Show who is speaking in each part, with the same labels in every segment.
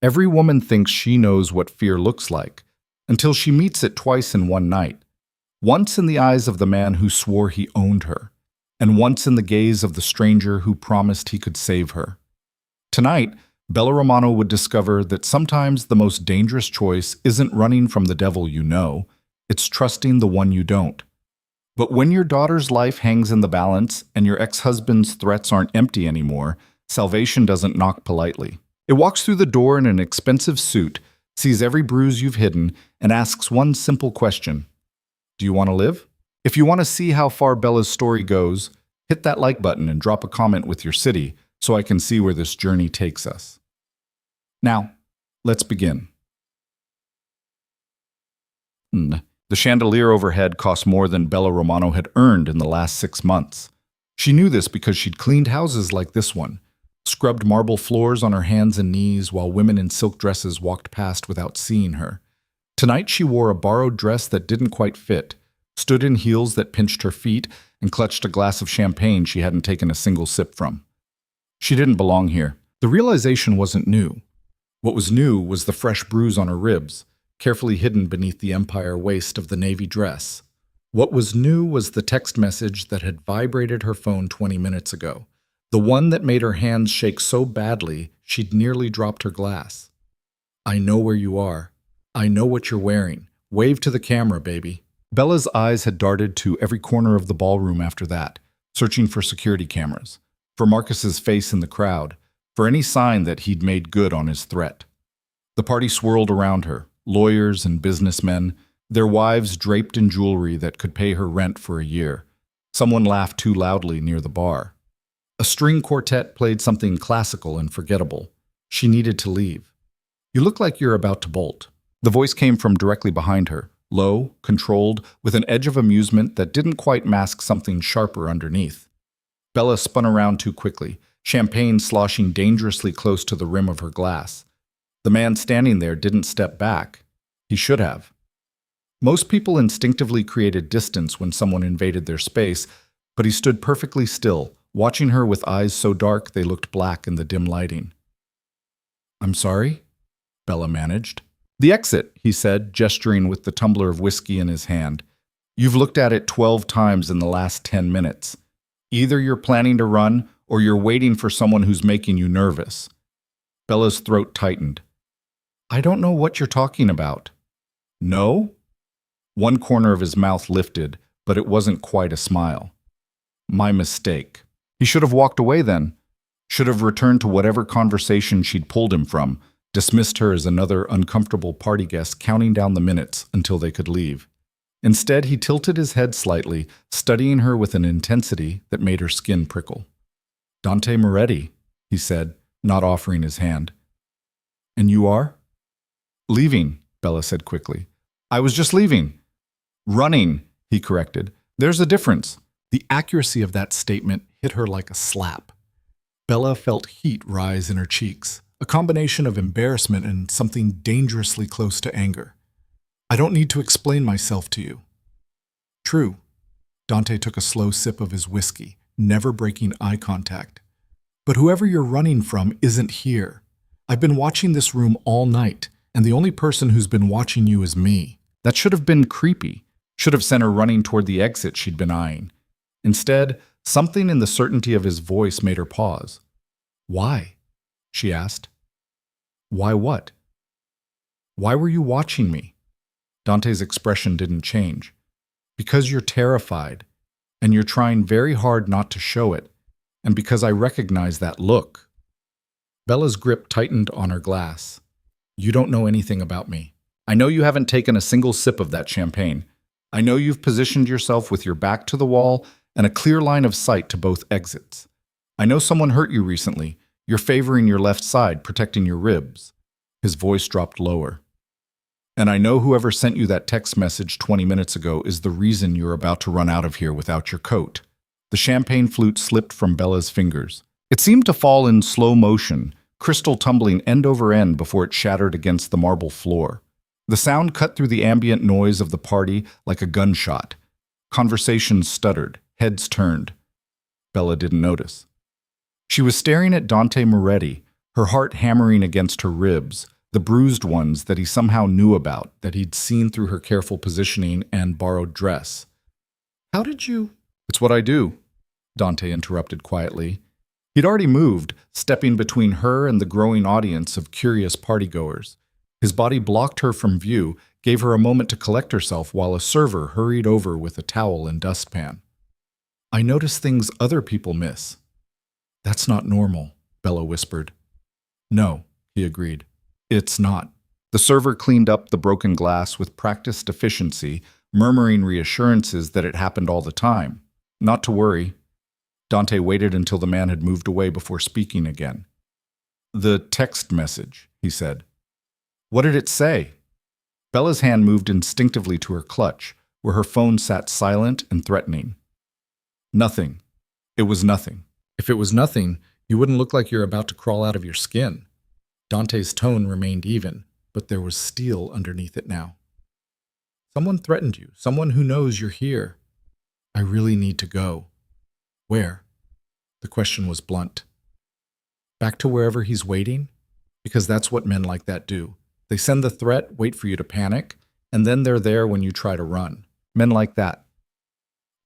Speaker 1: Every woman thinks she knows what fear looks like, until she meets it twice in one night. Once in the eyes of the man who swore he owned her, and once in the gaze of the stranger who promised he could save her. Tonight, Bella Romano would discover that sometimes the most dangerous choice isn't running from the devil you know, it's trusting the one you don't. But when your daughter's life hangs in the balance and your ex-husband's threats aren't empty anymore, salvation doesn't knock politely. It walks through the door in an expensive suit, sees every bruise you've hidden, and asks one simple question. Do you want to live? If you want to see how far Bella's story goes, hit that like button and drop a comment with your city so I can see where this journey takes us. Now, let's begin. The chandelier overhead cost more than Bella Romano had earned in the last 6 months. She knew this because she'd cleaned houses like this one, scrubbed marble floors on her hands and knees while women in silk dresses walked past without seeing her. Tonight she wore a borrowed dress that didn't quite fit, stood in heels that pinched her feet, and clutched a glass of champagne she hadn't taken a single sip from. She didn't belong here. The realization wasn't new. What was new was the fresh bruise on her ribs, carefully hidden beneath the empire waist of the navy dress. What was new was the text message that had vibrated her phone 20 minutes ago, the one that made her hands shake so badly she'd nearly dropped her glass. I know where you are. I know what you're wearing. Wave to the camera, baby. Bella's eyes had darted to every corner of the ballroom after that, searching for security cameras, for Marcus's face in the crowd, for any sign that he'd made good on his threat. The party swirled around her, lawyers and businessmen, their wives draped in jewelry that could pay her rent for a year. Someone laughed too loudly near the bar. A string quartet played something classical and forgettable. She needed to leave. You look like you're about to bolt. The voice came from directly behind her, low, controlled, with an edge of amusement that didn't quite mask something sharper underneath. Bella spun around too quickly, champagne sloshing dangerously close to the rim of her glass. The man standing there didn't step back. He should have. Most people instinctively created distance when someone invaded their space, but he stood perfectly still, watching her with eyes so dark they looked black in the dim lighting. I'm sorry, Bella managed. The exit, he said, gesturing with the tumbler of whiskey in his hand. You've looked at it 12 times in the last 10 minutes. Either you're planning to run, or you're waiting for someone who's making you nervous. Bella's throat tightened. I don't know what you're talking about. No? One corner of his mouth lifted, but it wasn't quite a smile. My mistake. He should have walked away then. Should have returned to whatever conversation she'd pulled him from, dismissed her as another uncomfortable party guest counting down the minutes until they could leave. Instead, he tilted his head slightly, studying her with an intensity that made her skin prickle. Dante Moretti, he said, not offering his hand. And you are? Leaving, Bella said quickly. I was just leaving. Running, he corrected. There's a difference. The accuracy of that statement hit her like a slap. Bella felt heat rise in her cheeks, a combination of embarrassment and something dangerously close to anger. I don't need to explain myself to you. True. Dante took a slow sip of his whiskey, never breaking eye contact. But whoever you're running from isn't here. I've been watching this room all night, and the only person who's been watching you is me. That should have been creepy. Should have sent her running toward the exit she'd been eyeing. Instead, something in the certainty of his voice made her pause. Why? She asked. Why what? Why were you watching me? Dante's expression didn't change. Because you're terrified, and you're trying very hard not to show it, and because I recognize that look. Bella's grip tightened on her glass. You don't know anything about me. I know you haven't taken a single sip of that champagne. I know you've positioned yourself with your back to the wall and a clear line of sight to both exits. I know someone hurt you recently. You're favoring your left side, protecting your ribs. His voice dropped lower. And I know whoever sent you that text message 20 minutes ago is the reason you're about to run out of here without your coat. The champagne flute slipped from Bella's fingers. It seemed to fall in slow motion, crystal tumbling end over end before it shattered against the marble floor. The sound cut through the ambient noise of the party like a gunshot. Conversations stuttered, heads turned. Bella didn't notice. She was staring at Dante Moretti, her heart hammering against her ribs, the bruised ones that he somehow knew about, that he'd seen through her careful positioning and borrowed dress. "How did you—" "It's what I do," Dante interrupted quietly. He'd already moved, stepping between her and the growing audience of curious partygoers. His body blocked her from view, gave her a moment to collect herself while a server hurried over with a towel and dustpan. "I notice things other people miss." "That's not normal," Bella whispered. "No," he agreed. "It's not." The server cleaned up the broken glass with practiced efficiency, murmuring reassurances that it happened all the time. "Not to worry." Dante waited until the man had moved away before speaking again. "The text message," he said. "What did it say?" Bella's hand moved instinctively to her clutch, where her phone sat silent and threatening. "Nothing. It was nothing." "If it was nothing, you wouldn't look like you're about to crawl out of your skin." Dante's tone remained even, but there was steel underneath it now. "Someone threatened you, someone who knows you're here. I really need to go." "Where?" The question was blunt. "Back to wherever he's waiting? Because that's what men like that do. They send the threat, wait for you to panic, and then they're there when you try to run. Men like that."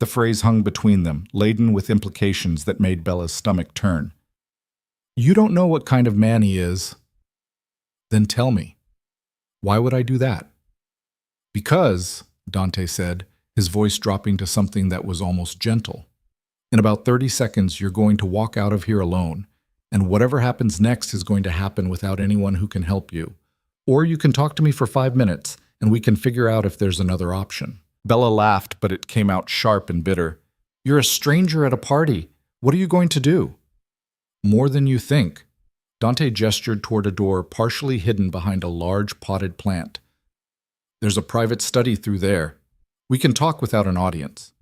Speaker 1: The phrase hung between them, laden with implications that made Bella's stomach turn. "You don't know what kind of man he is." "Then tell me. Why would I do that?" "Because," Dante said, his voice dropping to something that was almost gentle, "in about 30 seconds you're going to walk out of here alone, and whatever happens next is going to happen without anyone who can help you. Or you can talk to me for 5 minutes, and we can figure out if there's another option." Bella laughed, but it came out sharp and bitter. "You're a stranger at a party. What are you going to do?" "More than you think." Dante gestured toward a door partially hidden behind a large potted plant. "There's a private study through there. We can talk without an audience."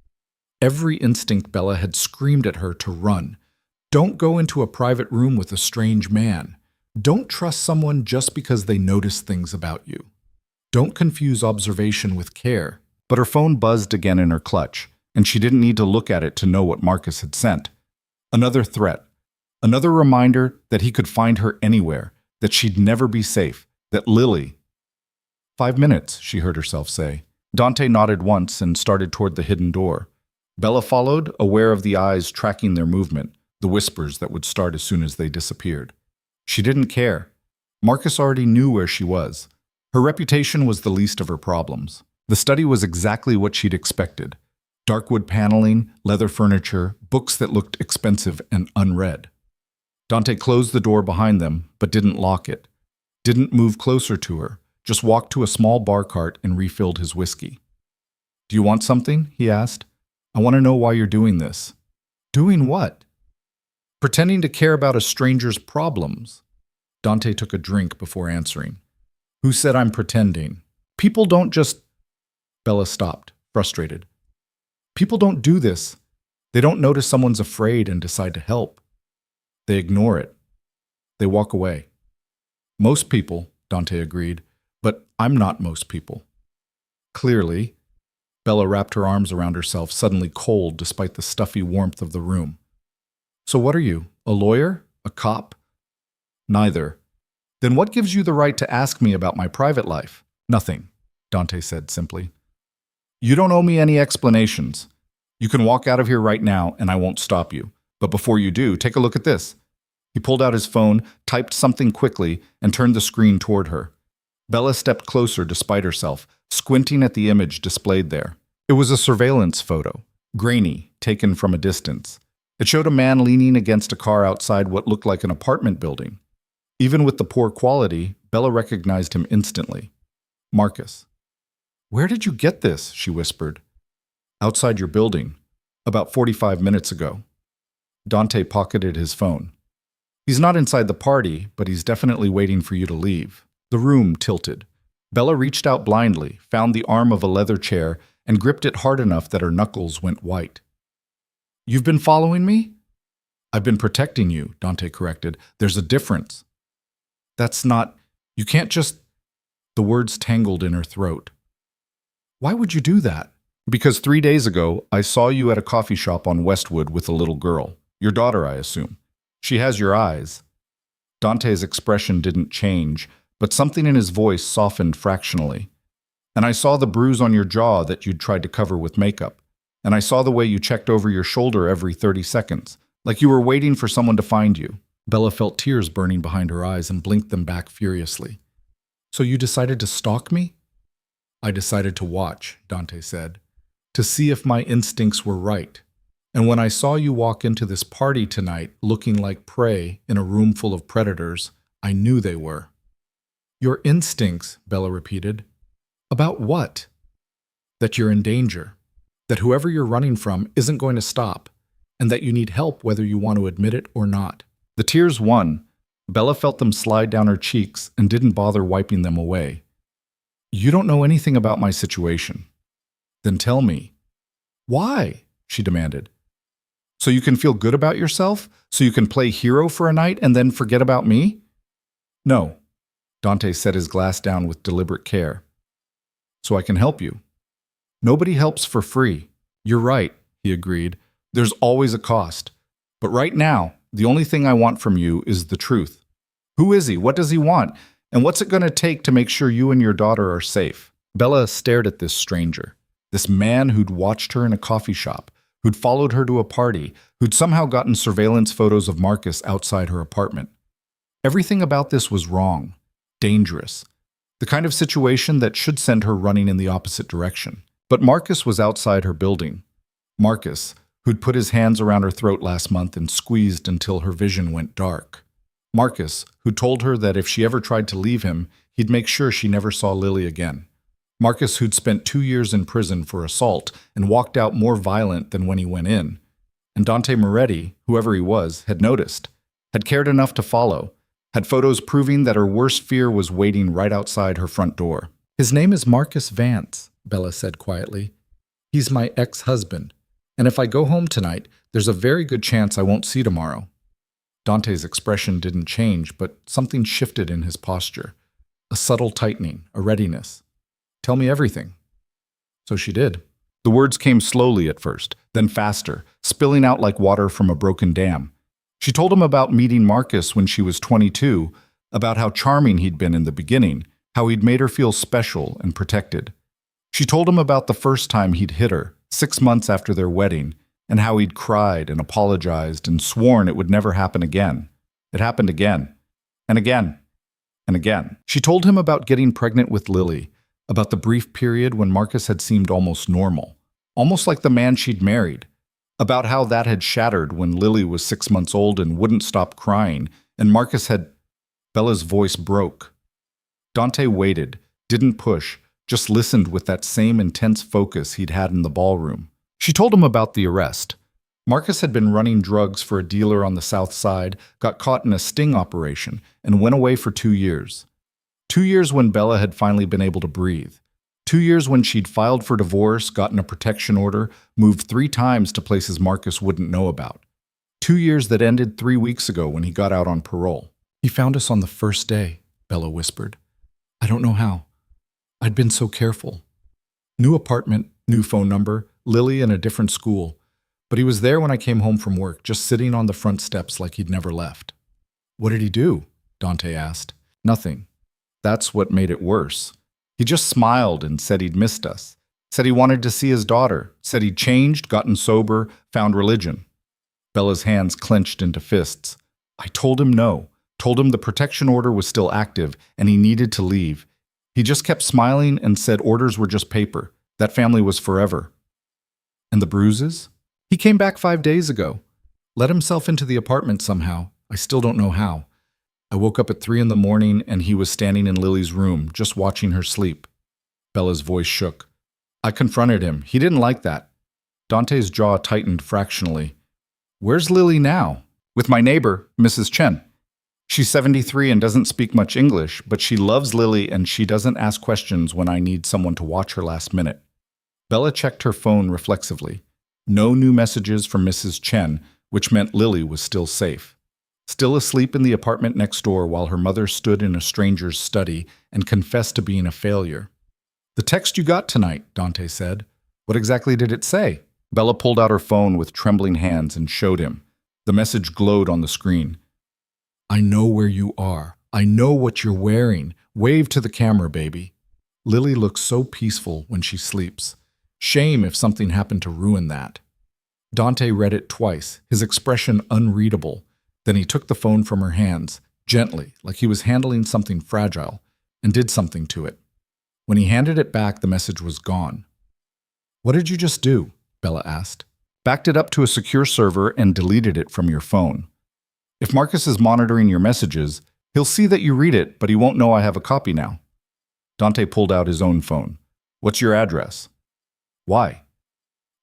Speaker 1: Every instinct Bella had screamed at her to run. Don't go into a private room with a strange man. Don't trust someone just because they notice things about you. Don't confuse observation with care. But her phone buzzed again in her clutch, and she didn't need to look at it to know what Marcus had sent. Another threat. Another reminder that he could find her anywhere, that she'd never be safe, that Lily— "5 minutes," she heard herself say. Dante nodded once and started toward the hidden door. Bella followed, aware of the eyes tracking their movement, the whispers that would start as soon as they disappeared. She didn't care. Marcus already knew where she was. Her reputation was the least of her problems. The study was exactly what she'd expected. Dark wood paneling, leather furniture, books that looked expensive and unread. Dante closed the door behind them, but didn't lock it. Didn't move closer to her, just walked to a small bar cart and refilled his whiskey. "Do you want something?" he asked. "I want to know why you're doing this." "Doing what?" "Pretending to care about a stranger's problems." Dante took a drink before answering. "Who said I'm pretending? People don't just—" Bella stopped, frustrated. "People don't do this. They don't notice someone's afraid and decide to help. They ignore it. They walk away." "Most people," Dante agreed, "but I'm not most people." "Clearly." Bella wrapped her arms around herself, suddenly cold despite the stuffy warmth of the room. "So what are you, a lawyer? A cop?" "Neither." "Then what gives you the right to ask me about my private life?" "Nothing," Dante said simply. "You don't owe me any explanations. You can walk out of here right now and I won't stop you. But before you do, take a look at this." He pulled out his phone, typed something quickly, and turned the screen toward her. Bella stepped closer despite herself, squinting at the image displayed there. It was a surveillance photo, grainy, taken from a distance. It showed a man leaning against a car outside what looked like an apartment building. Even with the poor quality, Bella recognized him instantly. Marcus. "Where did you get this?" she whispered. "Outside your building, about 45 minutes ago." Dante pocketed his phone. "He's not inside the party, but he's definitely waiting for you to leave." The room tilted. Bella reached out blindly, found the arm of a leather chair, and gripped it hard enough that her knuckles went white. "You've been following me?" "I've been protecting you," Dante corrected. "There's a difference." "That's not— You can't just—" The words tangled in her throat. "Why would you do that?" "Because 3 days ago, I saw you at a coffee shop on Westwood with a little girl. Your daughter, I assume. She has your eyes." Dante's expression didn't change, but something in his voice softened fractionally. And I saw the bruise on your jaw that you'd tried to cover with makeup. And I saw the way you checked over your shoulder every 30 seconds, like you were waiting for someone to find you. Bella felt tears burning behind her eyes and blinked them back furiously. So you decided to stalk me? I decided to watch, Dante said, to see if my instincts were right. And when I saw you walk into this party tonight looking like prey in a room full of predators, I knew they were. Your instincts, Bella repeated. About what? That you're in danger. That whoever you're running from isn't going to stop, and that you need help whether you want to admit it or not. The tears won. Bella felt them slide down her cheeks and didn't bother wiping them away. You don't know anything about my situation. Then tell me. Why? She demanded. So you can feel good about yourself? So you can play hero for a night and then forget about me? No. Dante set his glass down with deliberate care. So I can help you. Nobody helps for free. You're right, he agreed. There's always a cost. But right now, the only thing I want from you is the truth. Who is he? What does he want? And what's it going to take to make sure you and your daughter are safe? Bella stared at this stranger, this man who'd watched her in a coffee shop, who'd followed her to a party, who'd somehow gotten surveillance photos of Marcus outside her apartment. Everything about this was wrong, dangerous, the kind of situation that should send her running in the opposite direction. But Marcus was outside her building. Marcus, who'd put his hands around her throat last month and squeezed until her vision went dark. Marcus, who told her that if she ever tried to leave him, he'd make sure she never saw Lily again. Marcus, who'd spent 2 years in prison for assault and walked out more violent than when he went in. And Dante Moretti, whoever he was, had noticed, had cared enough to follow, had photos proving that her worst fear was waiting right outside her front door. His name is Marcus Vance, Bella said quietly. He's my ex-husband, and if I go home tonight, there's a very good chance I won't see tomorrow. Dante's expression didn't change, but something shifted in his posture. A subtle tightening, a readiness. Tell me everything. So she did. The words came slowly at first, then faster, spilling out like water from a broken dam. She told him about meeting Marcus when she was 22, about how charming he'd been in the beginning, how he'd made her feel special and protected. She told him about the first time he'd hit her, 6 months after their wedding, and how he'd cried and apologized and sworn it would never happen again. It happened again, and again, and again. She told him about getting pregnant with Lily, about the brief period when Marcus had seemed almost normal, almost like the man she'd married, about how that had shattered when Lily was 6 months old and wouldn't stop crying, and Marcus had... Bella's voice broke. Dante waited, didn't push, just listened with that same intense focus he'd had in the ballroom. She told him about the arrest. Marcus had been running drugs for a dealer on the South Side, got caught in a sting operation, and went away for 2 years. 2 years when Bella had finally been able to breathe. 2 years when she'd filed for divorce, gotten a protection order, moved 3 times to places Marcus wouldn't know about. 2 years that ended 3 weeks ago when he got out on parole. He found us on the first day, Bella whispered. I don't know how. I'd been so careful. New apartment, new phone number, Lily in a different school. But he was there when I came home from work, just sitting on the front steps like he'd never left. What did he do? Dante asked. Nothing. That's what made it worse. He just smiled and said he'd missed us. Said he wanted to see his daughter. Said he'd changed, gotten sober, found religion. Bella's hands clenched into fists. I told him no. Told him the protection order was still active and he needed to leave. He just kept smiling and said orders were just paper. That family was forever. And the bruises? He came back 5 days ago. Let himself into the apartment somehow. I still don't know how. I woke up at 3 a.m. and he was standing in Lily's room, just watching her sleep. Bella's voice shook. I confronted him. He didn't like that. Dante's jaw tightened fractionally. Where's Lily now? With my neighbor, Mrs. Chen. She's 73 and doesn't speak much English, but she loves Lily and she doesn't ask questions when I need someone to watch her last minute. Bella checked her phone reflexively. No new messages from Mrs. Chen, which meant Lily was still safe. Still asleep in the apartment next door while her mother stood in a stranger's study and confessed to being a failure. The text you got tonight, Dante said. What exactly did it say? Bella pulled out her phone with trembling hands and showed him. The message glowed on the screen. I know where you are. I know what you're wearing. Wave to the camera, baby. Lily looks so peaceful when she sleeps. Shame if something happened to ruin that. Dante read it twice, his expression unreadable. Then he took the phone from her hands, gently, like he was handling something fragile, and did something to it. When he handed it back, the message was gone. What did you just do? Bella asked. Backed it up to a secure server and deleted it from your phone. If Marcus is monitoring your messages, he'll see that you read it, but he won't know I have a copy now. Dante pulled out his own phone. What's your address? Why?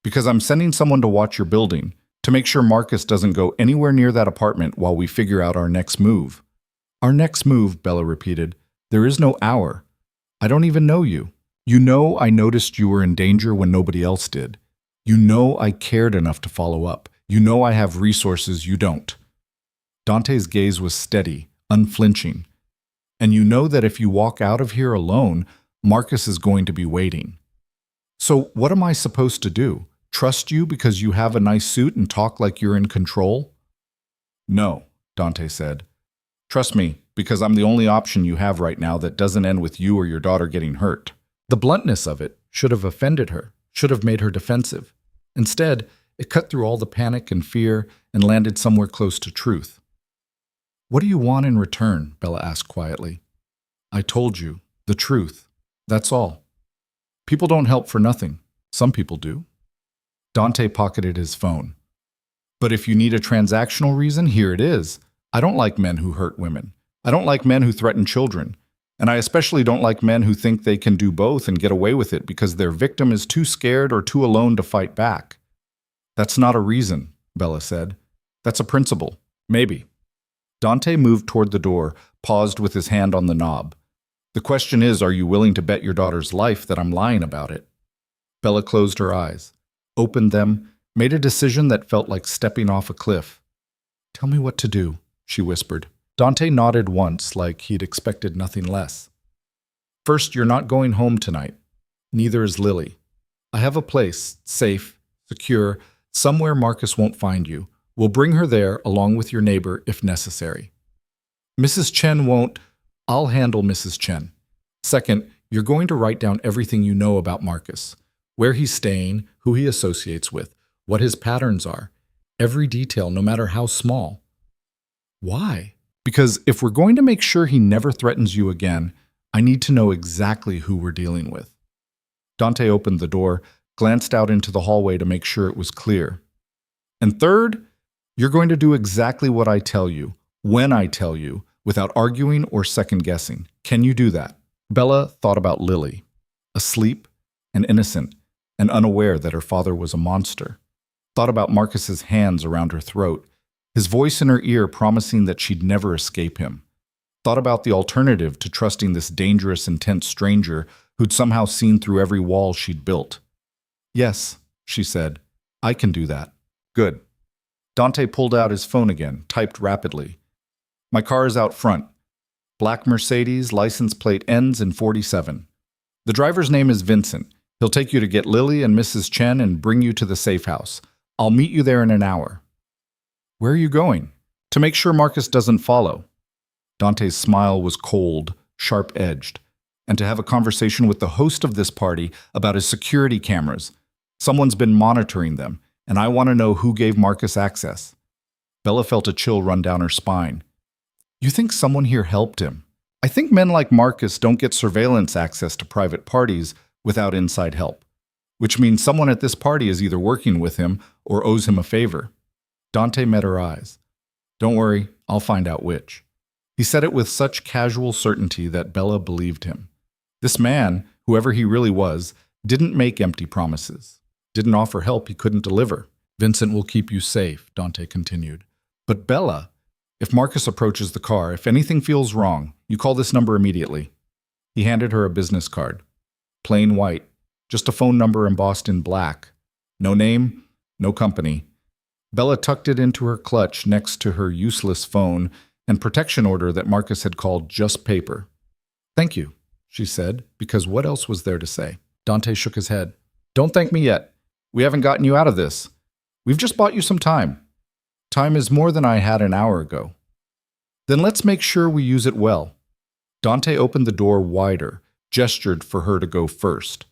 Speaker 1: Because I'm sending someone to watch your building, to make sure Marcus doesn't go anywhere near that apartment while we figure out our next move. Our next move, Bella repeated. There is no hour. I don't even know you. You know I noticed you were in danger when nobody else did. You know I cared enough to follow up. You know I have resources you don't. Dante's gaze was steady, unflinching. And you know that if you walk out of here alone, Marcus is going to be waiting. So what am I supposed to do? Trust you because you have a nice suit and talk like you're in control? No, Dante said. Trust me, because I'm the only option you have right now that doesn't end with you or your daughter getting hurt. The bluntness of it should have offended her, should have made her defensive. Instead, it cut through all the panic and fear and landed somewhere close to truth. What do you want in return? Bella asked quietly. I told you, the truth. That's all. People don't help for nothing. Some people do. Dante pocketed his phone. But if you need a transactional reason, here it is. I don't like men who hurt women. I don't like men who threaten children. And I especially don't like men who think they can do both and get away with it because their victim is too scared or too alone to fight back. That's not a reason, Bella said. That's a principle. Maybe. Dante moved toward the door, paused with his hand on the knob. The question is, are you willing to bet your daughter's life that I'm lying about it? Bella closed her eyes, opened them, made a decision that felt like stepping off a cliff. Tell me what to do, she whispered. Dante nodded once, like he'd expected nothing less. First, you're not going home tonight. Neither is Lily. I have a place, safe, secure, somewhere Marcus won't find you. We'll bring her there along with your neighbor if necessary. Mrs. Chen won't. I'll handle Mrs. Chen. Second, you're going to write down everything you know about Marcus. Where he's staying, who he associates with, what his patterns are. Every detail, no matter how small. Why? Because if we're going to make sure he never threatens you again, I need to know exactly who we're dealing with. Dante opened the door, glanced out into the hallway to make sure it was clear. And third, you're going to do exactly what I tell you, when I tell you, without arguing or second-guessing. Can you do that? Bella thought about Lily, asleep and innocent and unaware that her father was a monster. Thought about Marcus's hands around her throat, his voice in her ear promising that she'd never escape him. Thought about the alternative to trusting this dangerous, intense stranger who'd somehow seen through every wall she'd built. Yes, she said, I can do that. Good. Dante pulled out his phone again, typed rapidly. My car is out front. Black Mercedes, license plate ends in 47. The driver's name is Vincent. He'll take you to get Lily and Mrs. Chen and bring you to the safe house. I'll meet you there in an hour. Where are you going? To make sure Marcus doesn't follow. Dante's smile was cold, sharp-edged. And to have a conversation with the host of this party about his security cameras. Someone's been monitoring them, and I want to know who gave Marcus access. Bella felt a chill run down her spine. You think someone here helped him? I think men like Marcus don't get surveillance access to private parties without inside help, which means someone at this party is either working with him or owes him a favor. Dante met her eyes. Don't worry, I'll find out which. He said it with such casual certainty that Bella believed him. This man, whoever he really was, didn't make empty promises, didn't offer help he couldn't deliver. Vincent will keep you safe, Dante continued. But Bella, if Marcus approaches the car, if anything feels wrong, you call this number immediately. He handed her a business card. Plain white, just a phone number embossed in black. No name, no company. Bella tucked it into her clutch next to her useless phone and protection order that Marcus had called just paper. Thank you, she said, because what else was there to say? Dante shook his head. Don't thank me yet. We haven't gotten you out of this. We've just bought you some time. Time is more than I had an hour ago. Then let's make sure we use it well. Dante opened the door wider, gestured for her to go first.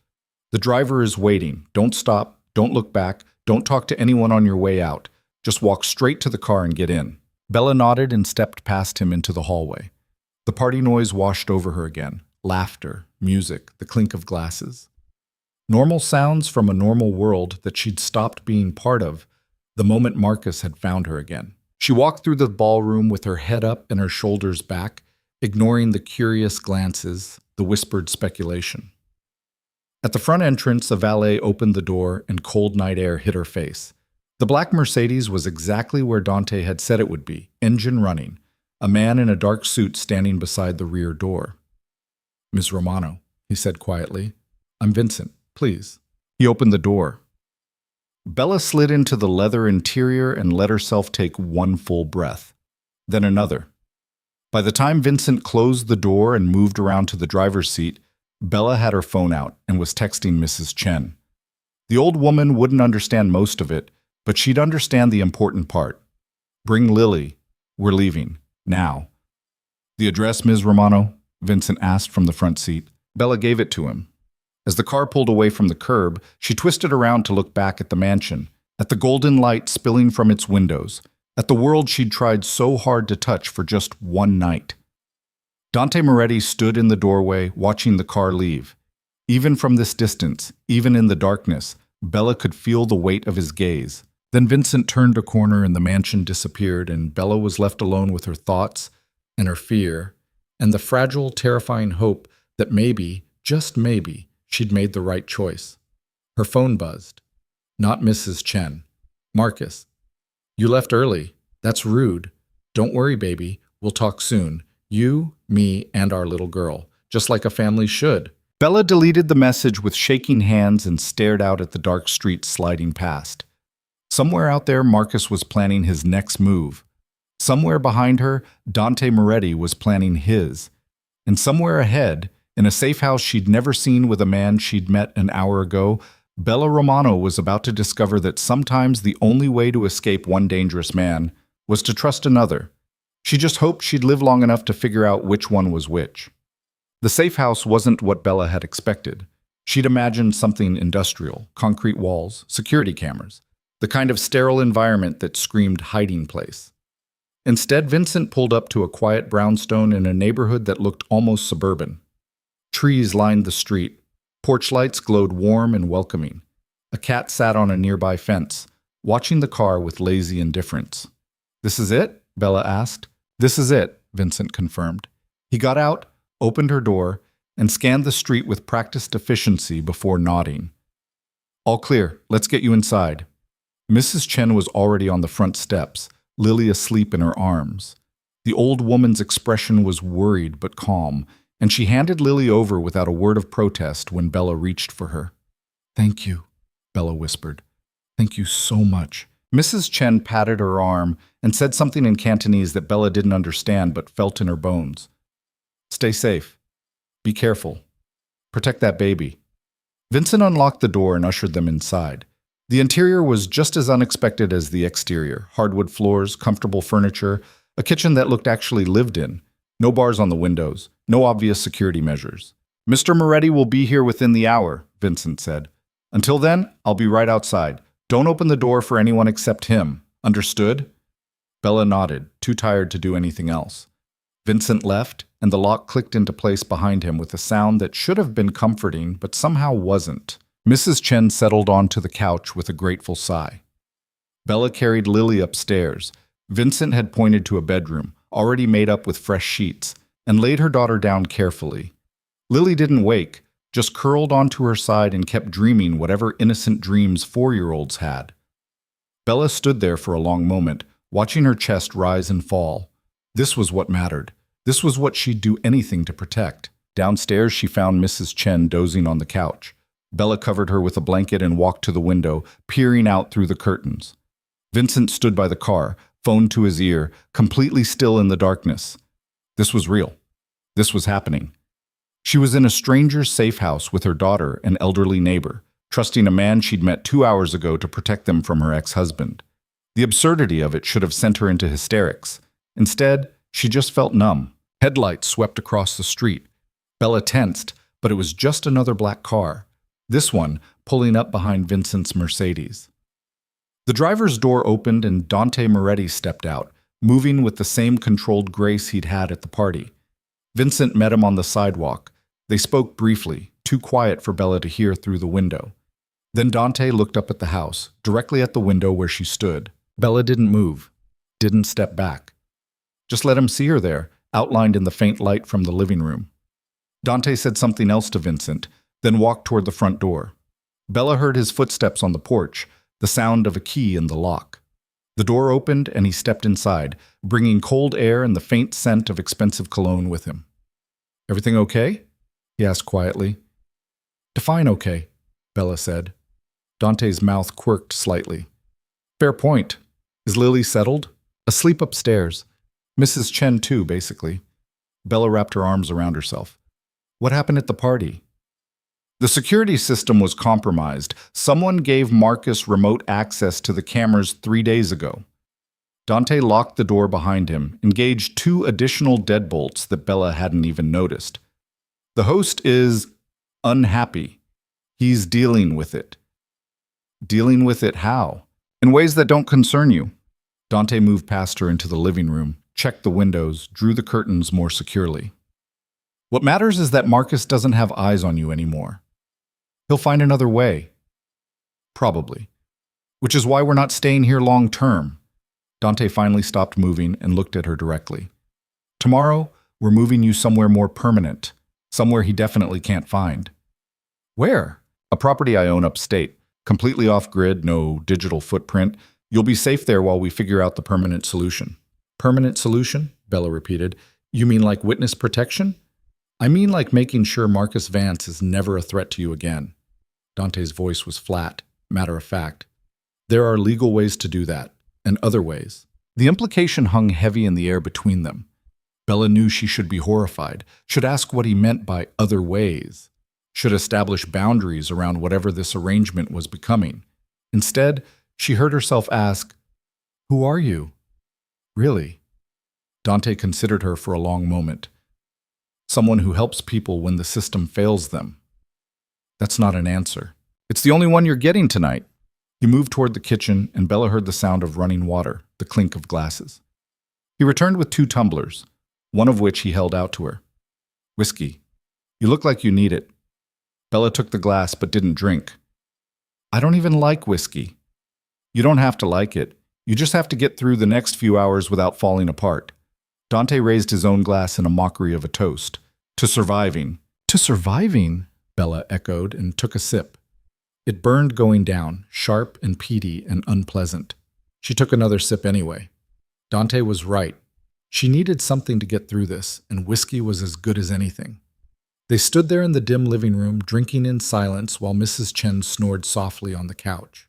Speaker 1: The driver is waiting. Don't stop. Don't look back. Don't talk to anyone on your way out. Just walk straight to the car and get in. Bella nodded and stepped past him into the hallway. The party noise washed over her again. Laughter, music, the clink of glasses. Normal sounds from a normal world that she'd stopped being part of the moment Marcus had found her again. She walked through the ballroom with her head up and her shoulders back, ignoring the curious glances, the whispered speculation. At the front entrance, a valet opened the door and cold night air hit her face. The black Mercedes was exactly where Dante had said it would be, engine running, a man in a dark suit standing beside the rear door. "Ms. Romano," he said quietly. "I'm Vincent, please." He opened the door. Bella slid into the leather interior and let herself take one full breath, then another. By the time Vincent closed the door and moved around to the driver's seat, Bella had her phone out and was texting Mrs. Chen. The old woman wouldn't understand most of it, but she'd understand the important part. "Bring Lily. We're leaving. Now." "The address, Ms. Romano?" Vincent asked from the front seat. Bella gave it to him. As the car pulled away from the curb, she twisted around to look back at the mansion, at the golden light spilling from its windows, at the world she'd tried so hard to touch for just one night. Dante Moretti stood in the doorway, watching the car leave. Even from this distance, even in the darkness, Bella could feel the weight of his gaze. Then Vincent turned a corner and the mansion disappeared, and Bella was left alone with her thoughts and her fear and the fragile, terrifying hope that maybe, just maybe, she'd made the right choice. Her phone buzzed. Not Mrs. Chen. "Marcus. You left early. That's rude. Don't worry, baby. We'll talk soon. You, me, and our little girl. Just like a family should." Bella deleted the message with shaking hands and stared out at the dark street sliding past. Somewhere out there, Marcus was planning his next move. Somewhere behind her, Dante Moretti was planning his. And somewhere ahead, in a safe house she'd never seen with a man she'd met an hour ago, Bella Romano was about to discover that sometimes the only way to escape one dangerous man was to trust another. She just hoped she'd live long enough to figure out which one was which. The safe house wasn't what Bella had expected. She'd imagined something industrial, concrete walls, security cameras, the kind of sterile environment that screamed hiding place. Instead, Vincent pulled up to a quiet brownstone in a neighborhood that looked almost suburban. Trees lined the street. Porch lights glowed warm and welcoming. A cat sat on a nearby fence, watching the car with lazy indifference. "This is it?" Bella asked. "This is it," Vincent confirmed. He got out, opened her door, and scanned the street with practiced efficiency before nodding. "All clear. Let's get you inside." Mrs. Chen was already on the front steps, Lily asleep in her arms. The old woman's expression was worried but calm, and she handed Lily over without a word of protest when Bella reached for her. "Thank you," Bella whispered. "Thank you so much." Mrs. Chen patted her arm and said something in Cantonese that Bella didn't understand but felt in her bones. "Stay safe. Be careful. Protect that baby." Vincent unlocked the door and ushered them inside. The interior was just as unexpected as the exterior. Hardwood floors, comfortable furniture, a kitchen that looked actually lived in. No bars on the windows, no obvious security measures. "Mr. Moretti will be here within the hour," Vincent said. "Until then, I'll be right outside. Don't open the door for anyone except him. Understood?" Bella nodded, too tired to do anything else. Vincent left, and the lock clicked into place behind him with a sound that should have been comforting, but somehow wasn't. Mrs. Chen settled onto the couch with a grateful sigh. Bella carried Lily upstairs. Vincent had pointed to a bedroom, already made up with fresh sheets, and laid her daughter down carefully. Lily didn't wake, just curled onto her side and kept dreaming whatever innocent dreams 4-year-olds had. Bella stood there for a long moment, watching her chest rise and fall. This was what mattered. This was what she'd do anything to protect. Downstairs, she found Mrs. Chen dozing on the couch. Bella covered her with a blanket and walked to the window, peering out through the curtains. Vincent stood by the car, phone to his ear, completely still in the darkness. This was real. This was happening. She was in a stranger's safe house with her daughter and elderly neighbor, trusting a man she'd met 2 hours ago to protect them from her ex-husband. The absurdity of it should have sent her into hysterics. Instead, She just felt numb. Headlights swept across the street. Bella tensed, but it was just another black car. This one pulling up behind Vincent's Mercedes. The driver's door opened and Dante Moretti stepped out, moving with the same controlled grace he'd had at the party. Vincent met him on the sidewalk. They spoke briefly, too quiet for Bella to hear through the window. Then Dante looked up at the house, directly at the window where she stood. Bella didn't move, didn't step back. Just let him see her there, outlined in the faint light from the living room. Dante said something else to Vincent, then walked toward the front door. Bella heard his footsteps on the porch, the sound of a key in the lock. The door opened and he stepped inside, bringing cold air and the faint scent of expensive cologne with him. "Everything okay?" he asked quietly. "Define okay," Bella said. Dante's mouth quirked slightly. "Fair point. Is Lily settled?" "Asleep upstairs. Mrs. Chen too, basically." Bella wrapped her arms around herself. "What happened at the party?" The security system was compromised. Someone gave Marcus remote access to the cameras 3 days ago. Dante locked the door behind him, engaged 2 additional deadbolts that Bella hadn't even noticed. "The host is unhappy. He's dealing with it." "Dealing with it how?" "In ways that don't concern you." Dante moved past her into the living room, checked the windows, drew the curtains more securely. "What matters is that Marcus doesn't have eyes on you anymore. He'll find another way. Probably. Which is why we're not staying here long term." Dante finally stopped moving and looked at her directly. "Tomorrow, we're moving you somewhere more permanent, somewhere he definitely can't find." "Where?" "A property I own upstate, completely off-grid, no digital footprint. You'll be safe there while we figure out the permanent solution." "Permanent solution?" Bella repeated. "You mean like witness protection?" "I mean like making sure Marcus Vance is never a threat to you again." Dante's voice was flat, matter-of-fact. "There are legal ways to do that, and other ways." The implication hung heavy in the air between them. Bella knew she should be horrified, should ask what he meant by other ways, should establish boundaries around whatever this arrangement was becoming. Instead, she heard herself ask, "Who are you? Really?" Dante considered her for a long moment. "Someone who helps people when the system fails them." "That's not an answer." "It's the only one you're getting tonight." He moved toward the kitchen, and Bella heard the sound of running water, the clink of glasses. He returned with 2 tumblers, one of which he held out to her. "Whiskey. You look like you need it." Bella took the glass but didn't drink. "I don't even like whiskey." "You don't have to like it. You just have to get through the next few hours without falling apart." Dante raised his own glass in a mockery of a toast. "To surviving." "To surviving?" Bella echoed and took a sip. It burned going down, sharp and peaty and unpleasant. She took another sip anyway. Dante was right. She needed something to get through this, and whiskey was as good as anything. They stood there in the dim living room, drinking in silence while Mrs. Chen snored softly on the couch.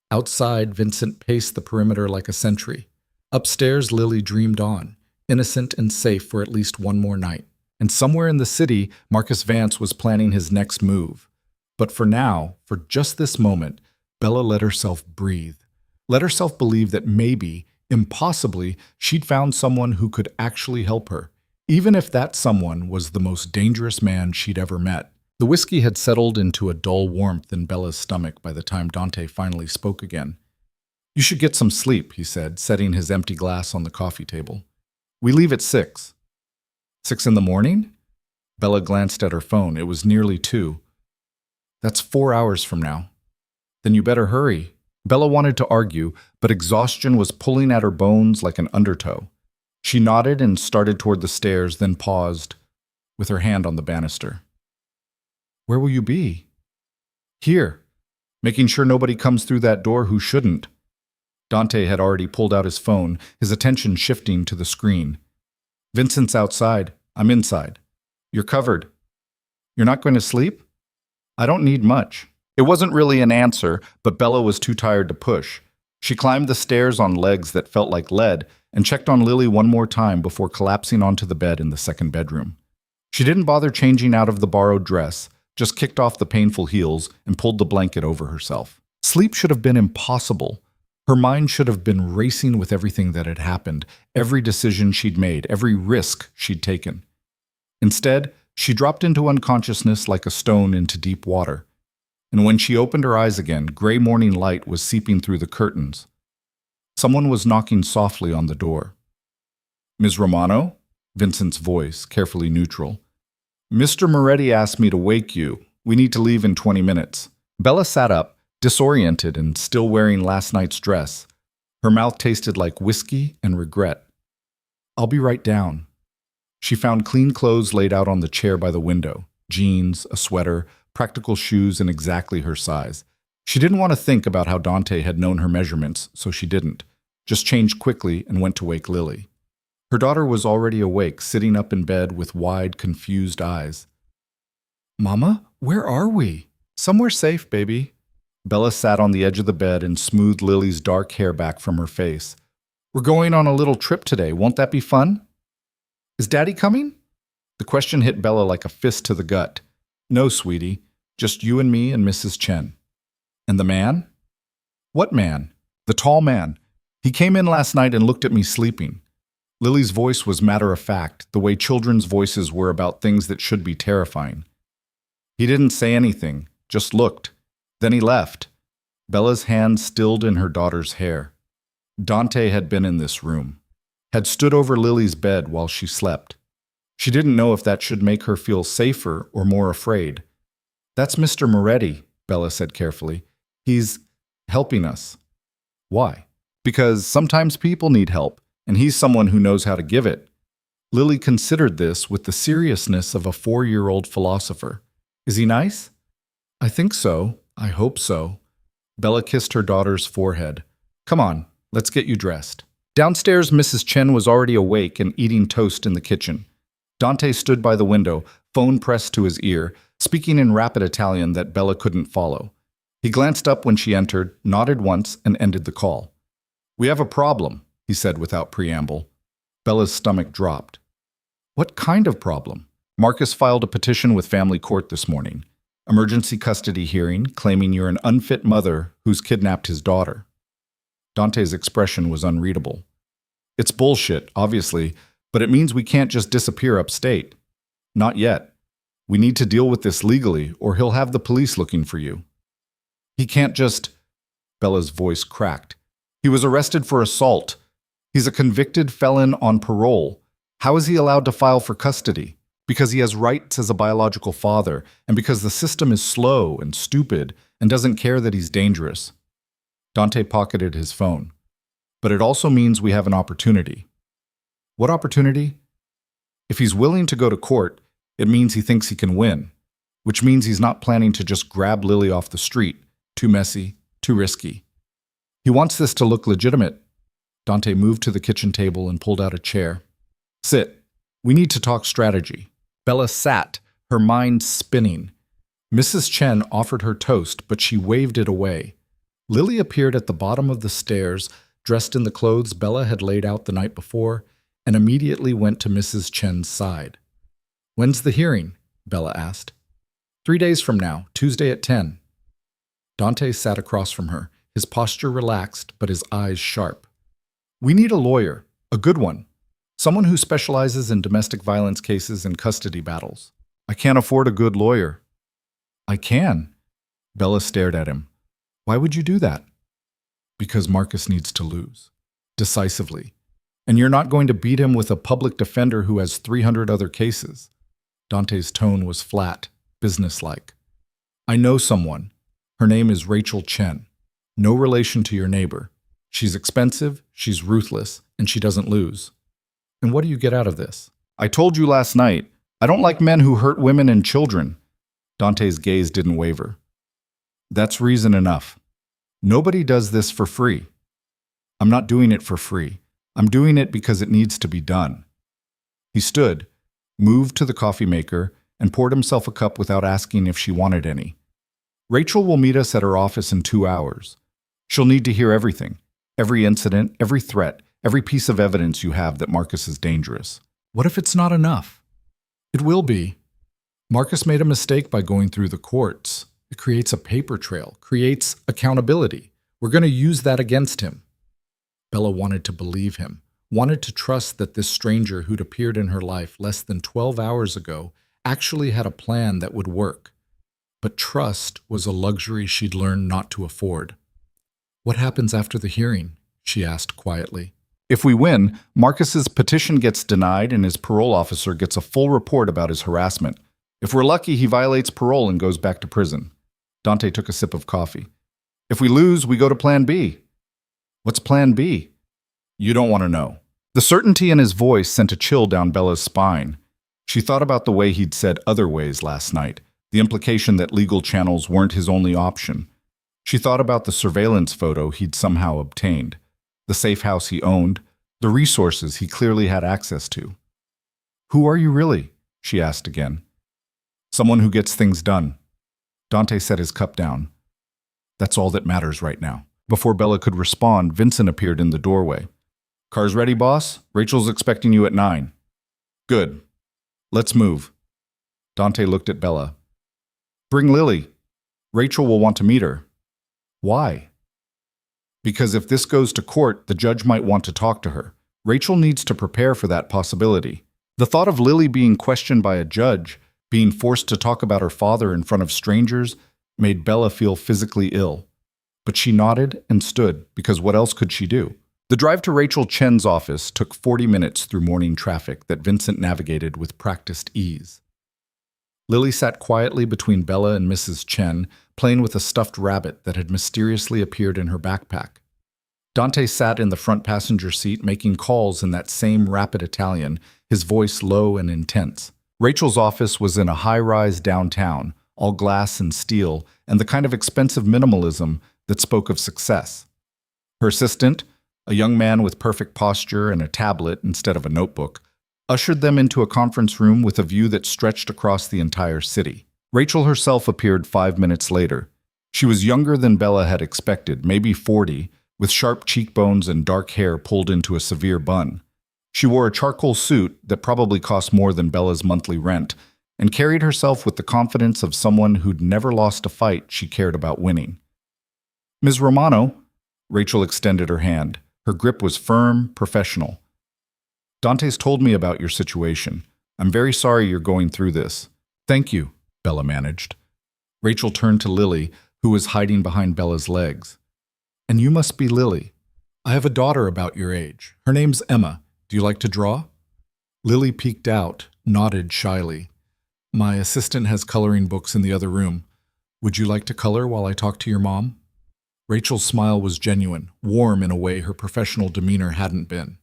Speaker 1: Outside, Vincent paced the perimeter like a sentry. Upstairs, Lily dreamed on, innocent and safe for at least one more night. And somewhere in the city, Marcus Vance was planning his next move. But for now, for just this moment, Bella let herself breathe. Let herself believe that maybe, impossibly, she'd found someone who could actually help her, even if that someone was the most dangerous man she'd ever met. The whiskey had settled into a dull warmth in Bella's stomach by the time Dante finally spoke again. "You should get some sleep," he said, setting his empty glass on the coffee table. "We leave at 6. 6 in the morning?" Bella glanced at her phone. It was nearly 2. "That's 4 hours from now." "Then you better hurry." Bella wanted to argue, but exhaustion was pulling at her bones like an undertow. She nodded and started toward the stairs, then paused, with her hand on the banister. "Where will you be?" "Here, making sure nobody comes through that door who shouldn't." Dante had already pulled out his phone, his attention shifting to the screen. "Vincent's outside. I'm inside. You're covered. You're not going to sleep?" "I don't need much." It wasn't really an answer, but Bella was too tired to push. She climbed the stairs on legs that felt like lead and checked on Lily one more time before collapsing onto the bed in the second bedroom. She didn't bother changing out of the borrowed dress, just kicked off the painful heels and pulled the blanket over herself. Sleep should have been impossible. Her mind should have been racing with everything that had happened, every decision she'd made, every risk she'd taken. Instead, she dropped into unconsciousness like a stone into deep water. And when she opened her eyes again, gray morning light was seeping through the curtains. Someone was knocking softly on the door. "Ms. Romano?" Vincent's voice, carefully neutral. "Mr. Moretti asked me to wake you. We need to leave in 20 minutes. Bella sat up, disoriented and still wearing last night's dress. Her mouth tasted like whiskey and regret. "I'll be right down." She found clean clothes laid out on the chair by the window. Jeans, a sweater, practical shoes in exactly her size. She didn't want to think about how Dante had known her measurements, so she didn't. Just changed quickly and went to wake Lily. Her daughter was already awake, sitting up in bed with wide, confused eyes. "Mama, where are we?" "Somewhere safe, baby." Bella sat on the edge of the bed and smoothed Lily's dark hair back from her face. "We're going on a little trip today. Won't that be fun?" "Is Daddy coming?" The question hit Bella like a fist to the gut. "No, sweetie. Just you and me and Mrs. Chen." "And the man?" "What man?" "The tall man. He came in last night and looked at me sleeping." Lily's voice was matter-of-fact, the way children's voices were about things that should be terrifying. "He didn't say anything, just looked. Then he left." Bella's hand stilled in her daughter's hair. Dante had been in this room, had stood over Lily's bed while she slept. She didn't know if that should make her feel safer or more afraid. "That's Mr. Moretti," Bella said carefully. "He's helping us." "Why?" "Because sometimes people need help, and he's someone who knows how to give it." Lily considered this with the seriousness of a 4-year-old philosopher. "Is he nice?" "I think so. I hope so." Bella kissed her daughter's forehead. "Come on, let's get you dressed." Downstairs, Mrs. Chen was already awake and eating toast in the kitchen. Dante stood by the window, phone pressed to his ear, speaking in rapid Italian that Bella couldn't follow. He glanced up when she entered, nodded once, and ended the call. "We have a problem," he said without preamble. Bella's stomach dropped. "What kind of problem?" "Marcus filed a petition with family court this morning. Emergency custody hearing, claiming you're an unfit mother who's kidnapped his daughter." Dante's expression was unreadable. "It's bullshit, obviously, but it means we can't just disappear upstate. Not yet. We need to deal with this legally, or he'll have the police looking for you." "He can't just—" Bella's voice cracked. "He was arrested for assault. He's a convicted felon on parole. How is he allowed to file for custody? Because he has rights as a biological father, and because the system is slow and stupid and doesn't care that he's dangerous." Dante pocketed his phone. "But it also means we have an opportunity." "What opportunity?" "If he's willing to go to court, it means he thinks he can win, which means he's not planning to just grab Lily off the street. Too messy, too risky. He wants this to look legitimate." Dante moved to the kitchen table and pulled out a chair. "Sit. We need to talk strategy." Bella sat, her mind spinning. Mrs. Chen offered her toast, but she waved it away. Lily appeared at the bottom of the stairs, dressed in the clothes Bella had laid out the night before, and immediately went to Mrs. Chen's side. "When's the hearing?" Bella asked. 3 days from now, Tuesday at 10. Dante sat across from her, his posture relaxed, but his eyes sharp. "We need a lawyer, a good one. Someone who specializes in domestic violence cases and custody battles." "I can't afford a good lawyer." "I can." Bella stared at him. "Why would you do that?" "Because Marcus needs to lose. Decisively. And you're not going to beat him with a public defender who has 300 other cases." Dante's tone was flat, businesslike. "I know someone. Her name is Rachel Chen. No relation to your neighbor. She's expensive, she's ruthless, and she doesn't lose." "And what do you get out of this?" "I told you last night, I don't like men who hurt women and children." Dante's gaze didn't waver. "That's reason enough. Nobody does this for free. I'm not doing it for free. I'm doing it because it needs to be done." He stood, moved to the coffee maker, and poured himself a cup without asking if she wanted any. "Rachel will meet us at her office in 2 hours. She'll need to hear everything, every incident, every threat, every piece of evidence you have that Marcus is dangerous." "What if it's not enough?" "It will be. Marcus made a mistake by going through the courts. It creates a paper trail, creates accountability. We're going to use that against him. Bella wanted to believe him, wanted to trust that this stranger who'd appeared in her life less than 12 hours ago actually had a plan that would work. But trust was a luxury she'd learned not to afford. "What happens after the hearing?" she asked quietly. "If we win, Marcus's petition gets denied and his parole officer gets a full report about his harassment. If we're lucky, he violates parole and goes back to prison." Dante took a sip of coffee. "If we lose, we go to Plan B." "What's Plan B?" "You don't want to know." The certainty in his voice sent a chill down Bella's spine. She thought about the way he'd said other ways last night, the implication that legal channels weren't his only option. She thought about the surveillance photo he'd somehow obtained, the safe house he owned, the resources he clearly had access to. "Who are you really?" she asked again. "Someone who gets things done." Dante set his cup down. "That's all that matters right now." Before Bella could respond, Vincent appeared in the doorway. "Car's ready, boss? Rachel's expecting you at 9. "Good. Let's move." Dante looked at Bella. "Bring Lily. Rachel will want to meet her." "Why?" "Because if this goes to court, the judge might want to talk to her. Rachel needs to prepare for that possibility." The thought of Lily being questioned by a judge, being forced to talk about her father in front of strangers, made Bella feel physically ill. But she nodded and stood, because what else could she do? The drive to Rachel Chen's office took 40 minutes through morning traffic that Vincent navigated with practiced ease. Lily sat quietly between Bella and Mrs. Chen, playing with a stuffed rabbit that had mysteriously appeared in her backpack. Dante sat in the front passenger seat making calls in that same rapid Italian, his voice low and intense. Rachel's office was in a high-rise downtown, all glass and steel, and the kind of expensive minimalism that spoke of success. Her assistant, a young man with perfect posture and a tablet instead of a notebook, ushered them into a conference room with a view that stretched across the entire city. Rachel herself appeared 5 minutes later. She was younger than Bella had expected, maybe 40, with sharp cheekbones and dark hair pulled into a severe bun. She wore a charcoal suit that probably cost more than Bella's monthly rent, and carried herself with the confidence of someone who'd never lost a fight she cared about winning. "Ms. Romano," Rachel extended her hand. Her grip was firm, professional. "Dante's told me about your situation. I'm very sorry you're going through this." "Thank you," Bella managed. Rachel turned to Lily, who was hiding behind Bella's legs. "And you must be Lily. I have a daughter about your age. Her name's Emma. Do you like to draw?" Lily peeked out, nodded shyly. "My assistant has coloring books in the other room. Would you like to color while I talk to your mom?" Rachel's smile was genuine, warm in a way her professional demeanor hadn't been.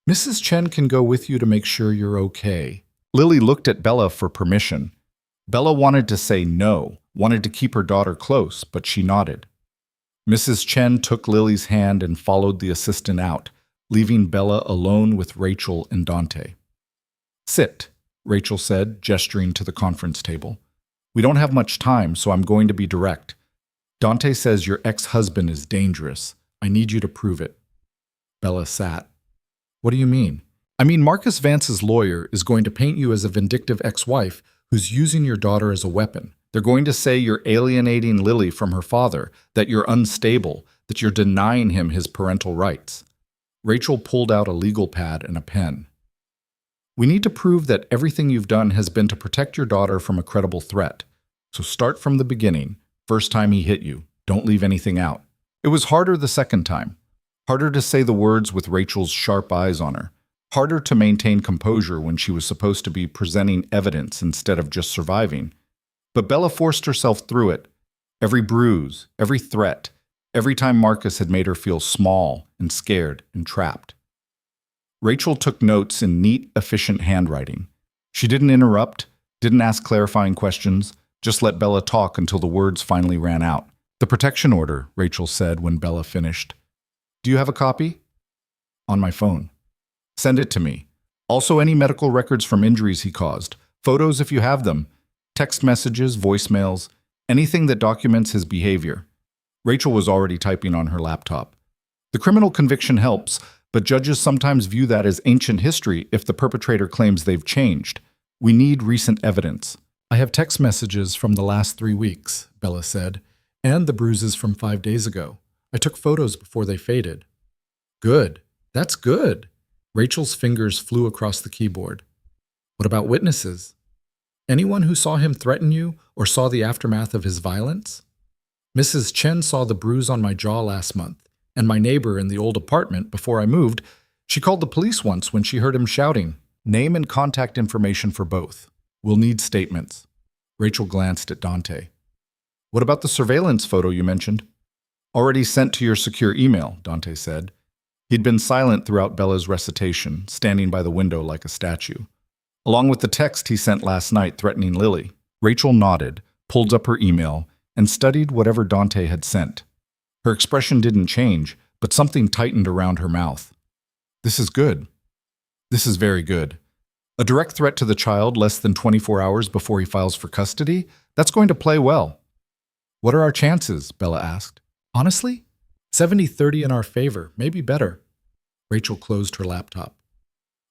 Speaker 1: "Mrs. Chen can go with you to make sure you're okay." Lily looked at Bella for permission. Bella wanted to say no, wanted to keep her daughter close, but she nodded. Mrs. Chen took Lily's hand and followed the assistant out, leaving Bella alone with Rachel and Dante. "Sit," Rachel said, gesturing to the conference table. "We don't have much time, so I'm going to be direct. Dante says your ex-husband is dangerous. I need you to prove it." Bella sat. "What do you mean?" "I mean, Marcus Vance's lawyer is going to paint you as a vindictive ex-wife who's using your daughter as a weapon. They're going to say you're alienating Lily from her father, that you're unstable, that you're denying him his parental rights." Rachel pulled out a legal pad and a pen. "We need to prove that everything you've done has been to protect your daughter from a credible threat. So start from the beginning. First time he hit you. Don't leave anything out." It was harder the second time. Harder to say the words with Rachel's sharp eyes on her. Harder to maintain composure when she was supposed to be presenting evidence instead of just surviving. But Bella forced herself through it. Every bruise, every threat, every time Marcus had made her feel small and scared and trapped. Rachel took notes in neat, efficient handwriting. She didn't interrupt, didn't ask clarifying questions, just let Bella talk until the words finally ran out. "The protection order," Rachel said when Bella finished. "Do you have a copy?" "On my phone." "Send it to me. Also any medical records from injuries he caused. Photos if you have them. Text messages, voicemails, anything that documents his behavior." Rachel was already typing on her laptop. "The criminal conviction helps, but judges sometimes view that as ancient history if the perpetrator claims they've changed. We need recent evidence." "I have text messages from the last 3 weeks," Bella said, "and the bruises from 5 days ago. I took photos before they faded. Good. That's good. Rachel's fingers flew across the keyboard. What about witnesses? Anyone who saw him threaten you or saw the aftermath of his violence? Mrs. Chen saw the bruise on my jaw last month, and my neighbor in the old apartment before I moved, she called the police once when she heard him shouting. Name and contact information for both. We'll need statements. Rachel glanced at Dante. What about the surveillance photo you mentioned? Already sent to your secure email, Dante said. He'd been silent throughout Bella's recitation, standing by the window like a statue. Along with the text he sent last night threatening Lily. Rachel nodded, pulled up her email, and studied whatever Dante had sent. Her expression didn't change, but something tightened around her mouth. This is good. This is very good. A direct threat to the child less than 24 hours before he files for custody? That's going to play well. What are our chances? Bella asked. Honestly? 70-30 in our favor, maybe better. Rachel closed her laptop.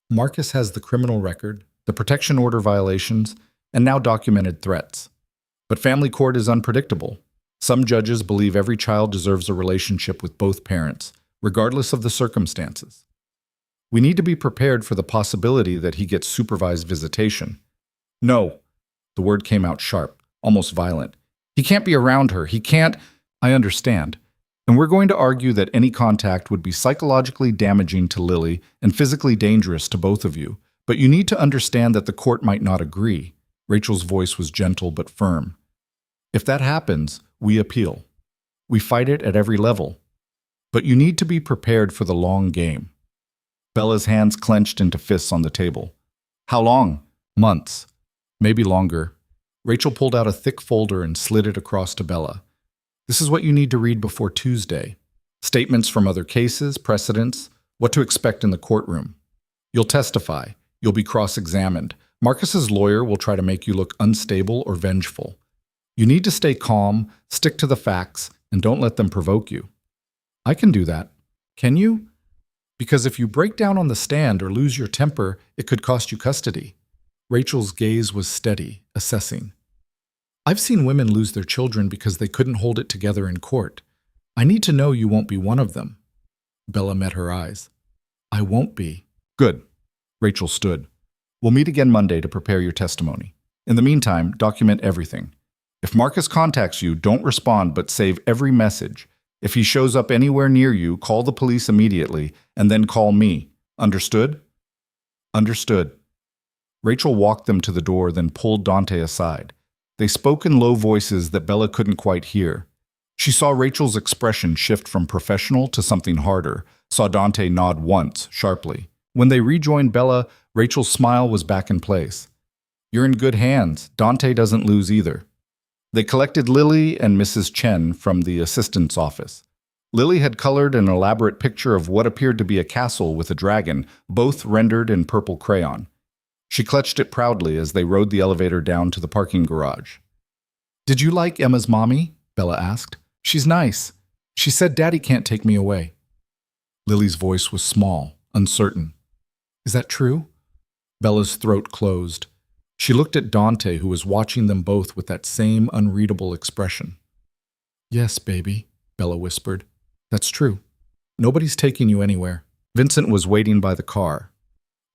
Speaker 1: Marcus has the criminal record, the protection order violations, and now documented threats. But family court is unpredictable. Some judges believe every child deserves a relationship with both parents, regardless of the circumstances. We need to be prepared for the possibility that he gets supervised visitation. No. The word came out sharp, almost violent. He can't be around her. He can't. I understand. And we're going to argue that any contact would be psychologically damaging to Lily and physically dangerous to both of you. But you need to understand that the court might not agree. Rachel's voice was gentle but firm. If that happens, we appeal. We fight it at every level. But you need to be prepared for the long game. Bella's hands clenched into fists on the table. How long? Months. Maybe longer. Rachel pulled out a thick folder and slid it across to Bella. This is what you need to read before Tuesday. Statements from other cases, precedents, what to expect in the courtroom. You'll testify. You'll be cross-examined. Marcus's lawyer will try to make you look unstable or vengeful. You need to stay calm, stick to the facts, and don't let them provoke you. I can do that. Can you? Because if you break down on the stand or lose your temper, it could cost you custody. Rachel's gaze was steady, assessing. I've seen women lose their children because they couldn't hold it together in court. I need to know you won't be one of them. Bella met her eyes. I won't be. Good. Rachel stood. We'll meet again Monday to prepare your testimony. In the meantime, document everything. If Marcus contacts you, don't respond but save every message. If he shows up anywhere near you, call the police immediately and then call me. Understood? Understood. Rachel walked them to the door, then pulled Dante aside. They spoke in low voices that Bella couldn't quite hear. She saw Rachel's expression shift from professional to something harder, saw Dante nod once, sharply. When they rejoined Bella, Rachel's smile was back in place. You're in good hands. Dante doesn't lose either. They collected Lily and Mrs. Chen from the assistant's office. Lily had colored an elaborate picture of what appeared to be a castle with a dragon, both rendered in purple crayon. She clutched it proudly as they rode the elevator down to the parking garage. Did you like Emma's mommy? Bella asked. She's nice. She said Daddy can't take me away. Lily's voice was small, uncertain. Is that true? Bella's throat closed. She looked at Dante, who was watching them both with that same unreadable expression. Yes, baby, Bella whispered. That's true. Nobody's taking you anywhere. Vincent was waiting by the car.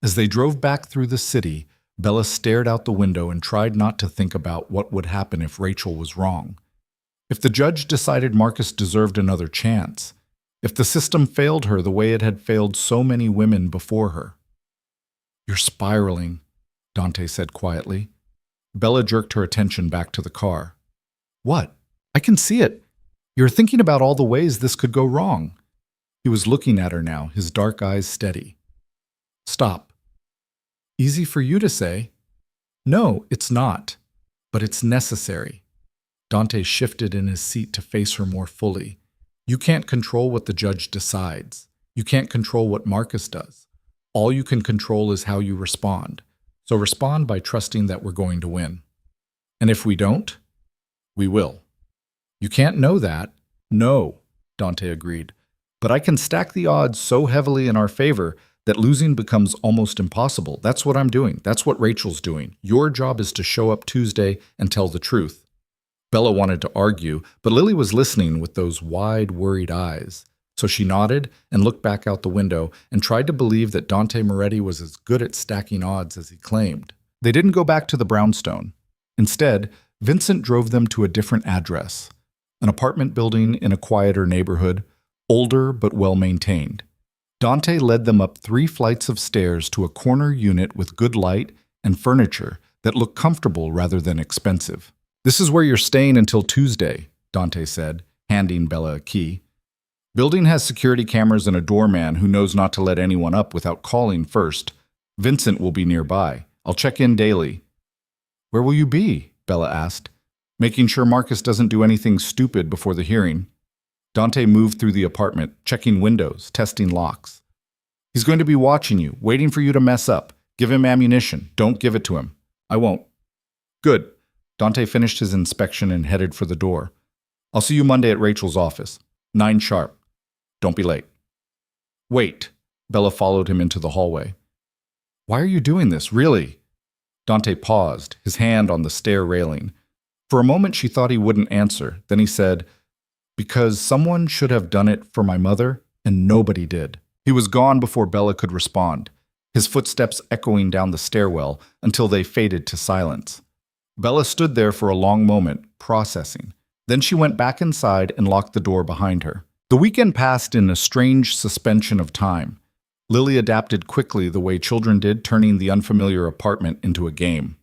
Speaker 1: As they drove back through the city, Bella stared out the window and tried not to think about what would happen if Rachel was wrong. If the judge decided Marcus deserved another chance. If the system failed her the way it had failed so many women before her. You're spiraling, Dante said quietly. Bella jerked her attention back to the car. What? I can see it. You're thinking about all the ways this could go wrong. He was looking at her now, his dark eyes steady. Stop. Easy for you to say. No, it's not. But it's necessary. Dante shifted in his seat to face her more fully. You can't control what the judge decides. You can't control what Marcus does. All you can control is how you respond. So respond by trusting that we're going to win. And if we don't, we will. You can't know that. No, Dante agreed. But I can stack the odds so heavily in our favor that losing becomes almost impossible. That's what I'm doing. That's what Rachel's doing. Your job is to show up Tuesday and tell the truth. Bella wanted to argue, but Lily was listening with those wide, worried eyes. So she nodded and looked back out the window and tried to believe that Dante Moretti was as good at stacking odds as he claimed. They didn't go back to the brownstone. Instead, Vincent drove them to a different address, an apartment building in a quieter neighborhood, older but well-maintained. Dante led them up 3 flights of stairs to a corner unit with good light and furniture that looked comfortable rather than expensive. "This is where you're staying until Tuesday," Dante said, handing Bella a key. "Building has security cameras and a doorman who knows not to let anyone up without calling first. Vincent will be nearby. I'll check in daily." "Where will you be?" Bella asked, "making sure Marcus doesn't do anything stupid before the hearing." Dante moved through the apartment, checking windows, testing locks. "He's going to be watching you, waiting for you to mess up. Give him ammunition. Don't give it to him." "I won't." "Good." Dante finished his inspection and headed for the door. "I'll see you Monday at Rachel's office. 9 sharp. Don't be late." "Wait." Bella followed him into the hallway. "Why are you doing this, really?" Dante paused, his hand on the stair railing. For a moment she thought he wouldn't answer. Then he said, "Because someone should have done it for my mother, and nobody did." He was gone before Bella could respond, his footsteps echoing down the stairwell until they faded to silence. Bella stood there for a long moment, processing. Then she went back inside and locked the door behind her. The weekend passed in a strange suspension of time. Lily adapted quickly the way children did, turning the unfamiliar apartment into a game.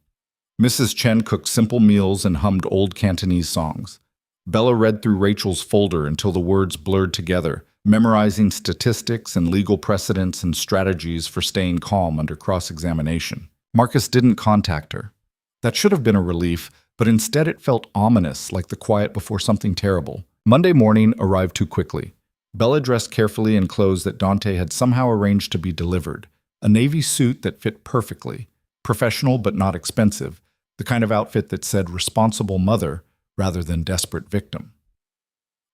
Speaker 1: Mrs. Chen cooked simple meals and hummed old Cantonese songs. Bella read through Rachel's folder until the words blurred together, memorizing statistics and legal precedents and strategies for staying calm under cross-examination. Marcus didn't contact her. That should have been a relief, but instead it felt ominous, like the quiet before something terrible. Monday morning arrived too quickly. Bella dressed carefully in clothes that Dante had somehow arranged to be delivered. A navy suit that fit perfectly, professional but not expensive, the kind of outfit that said responsible mother rather than desperate victim.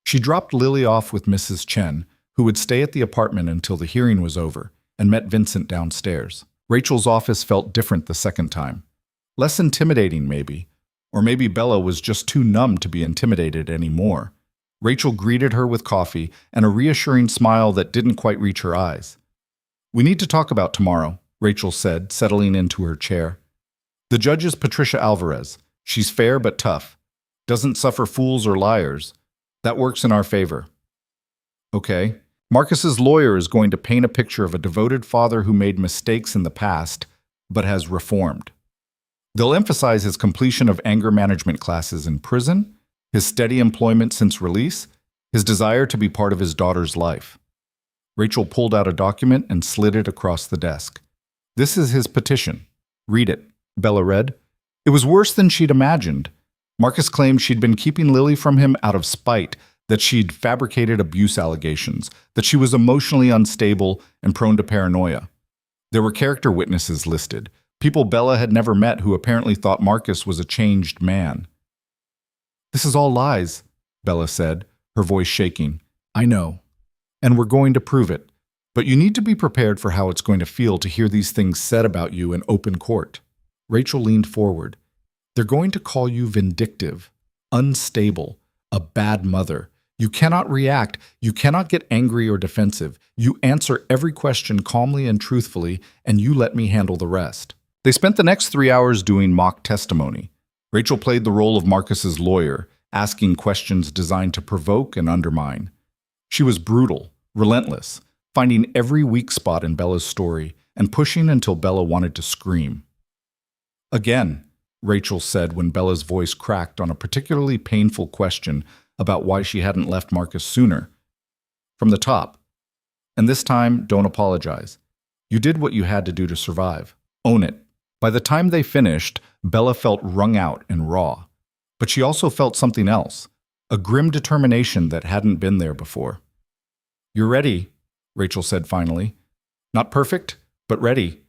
Speaker 1: She dropped Lily off with Mrs. Chen, who would stay at the apartment until the hearing was over, and met Vincent downstairs. Rachel's office felt different the second time. Less intimidating, maybe. Or maybe Bella was just too numb to be intimidated anymore. Rachel greeted her with coffee and a reassuring smile that didn't quite reach her eyes. "We need to talk about tomorrow," Rachel said, settling into her chair. "The judge is Patricia Alvarez. She's fair but tough. Doesn't suffer fools or liars. That works in our favor." "Okay." Marcus's lawyer is going to paint a picture of a devoted father who made mistakes in the past, but has reformed. They'll emphasize his completion of anger management classes in prison, his steady employment since release, his desire to be part of his daughter's life. Rachel pulled out a document and slid it across the desk. "This is his petition. Read it." Bella read. It was worse than she'd imagined. Marcus claimed she'd been keeping Lily from him out of spite, that she'd fabricated abuse allegations, that she was emotionally unstable and prone to paranoia. There were character witnesses listed, people Bella had never met who apparently thought Marcus was a changed man. "This is all lies," Bella said, her voice shaking. "I know. And we're going to prove it. But you need to be prepared for how it's going to feel to hear these things said about you in open court." Rachel leaned forward. "They're going to call you vindictive, unstable, a bad mother. You cannot react. You cannot get angry or defensive. You answer every question calmly and truthfully, and you let me handle the rest." They spent the next 3 hours doing mock testimony. Rachel played the role of Marcus's lawyer, asking questions designed to provoke and undermine. She was brutal, relentless, finding every weak spot in Bella's story and pushing until Bella wanted to scream. "Again," Rachel said when Bella's voice cracked on a particularly painful question about why she hadn't left Marcus sooner. "From the top. And this time, don't apologize. You did what you had to do to survive. Own it." By the time they finished, Bella felt wrung out and raw. But she also felt something else, a grim determination that hadn't been there before. "You're ready," Rachel said finally. "Not perfect, but ready.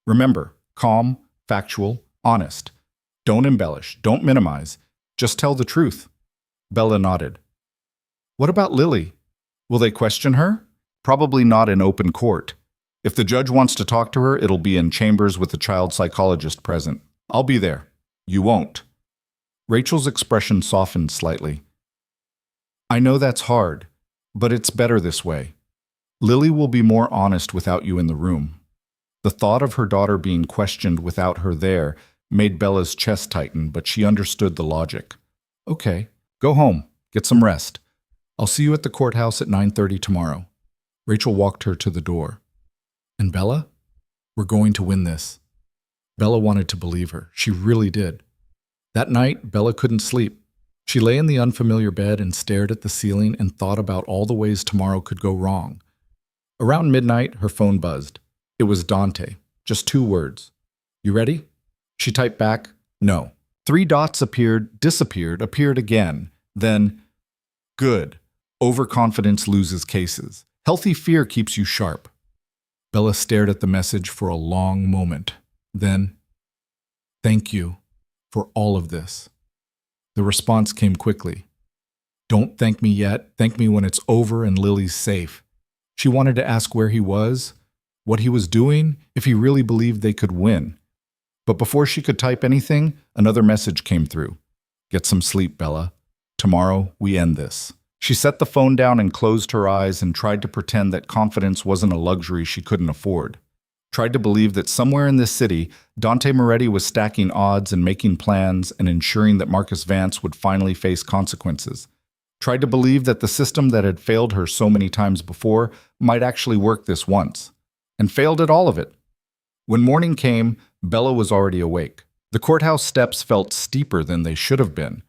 Speaker 1: Remember, calm, factual, honest. Don't embellish, don't minimize. Just tell the truth." Bella nodded. "What about Lily? Will they question her?" "Probably not in open court. If the judge wants to talk to her, it'll be in chambers with the child psychologist present. I'll be there. You won't." Rachel's expression softened slightly. I know that's hard, but it's better this way. Lily will be more honest without you in the room. The thought of her daughter being questioned without her there made Bella's chest tighten, but she understood the logic. Okay, go home, get some rest. I'll see you at the courthouse at 9:30 tomorrow. Rachel walked her to the door. And Bella? We're going to win this. Bella wanted to believe her. She really did. That night, Bella couldn't sleep. She lay in the unfamiliar bed and stared at the ceiling and thought about all the ways tomorrow could go wrong. Around midnight, her phone buzzed. It was Dante. Just 2 words. You ready? She typed back, no. 3 dots appeared, disappeared, appeared again. Then, good. Overconfidence loses cases. Healthy fear keeps you sharp. Bella stared at the message for a long moment. Then, thank you for all of this. The response came quickly. Don't thank me yet. Thank me when it's over and Lily's safe. She wanted to ask where he was, what he was doing, if he really believed they could win. But before she could type anything, another message came through. Get some sleep, Bella. Tomorrow, we end this. She set the phone down and closed her eyes and tried to pretend that confidence wasn't a luxury she couldn't afford. Tried to believe that somewhere in this city, Dante Moretti was stacking odds and making plans and ensuring that Marcus Vance would finally face consequences. Tried to believe that the system that had failed her so many times before might actually work this once. And failed at all of it. When morning came, Bella was already awake. The courthouse steps felt steeper than they should have been.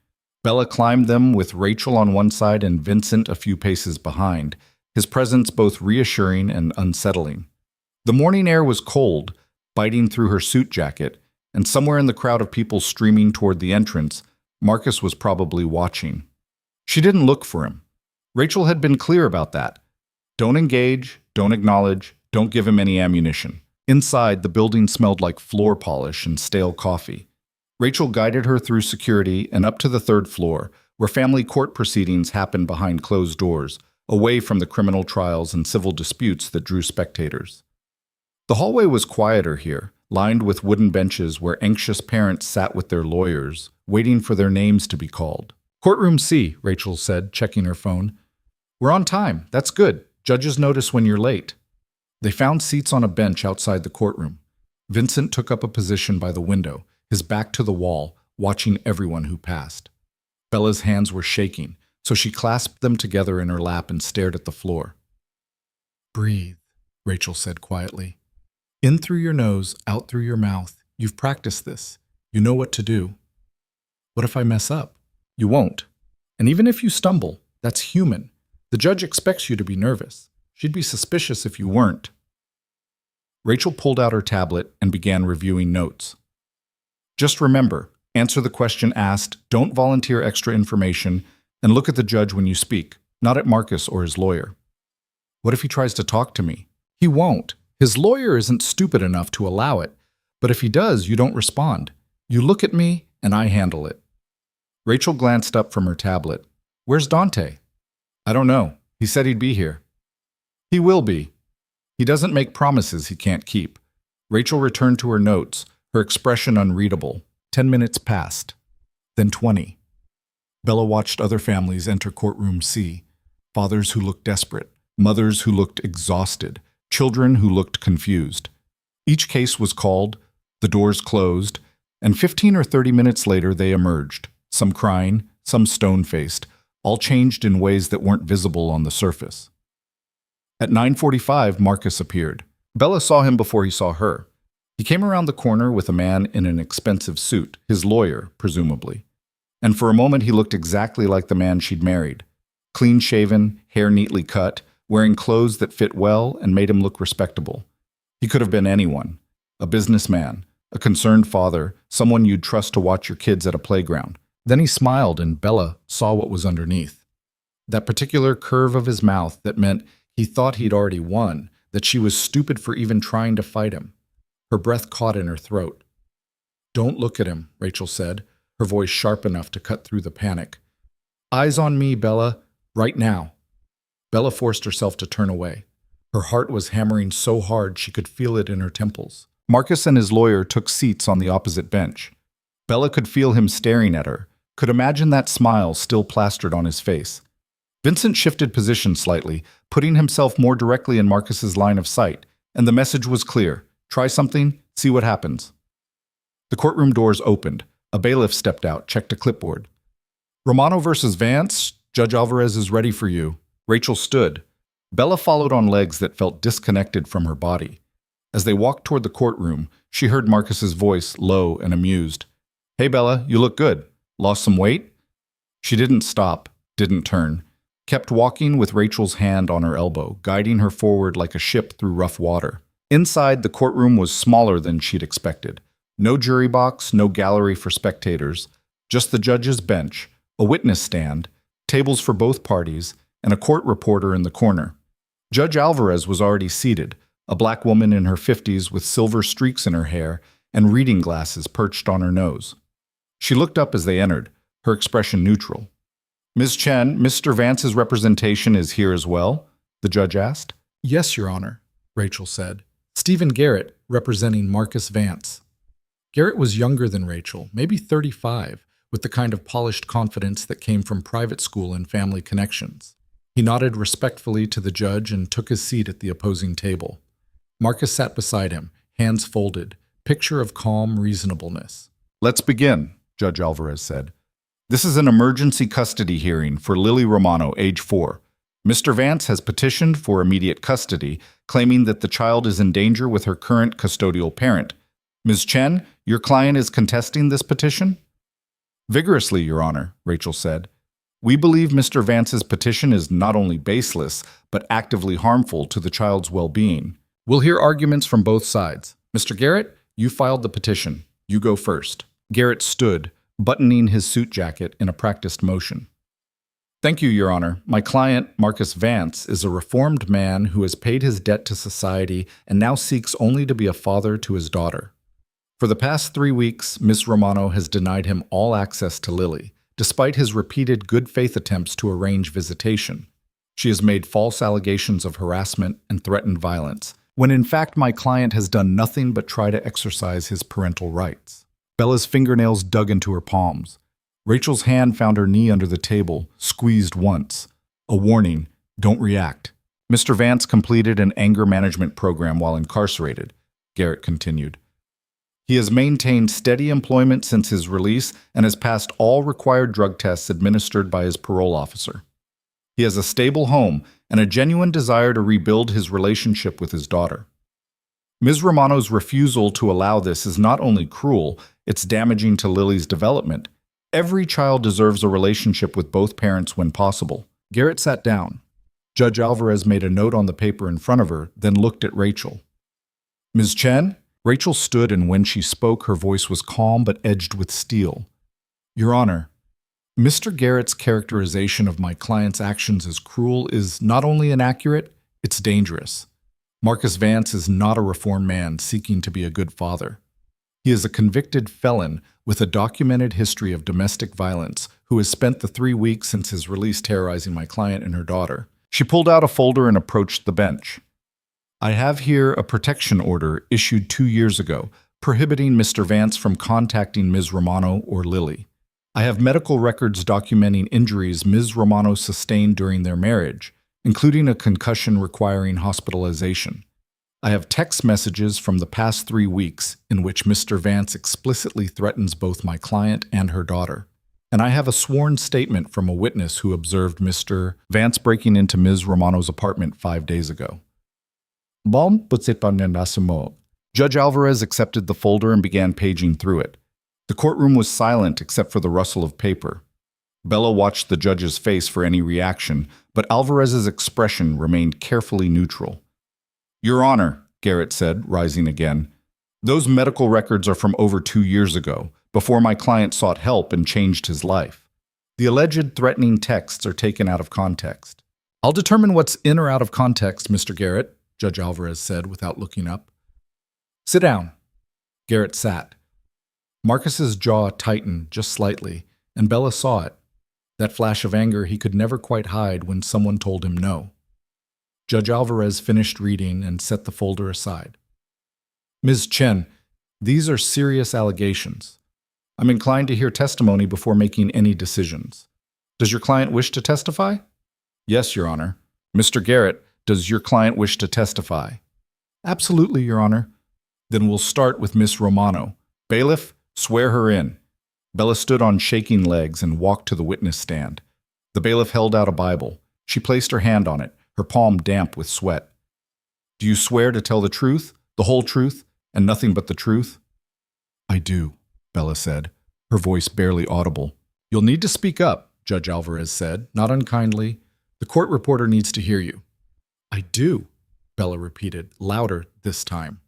Speaker 1: Bella climbed them with Rachel on one side and Vincent a few paces behind, his presence both reassuring and unsettling. The morning air was cold, biting through her suit jacket, and somewhere in the crowd of people streaming toward the entrance, Marcus was probably watching. She didn't look for him. Rachel had been clear about that. Don't engage, don't acknowledge, don't give him any ammunition. Inside, the building smelled like floor polish and stale coffee. Rachel guided her through security and up to the 3rd floor, where family court proceedings happened behind closed doors, away from the criminal trials and civil disputes that drew spectators. The hallway was quieter here, lined with wooden benches where anxious parents sat with their lawyers, waiting for their names to be called. Courtroom C, Rachel said, checking her phone. We're on time. That's good. Judges notice when you're late. They found seats on a bench outside the courtroom. Vincent took up a position by the window, his back to the wall, watching everyone who passed. Bella's hands were shaking, so she clasped them together in her lap and stared at the floor. Breathe, Rachel said quietly. In through your nose, out through your mouth. You've practiced this. You know what to do. What if I mess up? You won't. And even if you stumble, that's human. The judge expects you to be nervous. She'd be suspicious if you weren't. Rachel pulled out her tablet and began reviewing notes. Just remember, answer the question asked, don't volunteer extra information, and look at the judge when you speak, not at Marcus or his lawyer. What if he tries to talk to me? He won't. His lawyer isn't stupid enough to allow it, but if he does, you don't respond. You look at me, and I handle it. Rachel glanced up from her tablet. Where's Dante? I don't know. He said he'd be here. He will be. He doesn't make promises he can't keep. Rachel returned to her notes, her expression unreadable. 10 minutes passed. Then 20. Bella watched other families enter courtroom C. Fathers who looked desperate, mothers who looked exhausted, children who looked confused. Each case was called, the doors closed, and 15 or 30 minutes later they emerged, some crying, some stone-faced, all changed in ways that weren't visible on the surface. At 9:45, Marcus appeared. Bella saw him before he saw her. He came around the corner with a man in an expensive suit, his lawyer, presumably. And for a moment he looked exactly like the man she'd married. Clean-shaven, hair neatly cut, wearing clothes that fit well and made him look respectable. He could have been anyone. A businessman, a concerned father, someone you'd trust to watch your kids at a playground. Then he smiled and Bella saw what was underneath. That particular curve of his mouth that meant he thought he'd already won, that she was stupid for even trying to fight him. Her breath caught in her throat. Don't look at him, Rachel said, her voice sharp enough to cut through the panic. Eyes on me, Bella, right now. Bella forced herself to turn away. Her heart was hammering so hard she could feel it in her temples. Marcus and his lawyer took seats on the opposite bench. Bella could feel him staring at her, Could imagine that smile still plastered on his face. Vincent shifted position slightly, putting himself more directly in Marcus's line of sight, and the message was clear. Try something, see what happens. The courtroom doors opened. A bailiff stepped out, checked a clipboard. Romano versus Vance, Judge Alvarez is ready for you. Rachel stood. Bella followed on legs that felt disconnected from her body. As they walked toward the courtroom, she heard Marcus's voice, low and amused. Hey Bella, you look good. Lost some weight? She didn't stop, didn't turn. Kept walking with Rachel's hand on her elbow, guiding her forward like a ship through rough water. Inside, the courtroom was smaller than she'd expected. No jury box, no gallery for spectators, just the judge's bench, a witness stand, tables for both parties, and a court reporter in the corner. Judge Alvarez was already seated, a black woman in her 50s with silver streaks in her hair and reading glasses perched on her nose. She looked up as they entered, her expression neutral. Ms. Chen, Mr. Vance's representation is here as well? The judge asked. Yes, Your Honor, Rachel said. Stephen Garrett, representing Marcus Vance. Garrett was younger than Rachel, maybe 35, with the kind of polished confidence that came from private school and family connections. He nodded respectfully to the judge and took his seat at the opposing table. Marcus sat beside him, hands folded, picture of calm reasonableness. Let's begin, Judge Alvarez said. This is an emergency custody hearing for Lily Romano, age 4. Mr. Vance has petitioned for immediate custody, claiming that the child is in danger with her current custodial parent. Ms. Chen, your client is contesting this petition? Vigorously, Your Honor, Rachel said. We believe Mr. Vance's petition is not only baseless, but actively harmful to the child's well-being. We'll hear arguments from both sides. Mr. Garrett, you filed the petition. You go first. Garrett stood, buttoning his suit jacket in a practiced motion. Thank you, Your Honor. My client, Marcus Vance, is a reformed man who has paid his debt to society and now seeks only to be a father to his daughter. For the past 3 weeks, Ms. Romano has denied him all access to Lily, despite his repeated good-faith attempts to arrange visitation. She has made false allegations of harassment and threatened violence, when in fact my client has done nothing but try to exercise his parental rights. Bella's fingernails dug into her palms. Rachel's hand found her knee under the table, squeezed once. A warning, don't react. Mr. Vance completed an anger management program while incarcerated, Garrett continued. He has maintained steady employment since his release and has passed all required drug tests administered by his parole officer. He has a stable home and a genuine desire to rebuild his relationship with his daughter. Ms. Romano's refusal to allow this is not only cruel, it's damaging to Lily's development. Every child deserves a relationship with both parents when possible. Garrett sat down. Judge Alvarez made a note on the paper in front of her, then looked at Rachel. Ms. Chen? Rachel stood, and when she spoke, her voice was calm but edged with steel. Your Honor, Mr. Garrett's characterization of my client's actions as cruel is not only inaccurate, it's dangerous. Marcus Vance is not a reformed man seeking to be a good father. He is a convicted felon with a documented history of domestic violence who has spent the 3 weeks since his release terrorizing my client and her daughter. She pulled out a folder and approached the bench. I have here a protection order issued 2 years ago, prohibiting Mr. Vance from contacting Ms. Romano or Lily. I have medical records documenting injuries Ms. Romano sustained during their marriage, including a concussion requiring hospitalization. I have text messages from the past 3 weeks in which Mr. Vance explicitly threatens both my client and her daughter. And I have a sworn statement from a witness who observed Mr. Vance breaking into Ms. Romano's apartment 5 days ago. Judge Alvarez accepted the folder and began paging through it. The courtroom was silent except for the rustle of paper. Bella watched the judge's face for any reaction, but Alvarez's expression remained carefully neutral. Your Honor, Garrett said, rising again, those medical records are from over 2 years ago, before my client sought help and changed his life. The alleged threatening texts are taken out of context. I'll determine what's in or out of context, Mr. Garrett, Judge Alvarez said without looking up. Sit down. Garrett sat. Marcus's jaw tightened just slightly, and Bella saw it. That flash of anger he could never quite hide when someone told him no. Judge Alvarez finished reading and set the folder aside. Ms. Chen, these are serious allegations. I'm inclined to hear testimony before making any decisions. Does your client wish to testify? Yes, Your Honor. Mr. Garrett, does your client wish to testify? Absolutely, Your Honor. Then we'll start with Miss Romano. Bailiff, swear her in. Bella stood on shaking legs and walked to the witness stand. The bailiff held out a Bible. She placed her hand on it, her palm damp with sweat. Do you swear to tell the truth, the whole truth, and nothing but the truth? I do, Bella said, her voice barely audible. You'll need to speak up, Judge Alvarez said, not unkindly. The court reporter needs to hear you. I do, Bella repeated, louder this time.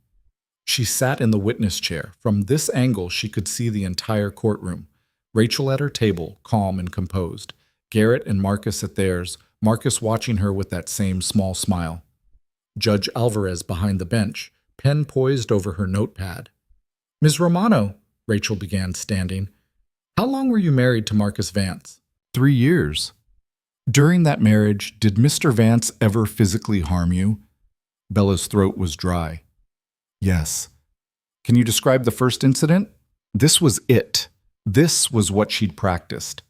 Speaker 1: She sat in the witness chair. From this angle, she could see the entire courtroom. Rachel at her table, calm and composed. Garrett and Marcus at theirs, Marcus watching her with that same small smile. Judge Alvarez behind the bench, pen poised over her notepad. Ms. Romano, Rachel began, standing. How long were you married to Marcus Vance? 3 years. During that marriage, did Mr. Vance ever physically harm you? Bella's throat was dry. Yes. Can you describe the first incident? This was it. This was what she'd practiced.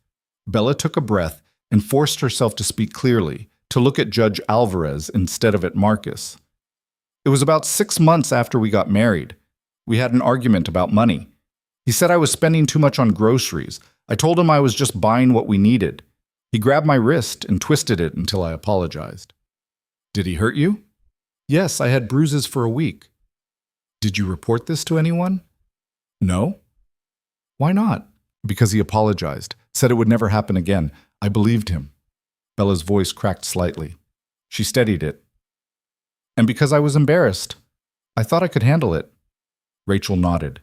Speaker 1: Bella took a breath and forced herself to speak clearly, to look at Judge Alvarez instead of at Marcus. It was about 6 months after we got married. We had an argument about money. He said I was spending too much on groceries. I told him I was just buying what we needed. He grabbed my wrist and twisted it until I apologized. Did he hurt you? Yes, I had bruises for a week. Did you report this to anyone? No. Why not? Because he apologized, said it would never happen again. I believed him. Bella's voice cracked slightly. She steadied it. And because I was embarrassed. I thought I could handle it. Rachel nodded.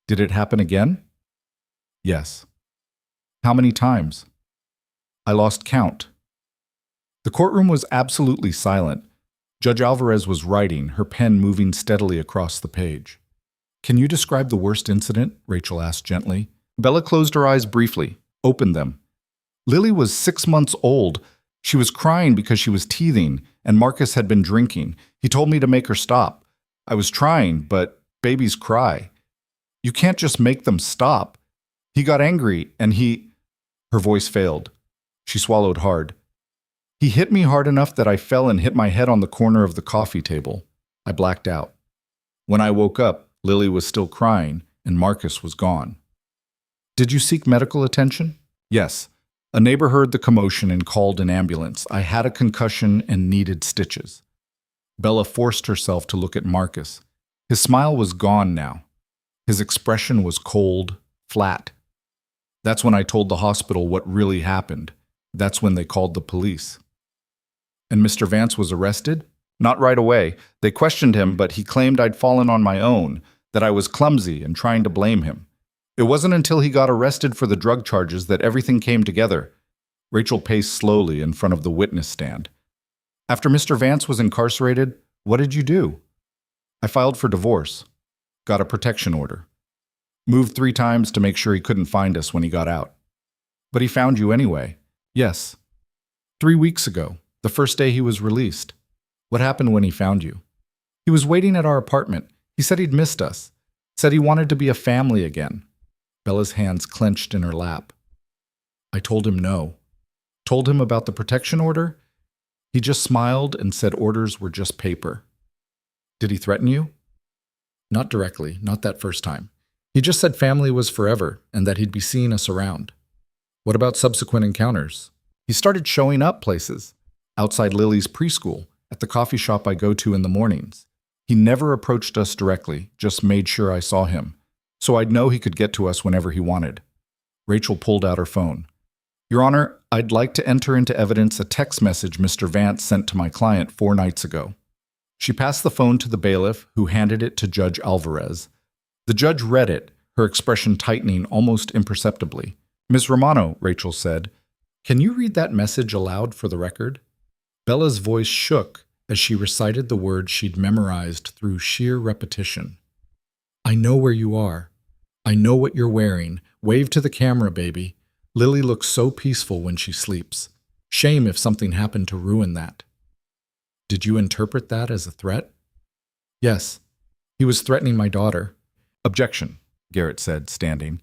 Speaker 1: Did it happen again? Yes. How many times? I lost count. The courtroom was absolutely silent. Judge Alvarez was writing, her pen moving steadily across the page. Can you describe the worst incident? Rachel asked gently. Bella closed her eyes briefly, opened them. Lily was 6 months old. She was crying because she was teething, and Marcus had been drinking. He told me to make her stop. I was trying, but babies cry. You can't just make them stop. He got angry, and Her voice failed. She swallowed hard. He hit me hard enough that I fell and hit my head on the corner of the coffee table. I blacked out. When I woke up, Lily was still crying, and Marcus was gone. Did you seek medical attention? Yes. A neighbor heard the commotion and called an ambulance. I had a concussion and needed stitches. Bella forced herself to look at Marcus. His smile was gone now. His expression was cold, flat. That's when I told the hospital what really happened. That's when they called the police. And Mr. Vance was arrested? Not right away. They questioned him, but he claimed I'd fallen on my own, that I was clumsy and trying to blame him. It wasn't until he got arrested for the drug charges that everything came together. Rachel paced slowly in front of the witness stand. After Mr. Vance was incarcerated, what did you do? I filed for divorce. Got a protection order. Moved 3 times to make sure he couldn't find us when he got out. But he found you anyway. Yes. 3 weeks ago, the first day he was released. What happened when he found you? He was waiting at our apartment. He said he'd missed us. Said he wanted to be a family again. Bella's hands clenched in her lap. I told him no. Told him about the protection order. He just smiled and said orders were just paper. Did he threaten you? Not directly, not that first time. He just said family was forever and that he'd be seeing us around. What about subsequent encounters? He started showing up places. Outside Lily's preschool, at the coffee shop I go to in the mornings. He never approached us directly, just made sure I saw him, so I'd know he could get to us whenever he wanted. Rachel pulled out her phone. Your Honor, I'd like to enter into evidence a text message Mr. Vance sent to my client 4 nights ago. She passed the phone to the bailiff, who handed it to Judge Alvarez. The judge read it, her expression tightening almost imperceptibly. Ms. Romano, Rachel said, can you read that message aloud for the record? Bella's voice shook as she recited the words she'd memorized through sheer repetition. I know where you are. I know what you're wearing. Wave to the camera, baby. Lily looks so peaceful when she sleeps. Shame if something happened to ruin that. Did you interpret that as a threat? Yes. He was threatening my daughter. Objection, Garrett said, standing.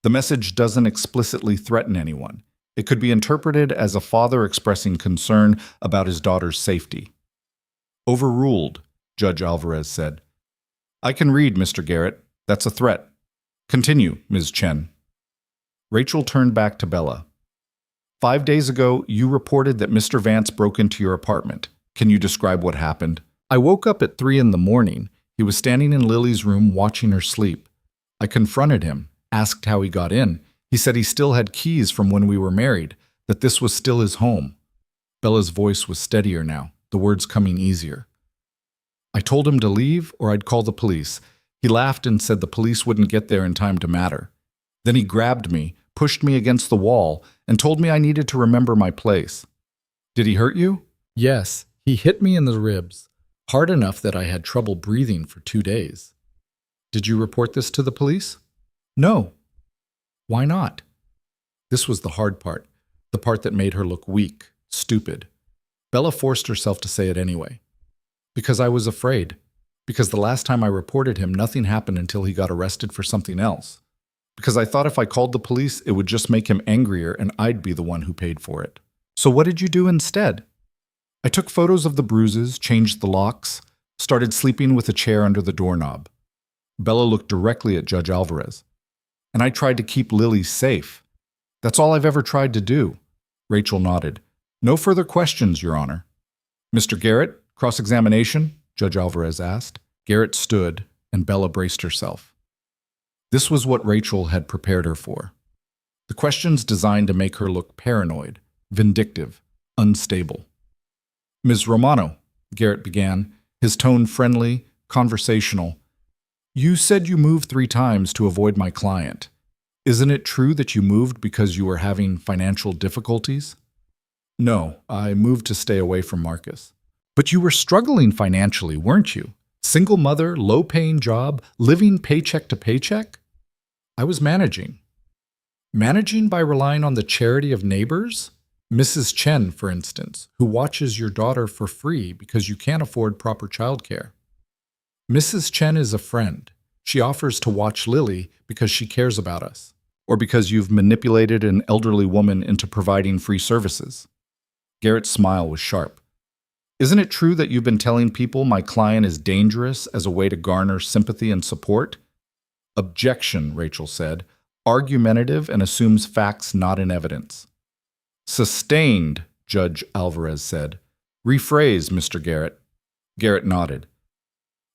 Speaker 1: The message doesn't explicitly threaten anyone. It could be interpreted as a father expressing concern about his daughter's safety. Overruled, Judge Alvarez said. I can read, Mr. Garrett. That's a threat. Continue, Ms. Chen. Rachel turned back to Bella. 5 days ago, you reported that Mr. Vance broke into your apartment. Can you describe what happened? I woke up at 3 in the morning. He was standing in Lily's room watching her sleep. I confronted him, asked how he got in. He said he still had keys from when we were married, that this was still his home. Bella's voice was steadier now, the words coming easier. I told him to leave or I'd call the police. He laughed and said the police wouldn't get there in time to matter. Then he grabbed me, pushed me against the wall, and told me I needed to remember my place. Did he hurt you? Yes, he hit me in the ribs, hard enough that I had trouble breathing for 2 days. Did you report this to the police? No. Why not? This was the hard part, the part that made her look weak, stupid. Bella forced herself to say it anyway. Because I was afraid. Because the last time I reported him, nothing happened until he got arrested for something else. Because I thought if I called the police, it would just make him angrier and I'd be the one who paid for it. So what did you do instead? I took photos of the bruises, changed the locks, started sleeping with a chair under the doorknob. Bella looked directly at Judge Alvarez. And I tried to keep Lily safe. That's all I've ever tried to do. Rachel nodded. No further questions, Your Honor. Mr. Garrett, cross-examination? Judge Alvarez asked. Garrett stood, and Bella braced herself. This was what Rachel had prepared her for. The questions designed to make her look paranoid, vindictive, unstable. Ms. Romano, Garrett began, his tone friendly, conversational. You said you moved 3 times to avoid my client. Isn't it true that you moved because you were having financial difficulties? No, I moved to stay away from Marcus. But you were struggling financially, weren't you? Single mother, low-paying job, living paycheck to paycheck? I was managing. Managing by relying on the charity of neighbors? Mrs. Chen, for instance, who watches your daughter for free because you can't afford proper childcare. Mrs. Chen is a friend. She offers to watch Lily because she cares about us, or because you've manipulated an elderly woman into providing free services. Garrett's smile was sharp. Isn't it true that you've been telling people my client is dangerous as a way to garner sympathy and support? Objection, Rachel said, argumentative and assumes facts not in evidence. Sustained, Judge Alvarez said. Rephrase, Mr. Garrett. Garrett nodded.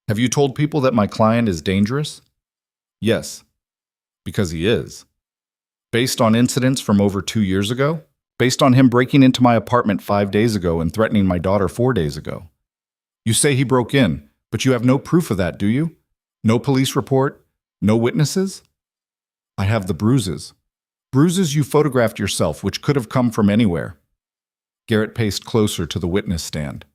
Speaker 1: Have you told people that my client is dangerous? Yes, because he is. Based on incidents from over 2 years ago? Based on him breaking into my apartment 5 days ago and threatening my daughter 4 days ago? You say he broke in, but you have no proof of that, do you? No police report? No witnesses? I have the bruises. Bruises you photographed yourself, which could have come from anywhere. Garrett paced closer to the witness stand.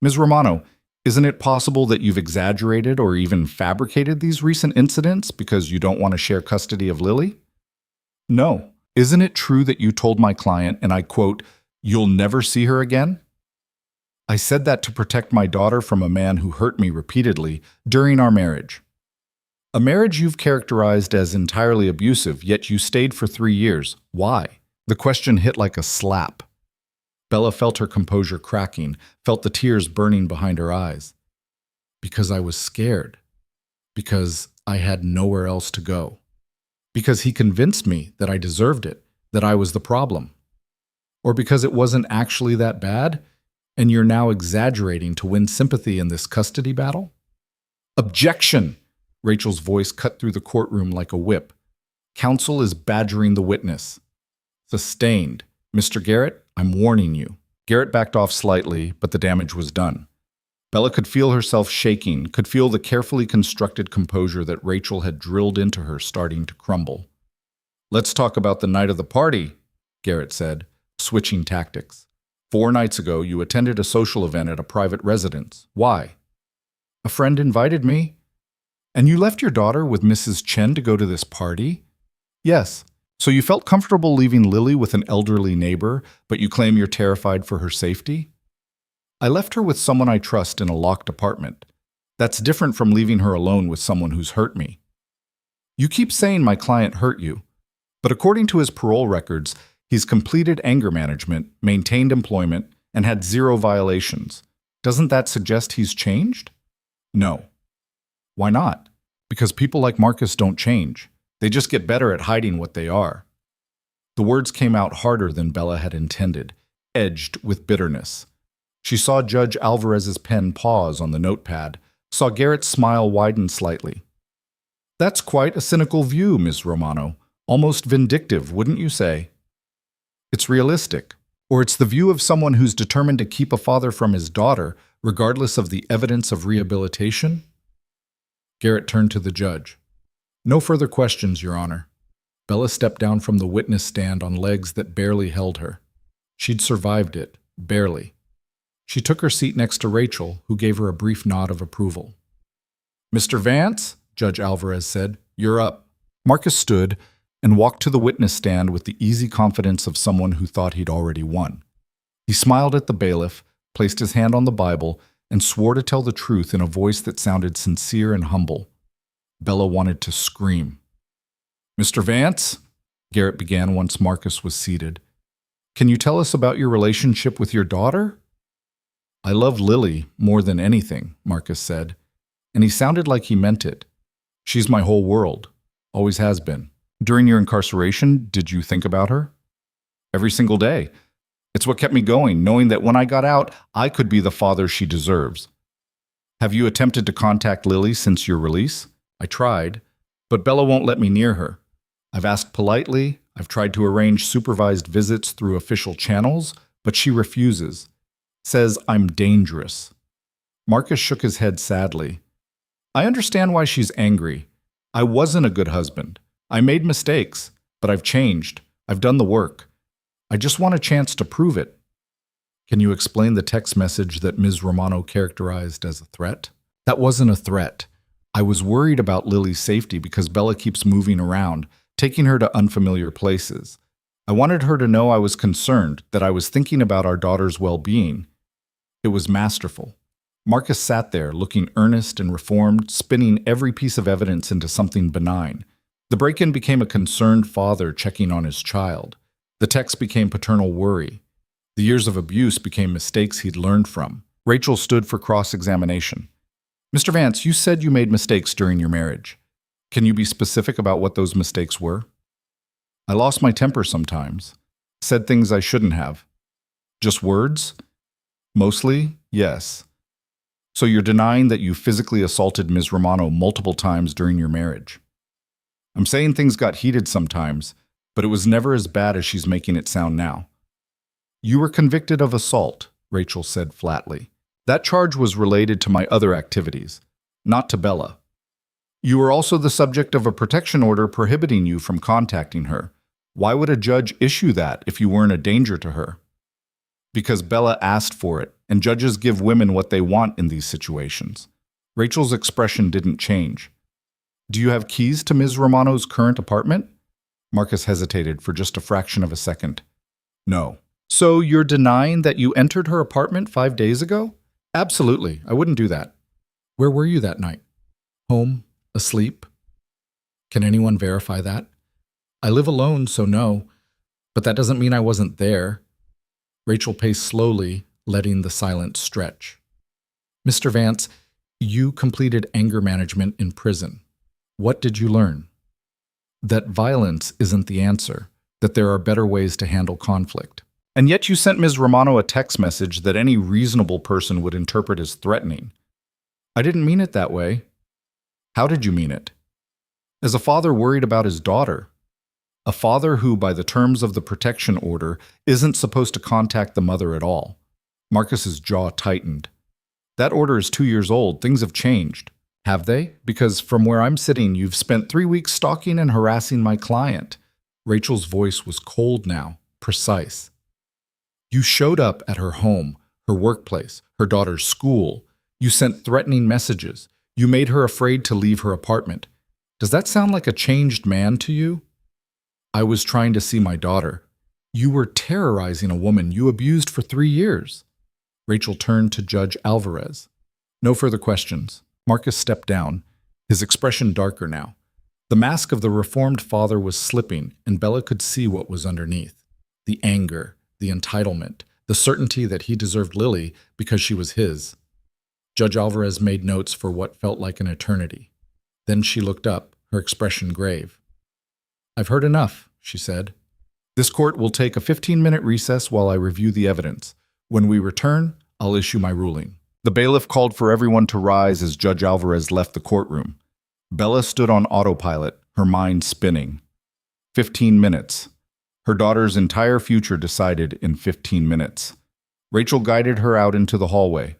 Speaker 1: Ms. Romano, isn't it possible that you've exaggerated or even fabricated these recent incidents because you don't want to share custody of Lily? No. Isn't it true that you told my client, and I quote, "You'll never see her again"? I said that to protect my daughter from a man who hurt me repeatedly during our marriage. A marriage you've characterized as entirely abusive, yet you stayed for 3 years. Why? The question hit like a slap. Bella felt her composure cracking, felt the tears burning behind her eyes. Because I was scared. Because I had nowhere else to go. Because he convinced me that I deserved it, that I was the problem. Or because it wasn't actually that bad, and you're now exaggerating to win sympathy in this custody battle? Objection! Rachel's voice cut through the courtroom like a whip. Counsel is badgering the witness. Sustained. Mr. Garrett, I'm warning you. Garrett backed off slightly, but the damage was done. Bella could feel herself shaking, could feel the carefully constructed composure that Rachel had drilled into her starting to crumble. Let's talk about the night of the party, Garrett said, switching tactics. 4 nights ago, you attended a social event at a private residence. Why? A friend invited me. And you left your daughter with Mrs. Chen to go to this party? Yes. So you felt comfortable leaving Lily with an elderly neighbor, but you claim you're terrified for her safety? I left her with someone I trust in a locked apartment. That's different from leaving her alone with someone who's hurt me. You keep saying my client hurt you. But according to his parole records, he's completed anger management, maintained employment, and had 0 violations. Doesn't that suggest he's changed? No. Why not? Because people like Marcus don't change. They just get better at hiding what they are. The words came out harder than Bella had intended, edged with bitterness. She saw Judge Alvarez's pen pause on the notepad, saw Garrett's smile widen slightly. That's quite a cynical view, Ms. Romano. Almost vindictive, wouldn't you say? It's realistic. Or it's the view of someone who's determined to keep a father from his daughter, regardless of the evidence of rehabilitation? Garrett turned to the judge. No further questions, Your Honor. Bella stepped down from the witness stand on legs that barely held her. She'd survived it, barely. She took her seat next to Rachel, who gave her a brief nod of approval. Mr. Vance, Judge Alvarez said, you're up. Marcus stood and walked to the witness stand with the easy confidence of someone who thought he'd already won. He smiled at the bailiff, placed his hand on the Bible, and swore to tell the truth in a voice that sounded sincere and humble. Bella wanted to scream. Mr. Vance, Garrett began once Marcus was seated, can you tell us about your relationship with your daughter? I love Lily more than anything, Marcus said, and he sounded like he meant it. She's my whole world, always has been. During your incarceration, did you think about her? Every single day. It's what kept me going, knowing that when I got out, I could be the father she deserves. Have you attempted to contact Lily since your release? I tried, but Bella won't let me near her. I've asked politely, I've tried to arrange supervised visits through official channels, but she refuses. Says I'm dangerous. Marcus shook his head sadly. I understand why she's angry. I wasn't a good husband. I made mistakes, but I've changed. I've done the work. I just want a chance to prove it. Can you explain the text message that Ms. Romano characterized as a threat? That wasn't a threat. I was worried about Lily's safety because Bella keeps moving around, taking her to unfamiliar places. I wanted her to know I was concerned, that I was thinking about our daughter's well-being. It was masterful. Marcus sat there, looking earnest and reformed, spinning every piece of evidence into something benign. The break-in became a concerned father checking on his child. The text became paternal worry. The years of abuse became mistakes he'd learned from. Rachel stood for cross-examination. Mr. Vance, you said you made mistakes during your marriage. Can you be specific about what those mistakes were? I lost my temper sometimes. Said things I shouldn't have. Just words? Mostly, yes. So you're denying that you physically assaulted Ms. Romano multiple times during your marriage. I'm saying things got heated sometimes, but it was never as bad as she's making it sound now. You were convicted of assault, Rachel said flatly. That charge was related to my other activities, not to Bella. You were also the subject of a protection order prohibiting you from contacting her. Why would a judge issue that if you weren't a danger to her? Because Bella asked for it, and judges give women what they want in these situations. Rachel's expression didn't change. Do you have keys to Ms. Romano's current apartment? Marcus hesitated for just a fraction of a second. No. So you're denying that you entered her apartment 5 days ago? Absolutely, I wouldn't do that. Where were you that night? Home? Asleep? Can anyone verify that? I live alone, so no. But that doesn't mean I wasn't there. Rachel paced slowly, letting the silence stretch. Mr. Vance, you completed anger management in prison. What did you learn? That violence isn't the answer, that there are better ways to handle conflict. And yet you sent Ms. Romano a text message that any reasonable person would interpret as threatening. I didn't mean it that way. How did you mean it? As a father worried about his daughter. A father who, by the terms of the protection order, isn't supposed to contact the mother at all. Marcus's jaw tightened. That order is 2 years old. Things have changed. Have they? Because from where I'm sitting, you've spent 3 weeks stalking and harassing my client. Rachel's voice was cold now, precise. You showed up at her home, her workplace, her daughter's school. You sent threatening messages. You made her afraid to leave her apartment. Does that sound like a changed man to you? I was trying to see my daughter. You were terrorizing a woman you abused for 3 years. Rachel turned to Judge Alvarez. No further questions. Marcus stepped down, his expression darker now. The mask of the reformed father was slipping, and Bella could see what was underneath. The anger, the entitlement, the certainty that he deserved Lily because she was his. Judge Alvarez made notes for what felt like an eternity. Then she looked up, her expression grave. "I've heard enough," she said. "This court will take a 15-minute recess while I review the evidence. When we return, I'll issue my ruling." The bailiff called for everyone to rise as Judge Alvarez left the courtroom. Bella stood on autopilot, her mind spinning. 15 minutes. Her daughter's entire future decided in 15 minutes. Rachel guided her out into the hallway.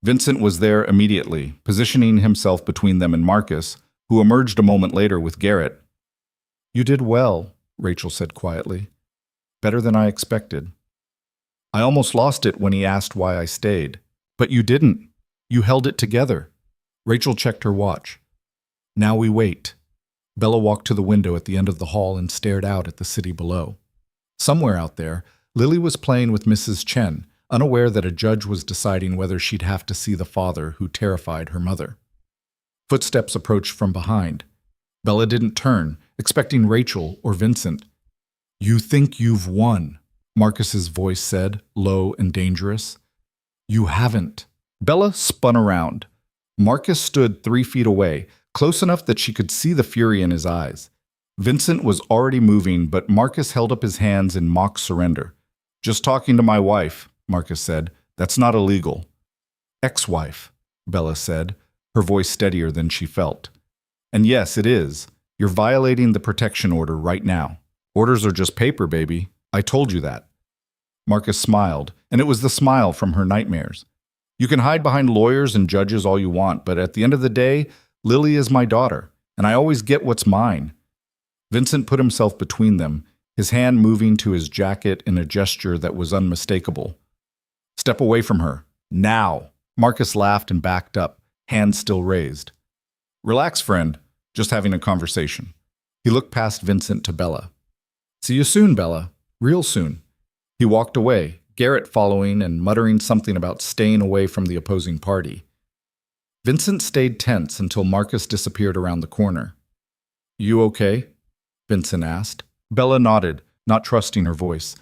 Speaker 1: Vincent was there immediately, positioning himself between them and Marcus, who emerged a moment later with Garrett. "You did well," Rachel said quietly. "Better than I expected. I almost lost it when he asked why I stayed. But you didn't. You held it together." Rachel checked her watch. "Now we wait." Bella walked to the window at the end of the hall and stared out at the city below. Somewhere out there, Lily was playing with Mrs. Chen, unaware that a judge was deciding whether she'd have to see the father who terrified her mother. Footsteps approached from behind. Bella didn't turn, expecting Rachel or Vincent. "You think you've won," Marcus's voice said, low and dangerous. "You haven't." Bella spun around. Marcus stood 3 feet away, close enough that she could see the fury in his eyes. Vincent was already moving, but Marcus held up his hands in mock surrender. "Just talking to my wife," Marcus said. "That's not illegal." "Ex-wife," Bella said, her voice steadier than she felt. "And yes, it is. You're violating the protection order right now. Orders are just paper, baby. I told you that." Marcus smiled, and it was the smile from her nightmares. "You can hide behind lawyers and judges all you want, but at the end of the day, Lily is my daughter, and I always get what's mine." Vincent put himself between them, his hand moving to his jacket in a gesture that was unmistakable. "Step away from her. Now!" Marcus laughed and backed up, hands still raised. "Relax, friend. Just having a conversation." He looked past Vincent to Bella. "See you soon, Bella. Real soon." He walked away, Garrett following and muttering something about staying away from the opposing party. Vincent stayed tense until Marcus disappeared around the corner. "You okay?" Vincent asked. Bella nodded, not trusting her voice.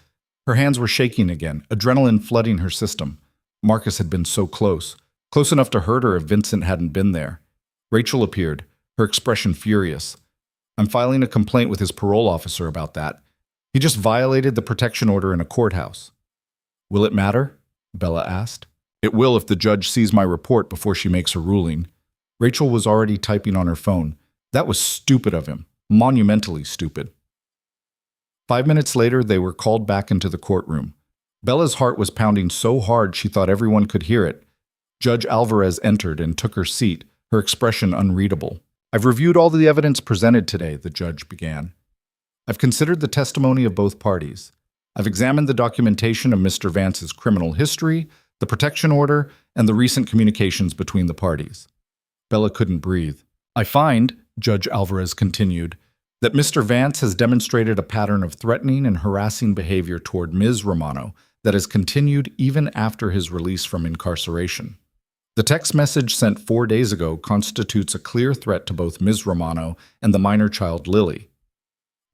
Speaker 1: Her hands were shaking again, adrenaline flooding her system. Marcus had been so close enough to hurt her if Vincent hadn't been there. Rachel appeared, her expression furious. "I'm filing a complaint with his parole officer about that. He just violated the protection order in a courthouse." "Will it matter?" Bella asked. "It will if the judge sees my report before she makes her ruling." Rachel was already typing on her phone. That was stupid of him, monumentally stupid. 5 minutes later, they were called back into the courtroom. Bella's heart was pounding so hard she thought everyone could hear it. Judge Alvarez entered and took her seat, her expression unreadable. "I've reviewed all the evidence presented today," the judge began. "I've considered the testimony of both parties. I've examined the documentation of Mr. Vance's criminal history, the protection order, and the recent communications between the parties." Bella couldn't breathe. "I find," Judge Alvarez continued, "that Mr. Vance has demonstrated a pattern of threatening and harassing behavior toward Ms. Romano that has continued even after his release from incarceration. The text message sent 4 days ago constitutes a clear threat to both Ms. Romano and the minor child Lily.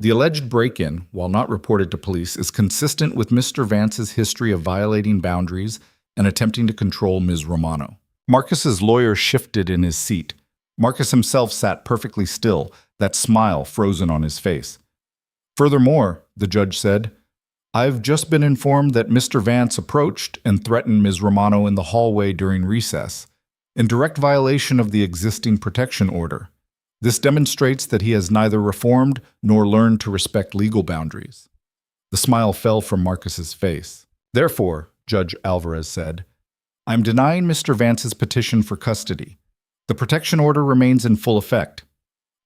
Speaker 1: The alleged break-in, while not reported to police, is consistent with Mr. Vance's history of violating boundaries and attempting to control Ms. Romano." Marcus's lawyer shifted in his seat. Marcus himself sat perfectly still, that smile frozen on his face. "Furthermore," the judge said, "I've just been informed that Mr. Vance approached and threatened Ms. Romano in the hallway during recess, in direct violation of the existing protection order. This demonstrates that he has neither reformed nor learned to respect legal boundaries." The smile fell from Marcus's face. "Therefore," Judge Alvarez said, "I'm denying Mr. Vance's petition for custody. The protection order remains in full effect.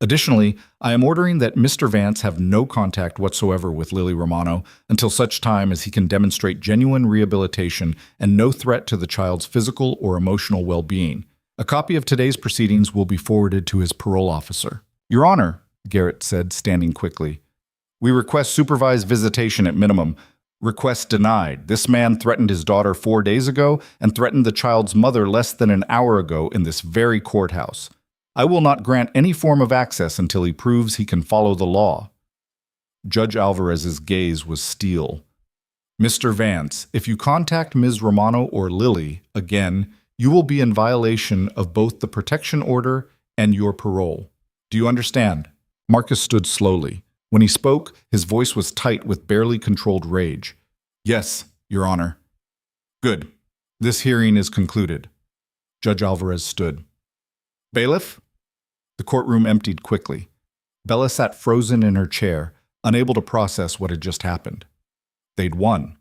Speaker 1: Additionally, I am ordering that Mr. Vance have no contact whatsoever with Lily Romano until such time as he can demonstrate genuine rehabilitation and no threat to the child's physical or emotional well-being. A copy of today's proceedings will be forwarded to his parole officer." "Your Honor," Garrett said, standing quickly, "we request supervised visitation at minimum. Request denied. This man threatened his daughter 4 days ago and threatened the child's mother less than an hour ago in this very courthouse. I will not grant any form of access until he proves he can follow the law. Judge Alvarez's gaze was steel. Mr. Vance, if you contact Ms. Romano or Lily again, you will be in violation of both the protection order and your parole. Do you understand? Marcus stood slowly. When he spoke, his voice was tight with barely controlled rage. Yes, Your Honor. Good. This hearing is concluded. Judge Alvarez stood. Bailiff? The courtroom emptied quickly. Bella sat frozen in her chair, unable to process what had just happened. They'd won.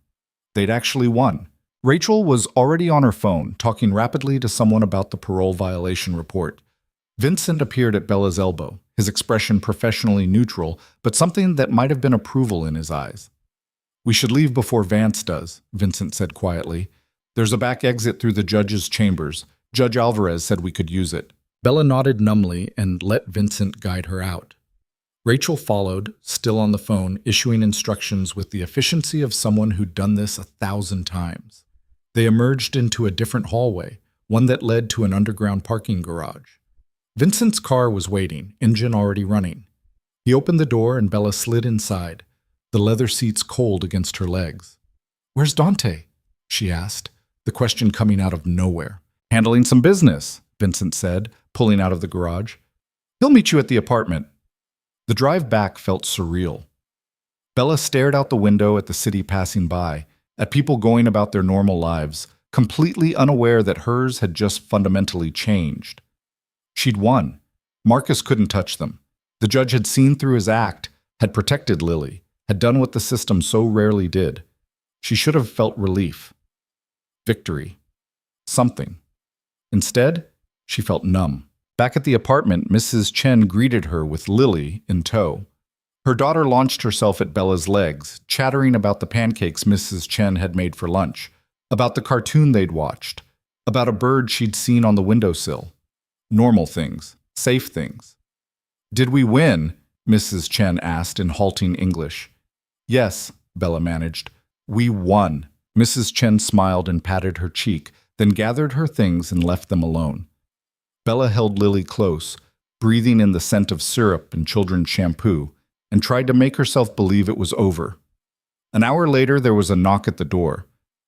Speaker 1: They'd actually won. Rachel was already on her phone, talking rapidly to someone about the parole violation report. Vincent appeared at Bella's elbow, his expression professionally neutral, but something that might have been approval in his eyes. We should leave before Vance does, Vincent said quietly. There's a back exit through the judge's chambers. Judge Alvarez said we could use it. Bella nodded numbly and let Vincent guide her out. Rachel followed, still on the phone, issuing instructions with the efficiency of someone who'd done this 1,000 times. They emerged into a different hallway, one that led to an underground parking garage. Vincent's car was waiting, engine already running. He opened the door and Bella slid inside, the leather seats cold against her legs. "Where's Dante?" she asked, the question coming out of nowhere. "Handling some business," Vincent said, pulling out of the garage. "He'll meet you at the apartment." The drive back felt surreal. Bella stared out the window at the city passing by, at people going about their normal lives, completely unaware that hers had just fundamentally changed. She'd won. Marcus couldn't touch them. The judge had seen through his act, had protected Lily, had done what the system so rarely did. She should have felt relief. Victory. Something. Instead, she felt numb. Back at the apartment, Mrs. Chen greeted her with Lily in tow. Her daughter launched herself at Bella's legs, chattering about the pancakes Mrs. Chen had made for lunch, about the cartoon they'd watched, about a bird she'd seen on the windowsill. Normal things, safe things. "Did we win?" Mrs. Chen asked in halting English. "Yes," Bella managed. "We won." Mrs. Chen smiled and patted her cheek, then gathered her things and left them alone. Bella held Lily close, breathing in the scent of syrup and children's shampoo, and tried to make herself believe it was over. An hour later, there was a knock at the door.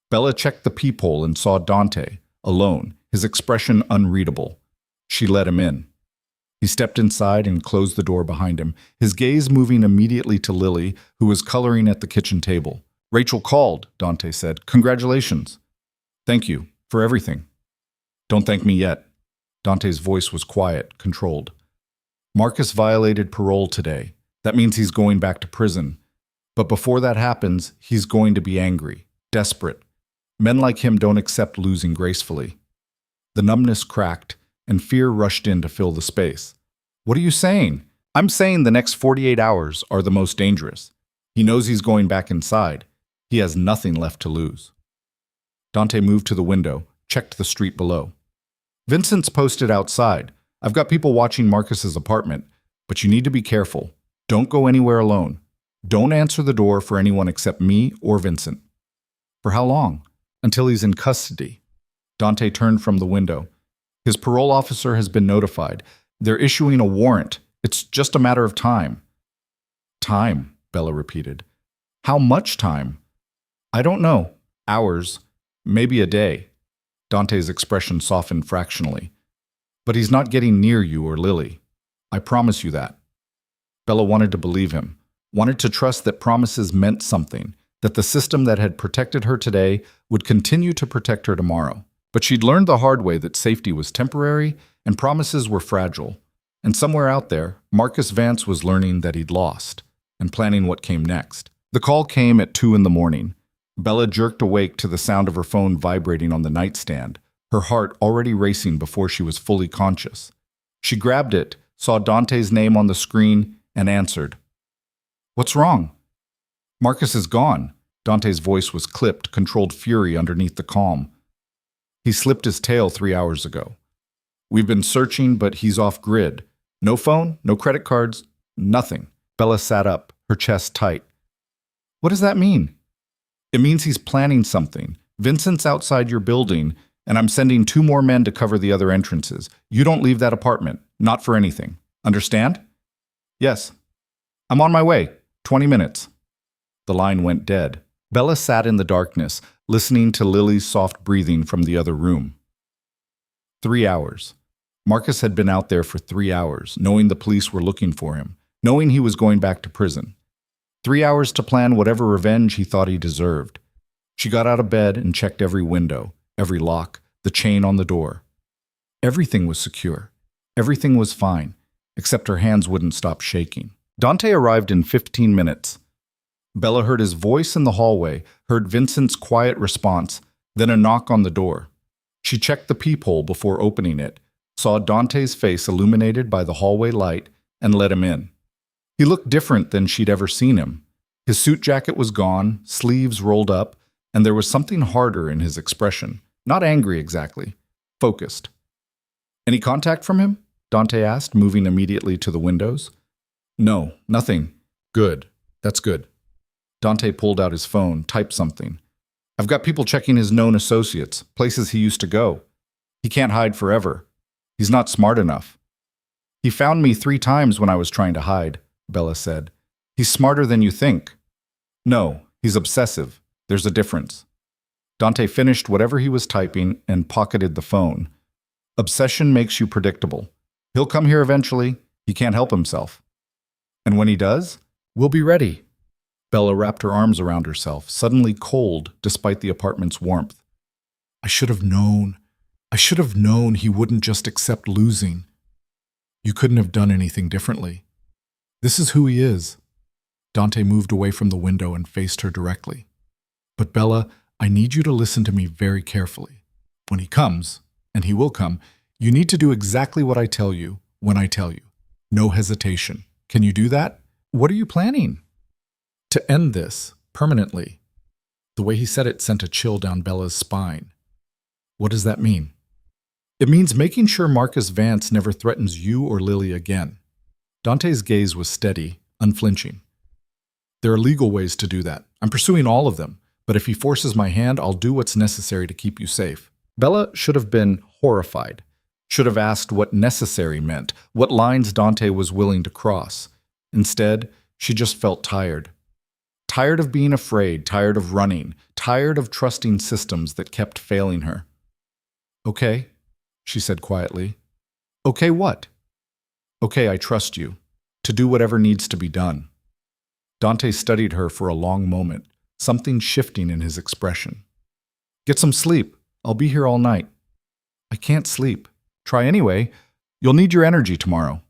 Speaker 1: Bella checked the peephole and saw Dante, alone, his expression unreadable. She let him in. He stepped inside and closed the door behind him, his gaze moving immediately to Lily, who was coloring at the kitchen table. "Rachel called," Dante said. "Congratulations." "Thank you for everything." "Don't thank me yet." Dante's voice was quiet, controlled. "Marcus violated parole today. That means he's going back to prison. But before that happens, he's going to be angry, desperate. Men like him don't accept losing gracefully." The numbness cracked, and fear rushed in to fill the space. "What are you saying?" "I'm saying the next 48 hours are the most dangerous. He knows he's going back inside. He has nothing left to lose." Dante moved to the window, checked the street below. "Vincent's posted outside. I've got people watching Marcus's apartment, but you need to be careful. Don't go anywhere alone. Don't answer the door for anyone except me or Vincent." "For how long?" "Until he's in custody." Dante turned from the window. "His parole officer has been notified. They're issuing a warrant. It's just a matter of time." "Time," Bella repeated. "How much time?" "I don't know. Hours. Maybe a day." Dante's expression softened fractionally. "But he's not getting near you or Lily. I promise you that." Bella wanted to believe him, wanted to trust that promises meant something, that the system that had protected her today would continue to protect her tomorrow. But she'd learned the hard way that safety was temporary and promises were fragile. And somewhere out there, Marcus Vance was learning that he'd lost and planning what came next. The call came at 2 in the morning. Bella jerked awake to the sound of her phone vibrating on the nightstand, her heart already racing before she was fully conscious. She grabbed it, saw Dante's name on the screen, and answered. "What's wrong?" "Marcus is gone." Dante's voice was clipped, controlled fury underneath the calm. "He slipped his tail 3 hours ago. We've been searching, but he's off-grid. No phone, no credit cards, nothing." Bella sat up, her chest tight. "What does that mean?" "It means he's planning something. Vincent's outside your building, and I'm sending 2 more men to cover the other entrances. You don't leave that apartment. Not for anything. Understand? Yes. I'm on my way. 20 minutes. The line went dead. Bella sat in the darkness, listening to Lily's soft breathing from the other room. 3 hours. Marcus had been out there for 3 hours, knowing the police were looking for him, knowing he was going back to prison. 3 hours to plan whatever revenge he thought he deserved. She got out of bed and checked every window, every lock, the chain on the door. Everything was secure. Everything was fine, except her hands wouldn't stop shaking. Dante arrived in 15 minutes. Bella heard his voice in the hallway, heard Vincent's quiet response, then a knock on the door. She checked the peephole before opening it, saw Dante's face illuminated by the hallway light, and let him in. He looked different than she'd ever seen him. His suit jacket was gone, sleeves rolled up, and there was something harder in his expression. Not angry exactly, focused. Any contact from him? Dante asked, moving immediately to the windows. No, nothing. Good. That's good. Dante pulled out his phone, typed something. I've got people checking his known associates, places he used to go. He can't hide forever. He's not smart enough. He found me 3 times when I was trying to hide, Bella said. He's smarter than you think. No, he's obsessive. There's a difference. Dante finished whatever he was typing and pocketed the phone. Obsession makes you predictable. He'll come here eventually. He can't help himself. And when he does, we'll be ready. Bella wrapped her arms around herself, suddenly cold despite the apartment's warmth. I should have known. I should have known he wouldn't just accept losing. You couldn't have done anything differently. This is who he is. Dante moved away from the window and faced her directly. But Bella, I need you to listen to me very carefully. When he comes, and he will come, you need to do exactly what I tell you when I tell you. No hesitation. Can you do that? What are you planning? To end this, permanently. The way he said it sent a chill down Bella's spine. What does that mean? It means making sure Marcus Vance never threatens you or Lily again. Dante's gaze was steady, unflinching. There are legal ways to do that. I'm pursuing all of them, but if he forces my hand, I'll do what's necessary to keep you safe. Bella should have been horrified, should have asked what necessary meant, what lines Dante was willing to cross. Instead, she just felt tired. Tired of being afraid, tired of running, tired of trusting systems that kept failing her. Okay, she said quietly. Okay, what? Okay, I trust you, to do whatever needs to be done. Dante studied her for a long moment, something shifting in his expression. Get some sleep. I'll be here all night. I can't sleep. Try anyway. You'll need your energy tomorrow.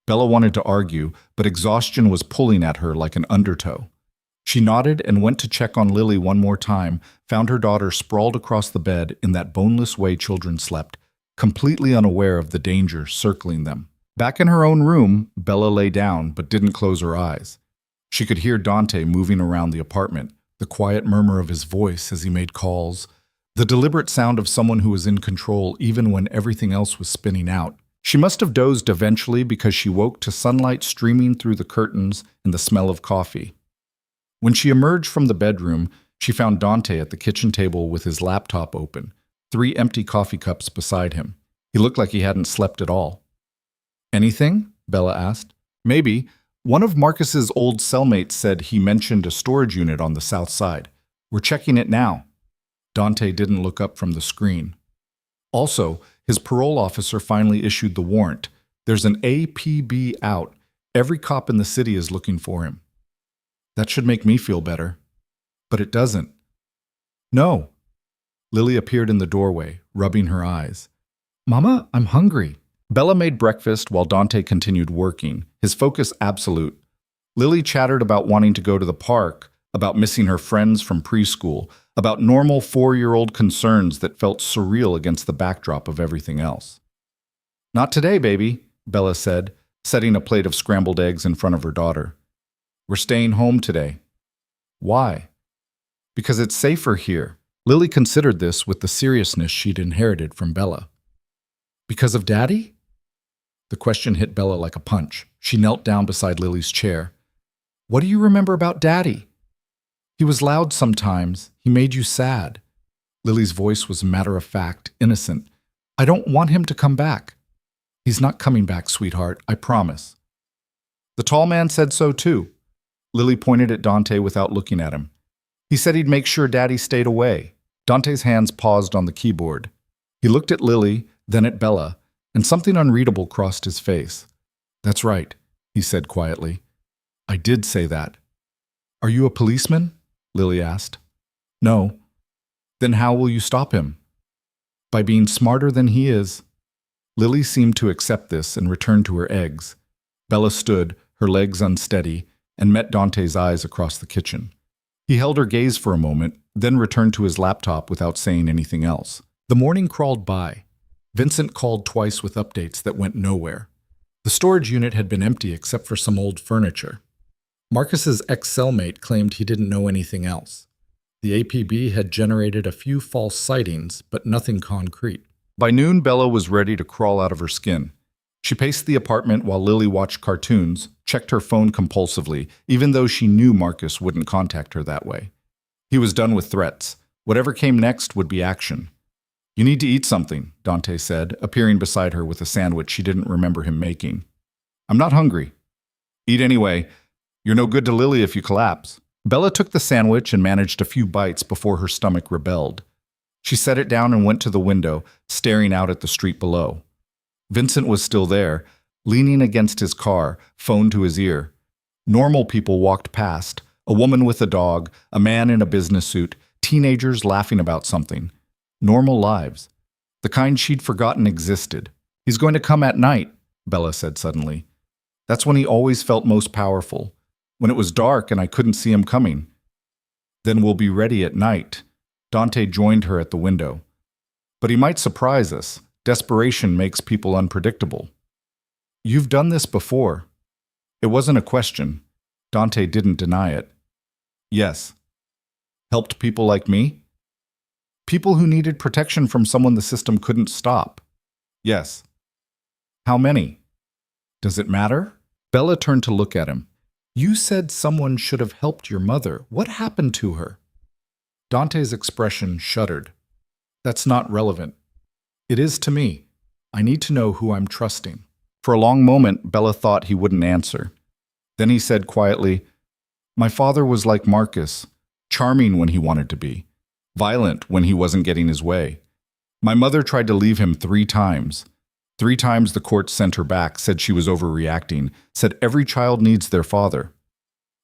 Speaker 1: Bella wanted to argue, but exhaustion was pulling at her like an undertow. She nodded and went to check on Lily one more time, found her daughter sprawled across the bed in that boneless way children slept, completely unaware of the danger circling them. Back in her own room, Bella lay down but didn't close her eyes. She could hear Dante moving around the apartment, the quiet murmur of his voice as he made calls, the deliberate sound of someone who was in control even when everything else was spinning out. She must have dozed eventually because she woke to sunlight streaming through the curtains and the smell of coffee. When she emerged from the bedroom, she found Dante at the kitchen table with his laptop open, 3 empty coffee cups beside him. He looked like he hadn't slept at all. Anything? Bella asked. Maybe. One of Marcus's old cellmates said he mentioned a storage unit on the south side. We're checking it now. Dante didn't look up from the screen. Also, his parole officer finally issued the warrant. There's an APB out. Every cop in the city is looking for him. That should make me feel better. But it doesn't. No. Lily appeared in the doorway, rubbing her eyes. Mama, I'm hungry. Bella made breakfast while Dante continued working, his focus absolute. Lily chattered about wanting to go to the park, about missing her friends from preschool, about normal 4-year-old concerns that felt surreal against the backdrop of everything else. Not today, baby, Bella said, setting a plate of scrambled eggs in front of her daughter. We're staying home today. Why? Because it's safer here. Lily considered this with the seriousness she'd inherited from Bella. Because of Daddy? The question hit Bella like a punch. She knelt down beside Lily's chair. What do you remember about Daddy? He was loud sometimes. He made you sad. Lily's voice was matter-of-fact, innocent. I don't want him to come back. He's not coming back, sweetheart, I promise. The tall man said so too. Lily pointed at Dante without looking at him. He said he'd make sure Daddy stayed away. Dante's hands paused on the keyboard. He looked at Lily, then at Bella, and something unreadable crossed his face. That's right, he said quietly. I did say that. Are you a policeman? Lily asked. No. Then how will you stop him? By being smarter than he is. Lily seemed to accept this and returned to her eggs. Bella stood, her legs unsteady, and met Dante's eyes across the kitchen. He held her gaze for a moment, then returned to his laptop without saying anything else. The morning crawled by. Vincent called twice with updates that went nowhere. The storage unit had been empty except for some old furniture. Marcus's ex-cellmate claimed he didn't know anything else. The APB had generated a few false sightings, but nothing concrete. By noon, Bella was ready to crawl out of her skin. She paced the apartment while Lily watched cartoons, checked her phone compulsively, even though she knew Marcus wouldn't contact her that way. He was done with threats. Whatever came next would be action. You need to eat something, Dante said, appearing beside her with a sandwich she didn't remember him making. I'm not hungry. Eat anyway. You're no good to Lily if you collapse. Bella took the sandwich and managed a few bites before her stomach rebelled. She set it down and went to the window, staring out at the street below. Vincent was still there, leaning against his car, phone to his ear. Normal people walked past, a woman with a dog, a man in a business suit, teenagers laughing about something. Normal lives. The kind she'd forgotten existed. He's going to come at night, Bella said suddenly. That's when he always felt most powerful. When it was dark and I couldn't see him coming. Then we'll be ready at night. Dante joined her at the window. But he might surprise us. Desperation makes people unpredictable. You've done this before. It wasn't a question. Dante didn't deny it. Yes. Helped people like me? People who needed protection from someone the system couldn't stop. Yes. How many? Does it matter? Bella turned to look at him. You said someone should have helped your mother. What happened to her? Dante's expression shuddered. That's not relevant. It is to me. I need to know who I'm trusting. For a long moment, Bella thought he wouldn't answer. Then he said quietly, My father was like Marcus, charming when he wanted to be, violent when he wasn't getting his way. My mother tried to leave him 3 times. 3 times the court sent her back, said she was overreacting, said every child needs their father.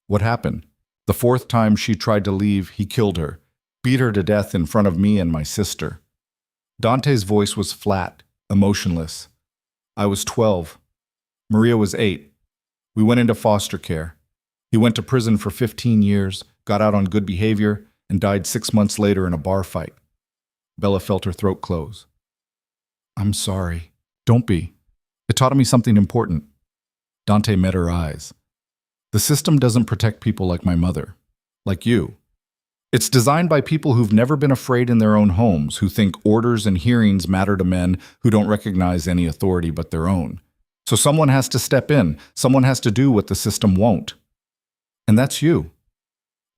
Speaker 1: What happened? The 4th time she tried to leave, he killed her, beat her to death in front of me and my sister. Dante's voice was flat, emotionless. I was 12. Maria was 8. We went into foster care. He went to prison for 15 years, got out on good behavior, and died 6 months later in a bar fight. Bella felt her throat close. I'm sorry. Don't be. It taught me something important. Dante met her eyes. The system doesn't protect people like my mother, like you. It's designed by people who've never been afraid in their own homes, who think orders and hearings matter to men who don't recognize any authority but their own. So someone has to step in, someone has to do what the system won't. And that's you.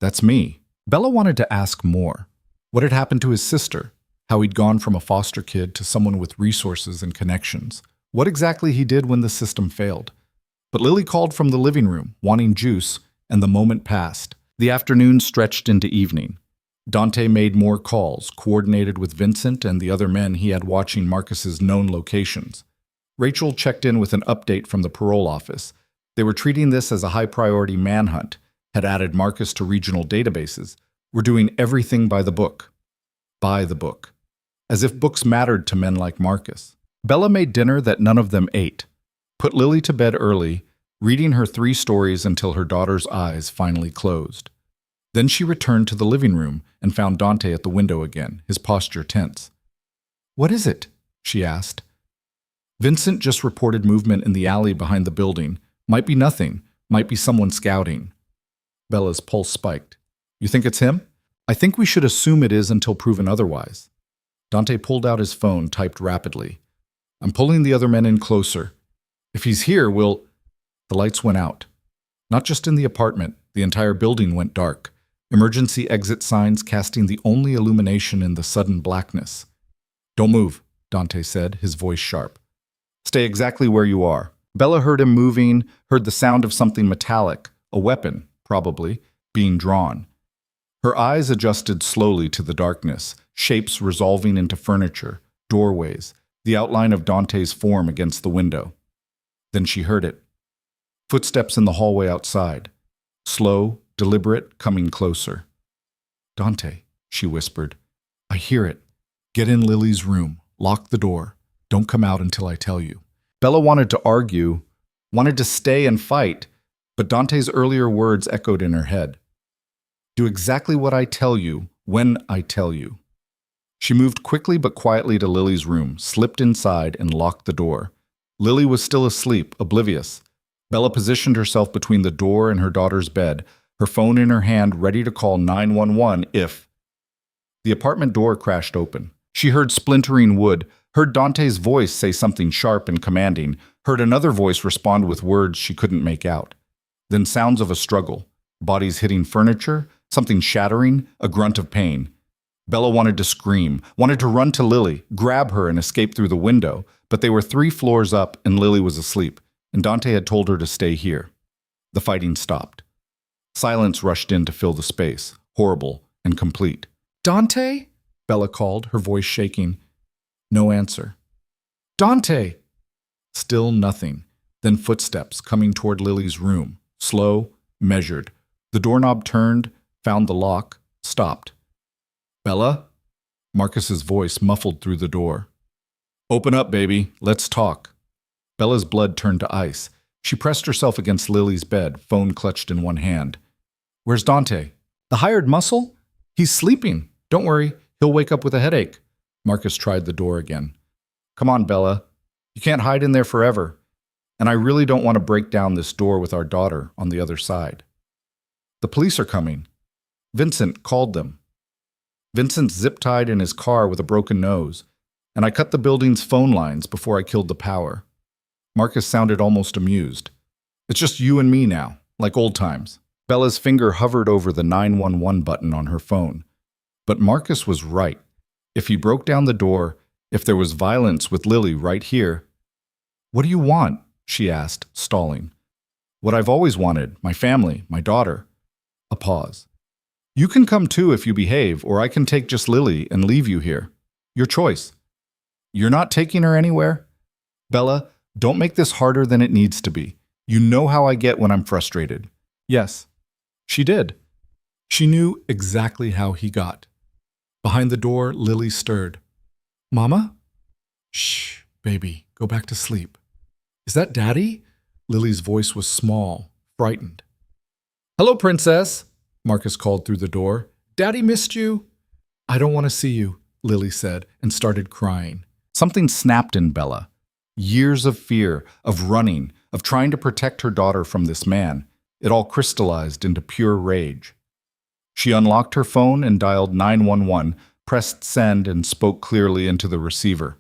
Speaker 1: That's me. Bella wanted to ask more. What had happened to his sister? How he'd gone from a foster kid to someone with resources and connections. What exactly he did when the system failed. But Lily called from the living room, wanting juice, and the moment passed. The afternoon stretched into evening. Dante made more calls, coordinated with Vincent and the other men he had watching Marcus's known locations. Rachel checked in with an update from the parole office. They were treating this as a high-priority manhunt, had added Marcus to regional databases, were doing everything by the book. By the book. As if books mattered to men like Marcus. Bella made dinner that none of them ate, put Lily to bed early, reading her 3 stories until her daughter's eyes finally closed. Then she returned to the living room and found Dante at the window again, his posture tense. What is it? She asked. Vincent just reported movement in the alley behind the building. Might be nothing, might be someone scouting. Bella's pulse spiked. You think it's him? I think we should assume it is until proven otherwise. Dante pulled out his phone, typed rapidly. I'm pulling the other men in closer. If he's here, we'll... The lights went out. Not just in the apartment, the entire building went dark. Emergency exit signs casting the only illumination in the sudden blackness. Don't move, Dante said, his voice sharp. Stay exactly where you are. Bella heard him moving, heard the sound of something metallic, a weapon, probably, being drawn. Her eyes adjusted slowly to the darkness, shapes resolving into furniture, doorways, the outline of Dante's form against the window. Then she heard it. Footsteps in the hallway outside. Slow, deliberate, coming closer. Dante, she whispered. I hear it. Get in Lily's room. Lock the door. Don't come out until I tell you. Bella wanted to argue, wanted to stay and fight, but Dante's earlier words echoed in her head. Do exactly what I tell you, when I tell you. She moved quickly but quietly to Lily's room, slipped inside, and locked the door. Lily was still asleep, oblivious. Bella positioned herself between the door and her daughter's bed, her phone in her hand, ready to call 911 if... The apartment door crashed open. She heard splintering wood, heard Dante's voice say something sharp and commanding, heard another voice respond with words she couldn't make out. Then sounds of a struggle, bodies hitting furniture, something shattering, a grunt of pain. Bella wanted to scream, wanted to run to Lily, grab her and escape through the window, but they were 3 floors up and Lily was asleep, and Dante had told her to stay here. The fighting stopped. Silence rushed in to fill the space, horrible and complete. Dante? Bella called, her voice shaking. No answer. Dante! Still nothing. Then footsteps coming toward Lily's room. Slow, measured. The doorknob turned, found the lock, stopped. Bella? Marcus's voice muffled through the door. Open up, baby. Let's talk. Bella's blood turned to ice. She pressed herself against Lily's bed, phone clutched in one hand. Where's Dante? The hired muscle? He's sleeping. Don't worry. He'll wake up with a headache. Marcus tried the door again. Come on, Bella. You can't hide in there forever. And I really don't want to break down this door with our daughter on the other side. The police are coming. Vincent called them. Vincent's zip-tied in his car with a broken nose, and I cut the building's phone lines before I killed the power. Marcus sounded almost amused. It's just you and me now, like old times. Bella's finger hovered over the 911 button on her phone. But Marcus was right. If he broke down the door, if there was violence with Lily right here. What do you want? She asked, stalling. What I've always wanted, my family, my daughter. A pause. You can come too if you behave, or I can take just Lily and leave you here. Your choice. You're not taking her anywhere? Bella, don't make this harder than it needs to be. You know how I get when I'm frustrated. Yes. She did. She knew exactly how he got. Behind the door, Lily stirred. Mama? Shh, baby, go back to sleep. Is that Daddy? Lily's voice was small, frightened. Hello, Princess, Marcus called through the door. Daddy missed you. I don't want to see you, Lily said, and started crying. Something snapped in Bella. Years of fear, of running, of trying to protect her daughter from this man. It all crystallized into pure rage. She unlocked her phone and dialed 911, pressed send, and spoke clearly into the receiver.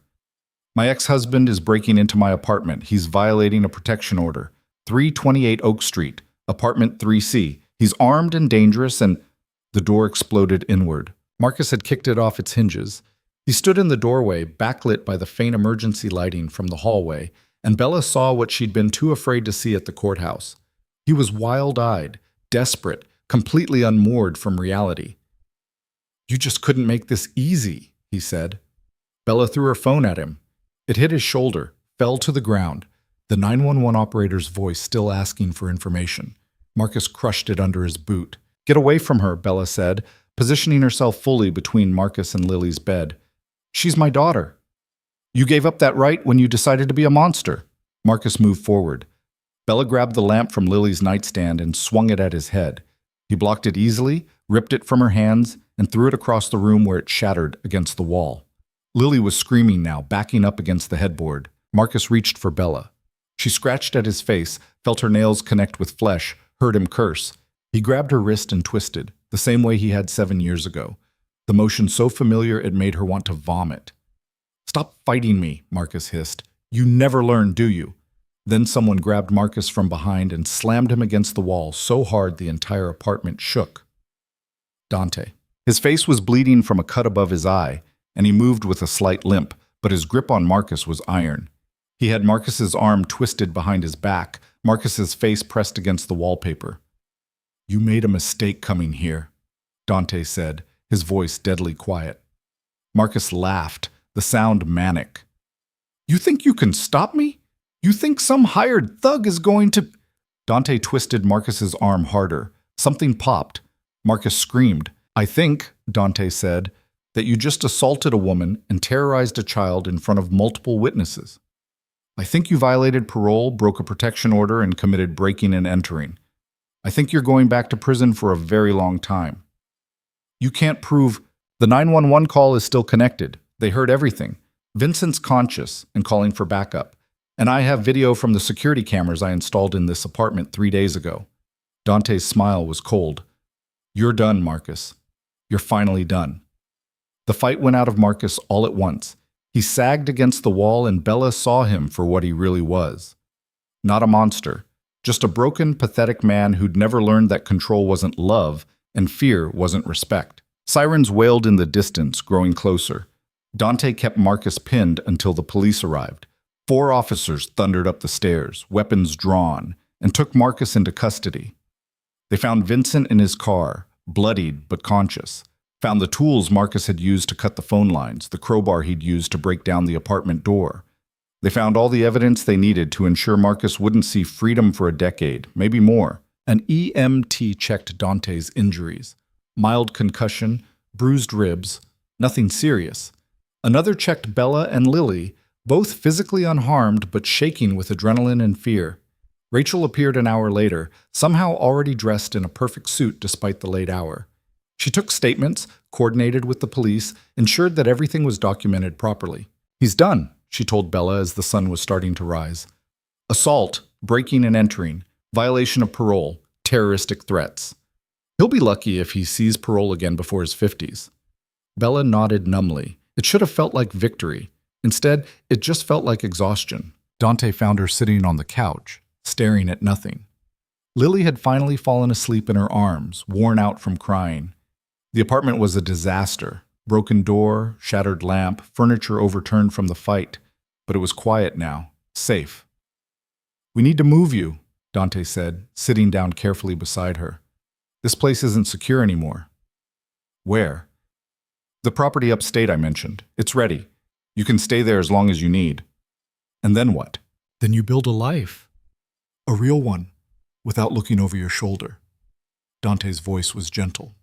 Speaker 1: My ex-husband is breaking into my apartment. He's violating a protection order. 328 Oak Street, apartment 3C. He's armed and dangerous, and... The door exploded inward. Marcus had kicked it off its hinges. He stood in the doorway, backlit by the faint emergency lighting from the hallway, and Bella saw what she'd been too afraid to see at the courthouse. He was wild-eyed, desperate, completely unmoored from reality. You just couldn't make this easy, he said. Bella threw her phone at him. It hit his shoulder, fell to the ground, the 911 operator's voice still asking for information. Marcus crushed it under his boot. Get away from her, Bella said, positioning herself fully between Marcus and Lily's bed. She's my daughter. You gave up that right when you decided to be a monster. Marcus moved forward. Bella grabbed the lamp from Lily's nightstand and swung it at his head. He blocked it easily, ripped it from her hands, and threw it across the room where it shattered against the wall. Lily was screaming now, backing up against the headboard. Marcus reached for Bella. She scratched at his face, felt her nails connect with flesh, heard him curse. He grabbed her wrist and twisted, the same way he had 7 years ago. The motion so familiar it made her want to vomit. Stop fighting me, Marcus hissed. You never learn, do you? Then someone grabbed Marcus from behind and slammed him against the wall so hard the entire apartment shook. Dante. His face was bleeding from a cut above his eye, and he moved with a slight limp, but his grip on Marcus was iron. He had Marcus's arm twisted behind his back, Marcus's face pressed against the wallpaper. "You made a mistake coming here," Dante said, his voice deadly quiet. Marcus laughed, the sound manic. "You think you can stop me? You think some hired thug is going to—" Dante twisted Marcus's arm harder. Something popped. Marcus screamed. "I think," Dante said, "that you just assaulted a woman and terrorized a child in front of multiple witnesses. I think you violated parole, broke a protection order, and committed breaking and entering. I think you're going back to prison for a very long time. You can't prove—" The 911 call is still connected. They heard everything. Vincent's conscious and calling for backup. And I have video from the security cameras I installed in this apartment 3 days ago. Dante's smile was cold. "You're done, Marcus. You're finally done." The fight went out of Marcus all at once. He sagged against the wall and Bella saw him for what he really was. Not a monster, just a broken, pathetic man who'd never learned that control wasn't love and fear wasn't respect. Sirens wailed in the distance, growing closer. Dante kept Marcus pinned until the police arrived. 4 officers thundered up the stairs, weapons drawn, and took Marcus into custody. They found Vincent in his car, bloodied but conscious. Found the tools Marcus had used to cut the phone lines, the crowbar he'd used to break down the apartment door. They found all the evidence they needed to ensure Marcus wouldn't see freedom for a decade, maybe more. An EMT checked Dante's injuries. Mild concussion, bruised ribs, nothing serious. Another checked Bella and Lily, both physically unharmed but shaking with adrenaline and fear. Rachel appeared an hour later, somehow already dressed in a perfect suit despite the late hour. She took statements, coordinated with the police, ensured that everything was documented properly. "He's done," she told Bella as the sun was starting to rise. "Assault, breaking and entering, violation of parole, terroristic threats. He'll be lucky if he sees parole again before his 50s. Bella nodded numbly. It should have felt like victory. Instead, it just felt like exhaustion. Dante found her sitting on the couch, staring at nothing. Lily had finally fallen asleep in her arms, worn out from crying. The apartment was a disaster. Broken door, shattered lamp, furniture overturned from the fight. But it was quiet now, safe. "We need to move you," Dante said, sitting down carefully beside her. "This place isn't secure anymore." "Where?" "The property upstate I mentioned. It's ready. You can stay there as long as you need." "And then what?" "Then you build a life. A real one, without looking over your shoulder." Dante's voice was gentle.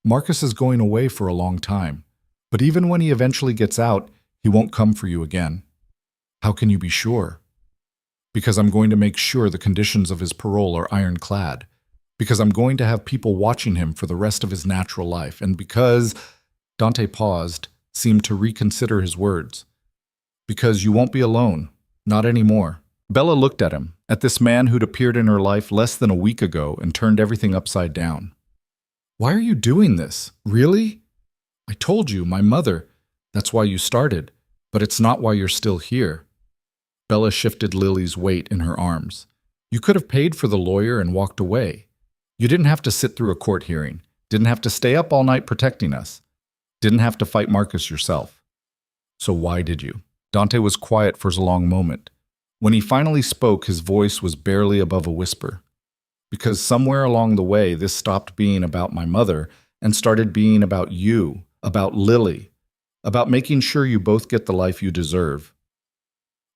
Speaker 1: "Marcus is going away for a long time, but even when he eventually gets out, he won't come for you again." "How can you be sure?" "Because I'm going to make sure the conditions of his parole are ironclad. Because I'm going to have people watching him for the rest of his natural life, and because—" Dante paused, seemed to reconsider his words. "Because you won't be alone. Not anymore." Bella looked at him, at this man who'd appeared in her life less than a week ago and turned everything upside down. "Why are you doing this? Really?" "I told you, my mother. That's why you started. But it's not why you're still here." Bella shifted Lily's weight in her arms. "You could have paid for the lawyer and walked away. You didn't have to sit through a court hearing. Didn't have to stay up all night protecting us. Didn't have to fight Marcus yourself. So why did you?" Dante was quiet for a long moment. When he finally spoke, his voice was barely above a whisper. "Because somewhere along the way, this stopped being about my mother and started being about you, about Lily, about making sure you both get the life you deserve."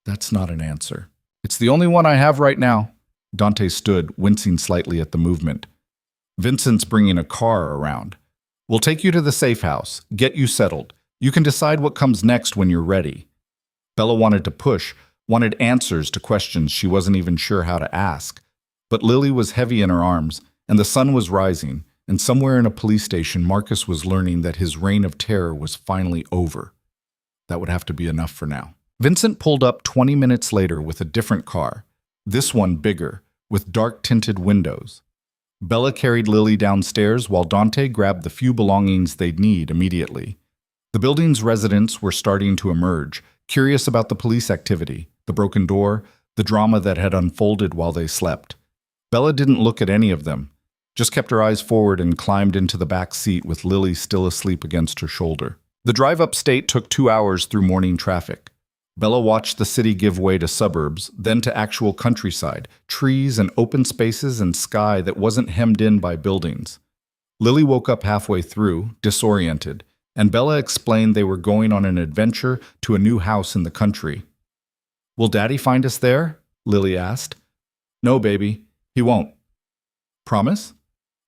Speaker 1: "That's not an answer." "It's the only one I have right now." Dante stood, wincing slightly at the movement. "Vincent's bringing a car around. We'll take you to the safe house, get you settled. You can decide what comes next when you're ready." Bella wanted to push, wanted answers to questions she wasn't even sure how to ask. But Lily was heavy in her arms, and the sun was rising, and somewhere in a police station, Marcus was learning that his reign of terror was finally over. That would have to be enough for now. Vincent pulled up 20 minutes later with a different car, this one bigger, with dark-tinted windows. Bella carried Lily downstairs while Dante grabbed the few belongings they'd need immediately. The building's residents were starting to emerge, curious about the police activity, the broken door, the drama that had unfolded while they slept. Bella didn't look at any of them, just kept her eyes forward and climbed into the back seat with Lily still asleep against her shoulder. The drive upstate took 2 hours through morning traffic. Bella watched the city give way to suburbs, then to actual countryside, trees and open spaces and sky that wasn't hemmed in by buildings. Lily woke up halfway through, disoriented, and Bella explained they were going on an adventure to a new house in the country. "Will Daddy find us there?" Lily asked. "No, baby, he won't." "Promise?"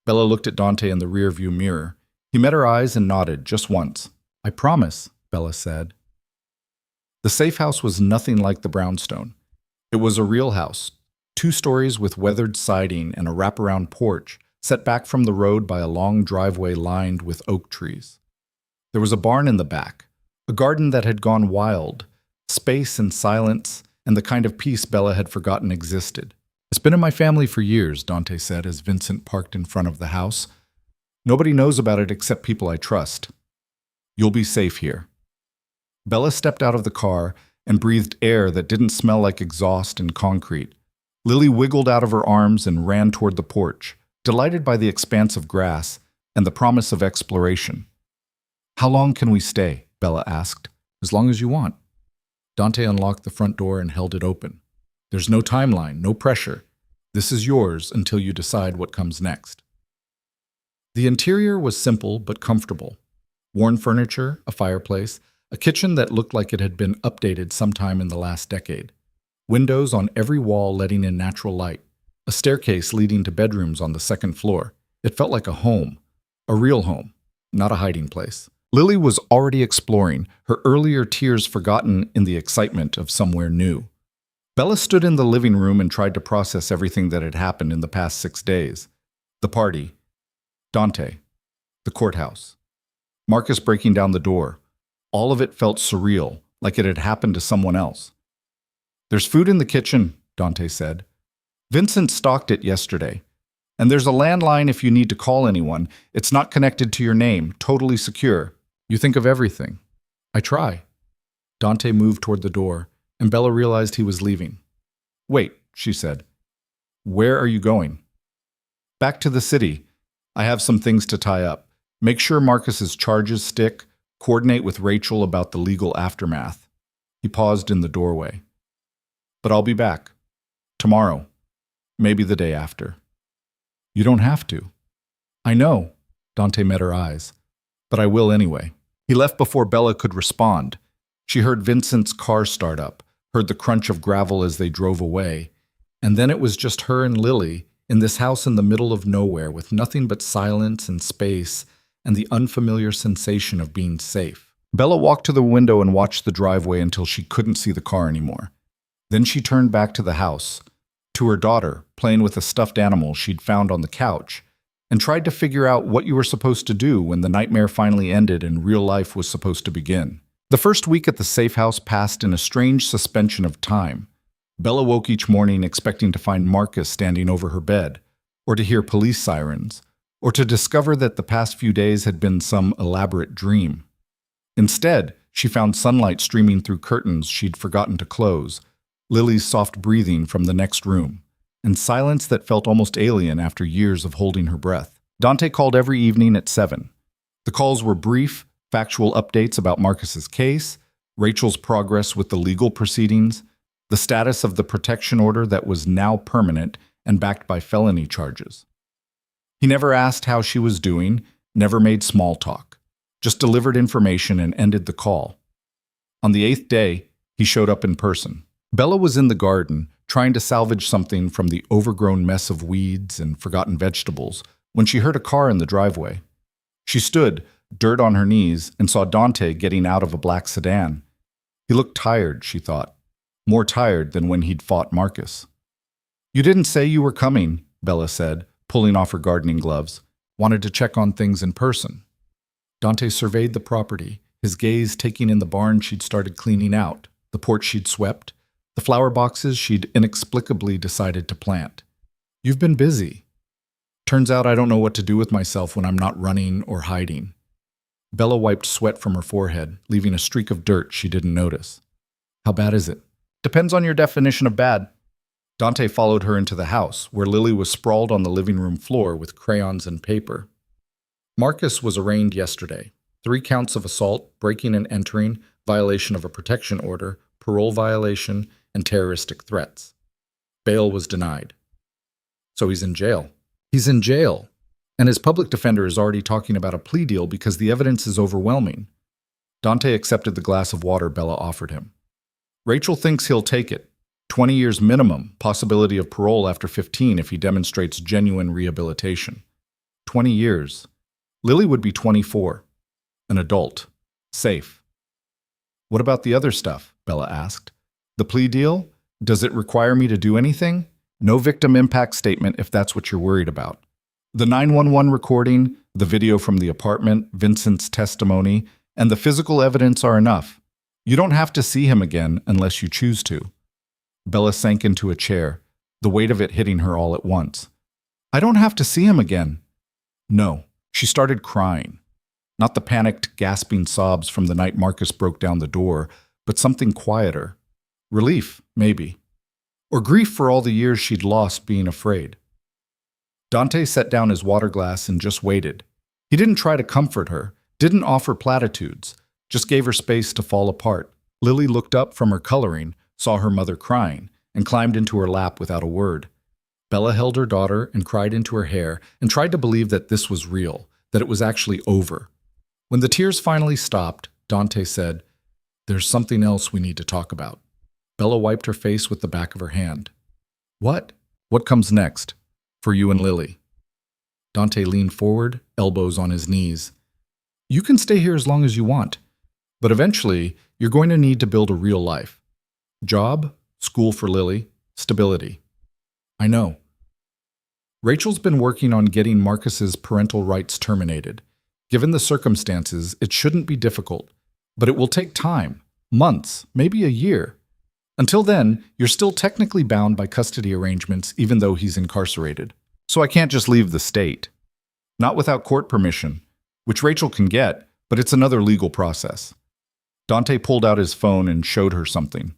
Speaker 1: Bella looked at Dante in the rearview mirror. He met her eyes and nodded just once. "I promise," Bella said. The safe house was nothing like the brownstone. It was a real house, 2 stories with weathered siding and a wraparound porch, set back from the road by a long driveway lined with oak trees. There was a barn in the back, a garden that had gone wild, space and silence, and the kind of peace Bella had forgotten existed. "It's been in my family for years," Dante said as Vincent parked in front of the house. "Nobody knows about it except people I trust. You'll be safe here." Bella stepped out of the car and breathed air that didn't smell like exhaust and concrete. Lily wiggled out of her arms and ran toward the porch, delighted by the expanse of grass and the promise of exploration. "How long can we stay?" Bella asked. "As long as you want." Dante unlocked the front door and held it open. "There's no timeline, no pressure. This is yours until you decide what comes next." The interior was simple but comfortable. Worn furniture, a fireplace, a kitchen that looked like it had been updated sometime in the last decade. Windows on every wall letting in natural light. A staircase leading to bedrooms on the second floor. It felt like a home. A real home, not a hiding place. Lily was already exploring, her earlier tears forgotten in the excitement of somewhere new. Bella stood in the living room and tried to process everything that had happened in the past 6 days. The party. Dante. The courthouse. Marcus breaking down the door. All of it felt surreal, like it had happened to someone else. "There's food in the kitchen," Dante said. "Vincent stocked it yesterday. And there's a landline if you need to call anyone. It's not connected to your name, totally secure. You think of everything." "I try." Dante moved toward the door, and Bella realized he was leaving. "Wait," she said. "Where are you going?" "Back to the city. I have some things to tie up. Make sure Marcus's charges stick. Coordinate with Rachel about the legal aftermath." He paused in the doorway. "But I'll be back. Tomorrow. Maybe the day after." "You don't have to." "I know." Dante met her eyes. "But I will anyway." He left before Bella could respond. She heard Vincent's car start up, heard the crunch of gravel as they drove away, and then it was just her and Lily in this house in the middle of nowhere with nothing but silence and space and the unfamiliar sensation of being safe. Bella walked to the window and watched the driveway until she couldn't see the car anymore. Then she turned back to the house, to her daughter, playing with a stuffed animal she'd found on the couch, and tried to figure out what you were supposed to do when the nightmare finally ended and real life was supposed to begin. The first week at the safe house passed in a strange suspension of time. Bella woke each morning expecting to find Marcus standing over her bed, or to hear police sirens, or to discover that the past few days had been some elaborate dream. Instead, she found sunlight streaming through curtains she'd forgotten to close, Lily's soft breathing from the next room, and silence that felt almost alien after years of holding her breath. Dante called every evening at 7. The calls were brief, factual updates about Marcus's case, Rachel's progress with the legal proceedings, the status of the protection order that was now permanent and backed by felony charges. He never asked how she was doing, never made small talk, just delivered information and ended the call. On the 8th day, he showed up in person. Bella was in the garden, trying to salvage something from the overgrown mess of weeds and forgotten vegetables, when she heard a car in the driveway. She stood, dirt on her knees, and saw Dante getting out of a black sedan. He looked tired, she thought, more tired than when he'd fought Marcus. "You didn't say you were coming," Bella said, pulling off her gardening gloves. "Wanted to check on things in person." Dante surveyed the property, his gaze taking in the barn she'd started cleaning out, the porch she'd swept, the flower boxes she'd inexplicably decided to plant. "You've been busy. Turns out I don't know what to do with myself when I'm not running or hiding." Bella wiped sweat from her forehead, leaving a streak of dirt she didn't notice. "How bad is it?" "Depends on your definition of bad." Dante followed her into the house, where Lily was sprawled on the living room floor with crayons and paper. Marcus was arraigned yesterday. 3 counts of assault, breaking and entering, violation of a protection order, parole violation, and terroristic threats. Bail was denied. So he's in jail. He's in jail. And his public defender is already talking about a plea deal because the evidence is overwhelming. Dante accepted the glass of water Bella offered him. Rachel thinks he'll take it. 20 years minimum, possibility of parole after 15 if he demonstrates genuine rehabilitation. 20 years. Lily would be 24. An adult. Safe. What about the other stuff? Bella asked. The plea deal? Does it require me to do anything? No victim impact statement if that's what you're worried about. The 911 recording, the video from the apartment, Vincent's testimony, and the physical evidence are enough. You don't have to see him again unless you choose to. Bella sank into a chair, the weight of it hitting her all at once. I don't have to see him again. No. She started crying. Not the panicked, gasping sobs from the night Marcus broke down the door, but something quieter. Relief, maybe. Or grief for all the years she'd lost being afraid. Dante set down his water glass and just waited. He didn't try to comfort her, didn't offer platitudes, just gave her space to fall apart. Lily looked up from her coloring, saw her mother crying, and climbed into her lap without a word. Bella held her daughter and cried into her hair and tried to believe that this was real, that it was actually over. When the tears finally stopped, Dante said, "There's something else we need to talk about." Bella wiped her face with the back of her hand. What? What comes next? For you and Lily. Dante leaned forward, elbows on his knees. You can stay here as long as you want, but eventually you're going to need to build a real life. Job, school for Lily, stability. I know. Rachel's been working on getting Marcus's parental rights terminated. Given the circumstances, it shouldn't be difficult, but it will take time, months, maybe a year. Until then, you're still technically bound by custody arrangements even though he's incarcerated. So I can't just leave the state. Not without court permission, which Rachel can get, but it's another legal process. Dante pulled out his phone and showed her something.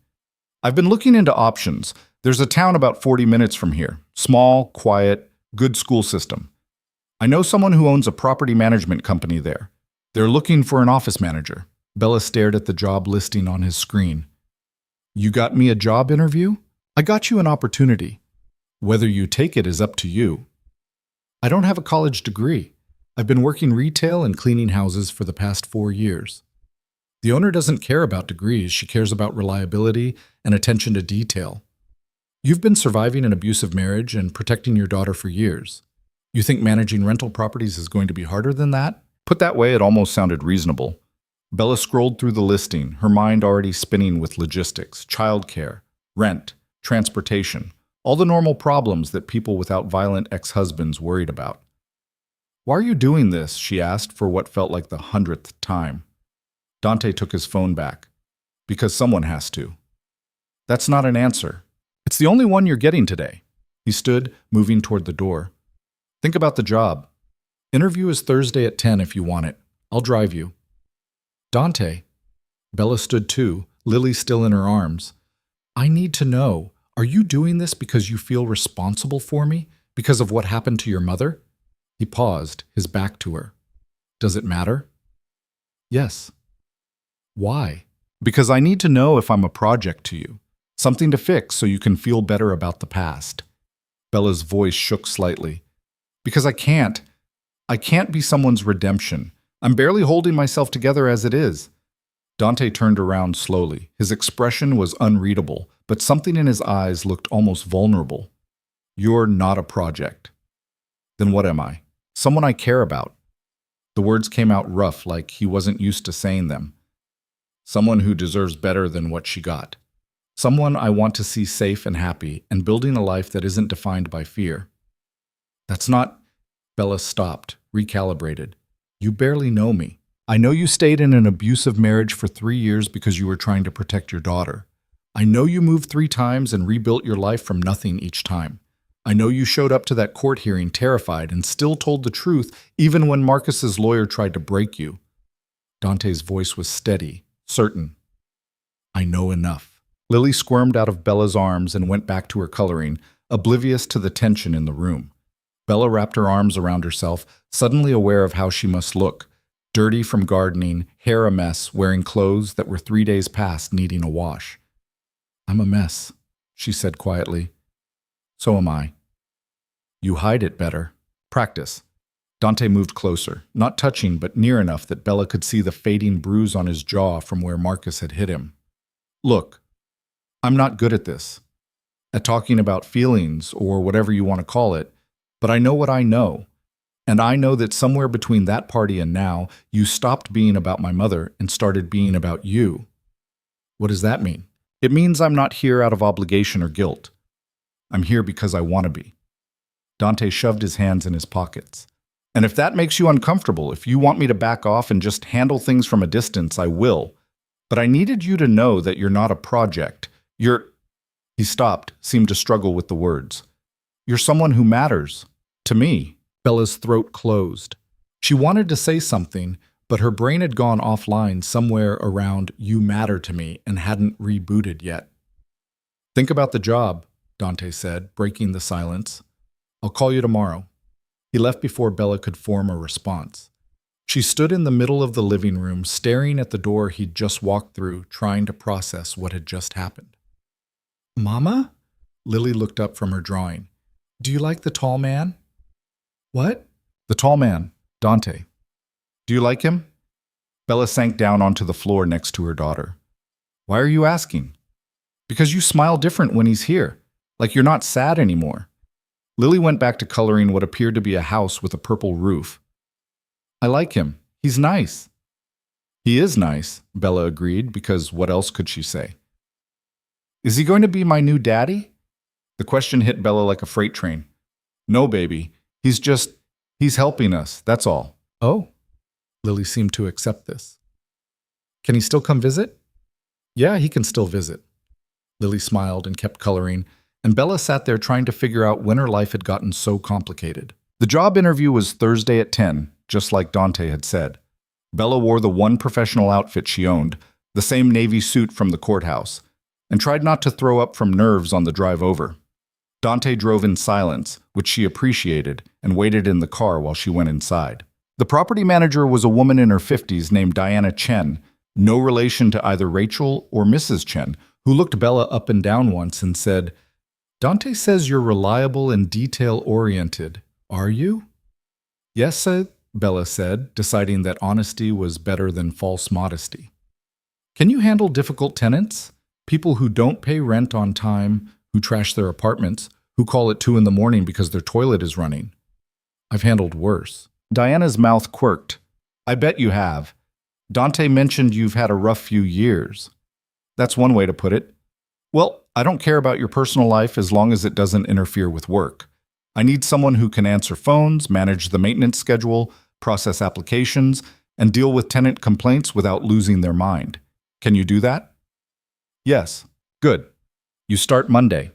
Speaker 1: I've been looking into options. There's a town about 40 minutes from here. Small, quiet, good school system. I know someone who owns a property management company there. They're looking for an office manager. Bella stared at the job listing on his screen. You got me a job interview? I got you an opportunity. Whether you take it is up to you. I don't have a college degree. I've been working retail and cleaning houses for the past 4 years. The owner doesn't care about degrees. She cares about reliability and attention to detail. You've been surviving an abusive marriage and protecting your daughter for years. You think managing rental properties is going to be harder than that? Put that way, it almost sounded reasonable. Bella scrolled through the listing, her mind already spinning with logistics, childcare, rent, transportation, all the normal problems that people without violent ex-husbands worried about. Why are you doing this? She asked for what felt like the 100th time. Dante took his phone back. Because someone has to. That's not an answer. It's the only one you're getting today. He stood, moving toward the door. Think about the job. Interview is Thursday at 10 if you want it. I'll drive you. Dante. Bella stood too, Lily still in her arms. I need to know, are you doing this because you feel responsible for me? Because of what happened to your mother? He paused, his back to her. Does it matter? Yes. Why? Because I need to know if I'm a project to you. Something to fix so you can feel better about the past. Bella's voice shook slightly. Because I can't be someone's redemption. I'm barely holding myself together as it is. Dante turned around slowly. His expression was unreadable, but something in his eyes looked almost vulnerable. You're not a project. Then what am I? Someone I care about. The words came out rough, like he wasn't used to saying them. Someone who deserves better than what she got. Someone I want to see safe and happy and building a life that isn't defined by fear. That's not... Bella stopped, recalibrated. You barely know me. I know you stayed in an abusive marriage for 3 years because you were trying to protect your daughter. I know you moved 3 times and rebuilt your life from nothing each time. I know you showed up to that court hearing terrified and still told the truth even when Marcus's lawyer tried to break you. Dante's voice was steady, certain. I know enough. Lily squirmed out of Bella's arms and went back to her coloring, oblivious to the tension in the room. Bella wrapped her arms around herself, suddenly aware of how she must look. Dirty from gardening, hair a mess, wearing clothes that were 3 days past needing a wash. I'm a mess, she said quietly. So am I. You hide it better. Practice. Dante moved closer, not touching but near enough that Bella could see the fading bruise on his jaw from where Marcus had hit him. Look, I'm not good at this, at talking about feelings or whatever you want to call it, but I know what I know. And I know that somewhere between that party and now, you stopped being about my mother and started being about you. What does that mean? It means I'm not here out of obligation or guilt. I'm here because I want to be. Dante shoved his hands in his pockets. And if that makes you uncomfortable, if you want me to back off and just handle things from a distance, I will. But I needed you to know that you're not a project. He stopped, seemed to struggle with the words. You're someone who matters. To me. Bella's throat closed. She wanted to say something, but her brain had gone offline somewhere around "you matter to me" and hadn't rebooted yet. Think about the job, Dante said, breaking the silence. I'll call you tomorrow. He left before Bella could form a response. She stood in the middle of the living room, staring at the door he'd just walked through, trying to process what had just happened. Mama? Lily looked up from her drawing. Do you like the tall man? What? The tall man, Dante. Do you like him? Bella sank down onto the floor next to her daughter. Why are you asking? Because you smile different when he's here, like you're not sad anymore. Lily went back to coloring what appeared to be a house with a purple roof. I like him. He's nice. He is nice, Bella agreed, because what else could she say? Is he going to be my new daddy? The question hit Bella like a freight train. No, baby. He's helping us, that's all. Oh. Lily seemed to accept this. Can he still come visit? Yeah, he can still visit. Lily smiled and kept coloring, and Bella sat there trying to figure out when her life had gotten so complicated. The job interview was Thursday at 10, just like Dante had said. Bella wore the one professional outfit she owned, the same navy suit from the courthouse, and tried not to throw up from nerves on the drive over. Dante drove in silence, which she appreciated, and waited in the car while she went inside. The property manager was a woman in her 50s named Diana Chen, no relation to either Rachel or Mrs. Chen, who looked Bella up and down once and said, Dante says you're reliable and detail-oriented. Are you? Yes, Bella said, deciding that honesty was better than false modesty. Can you handle difficult tenants? People who don't pay rent on time, who trash their apartments, who call at 2 a.m. because their toilet is running. I've handled worse. Diana's mouth quirked. I bet you have. Dante mentioned you've had a rough few years. That's one way to put it. Well, I don't care about your personal life as long as it doesn't interfere with work. I need someone who can answer phones, manage the maintenance schedule, process applications, and deal with tenant complaints without losing their mind. Can you do that? Yes. Good. You start Monday.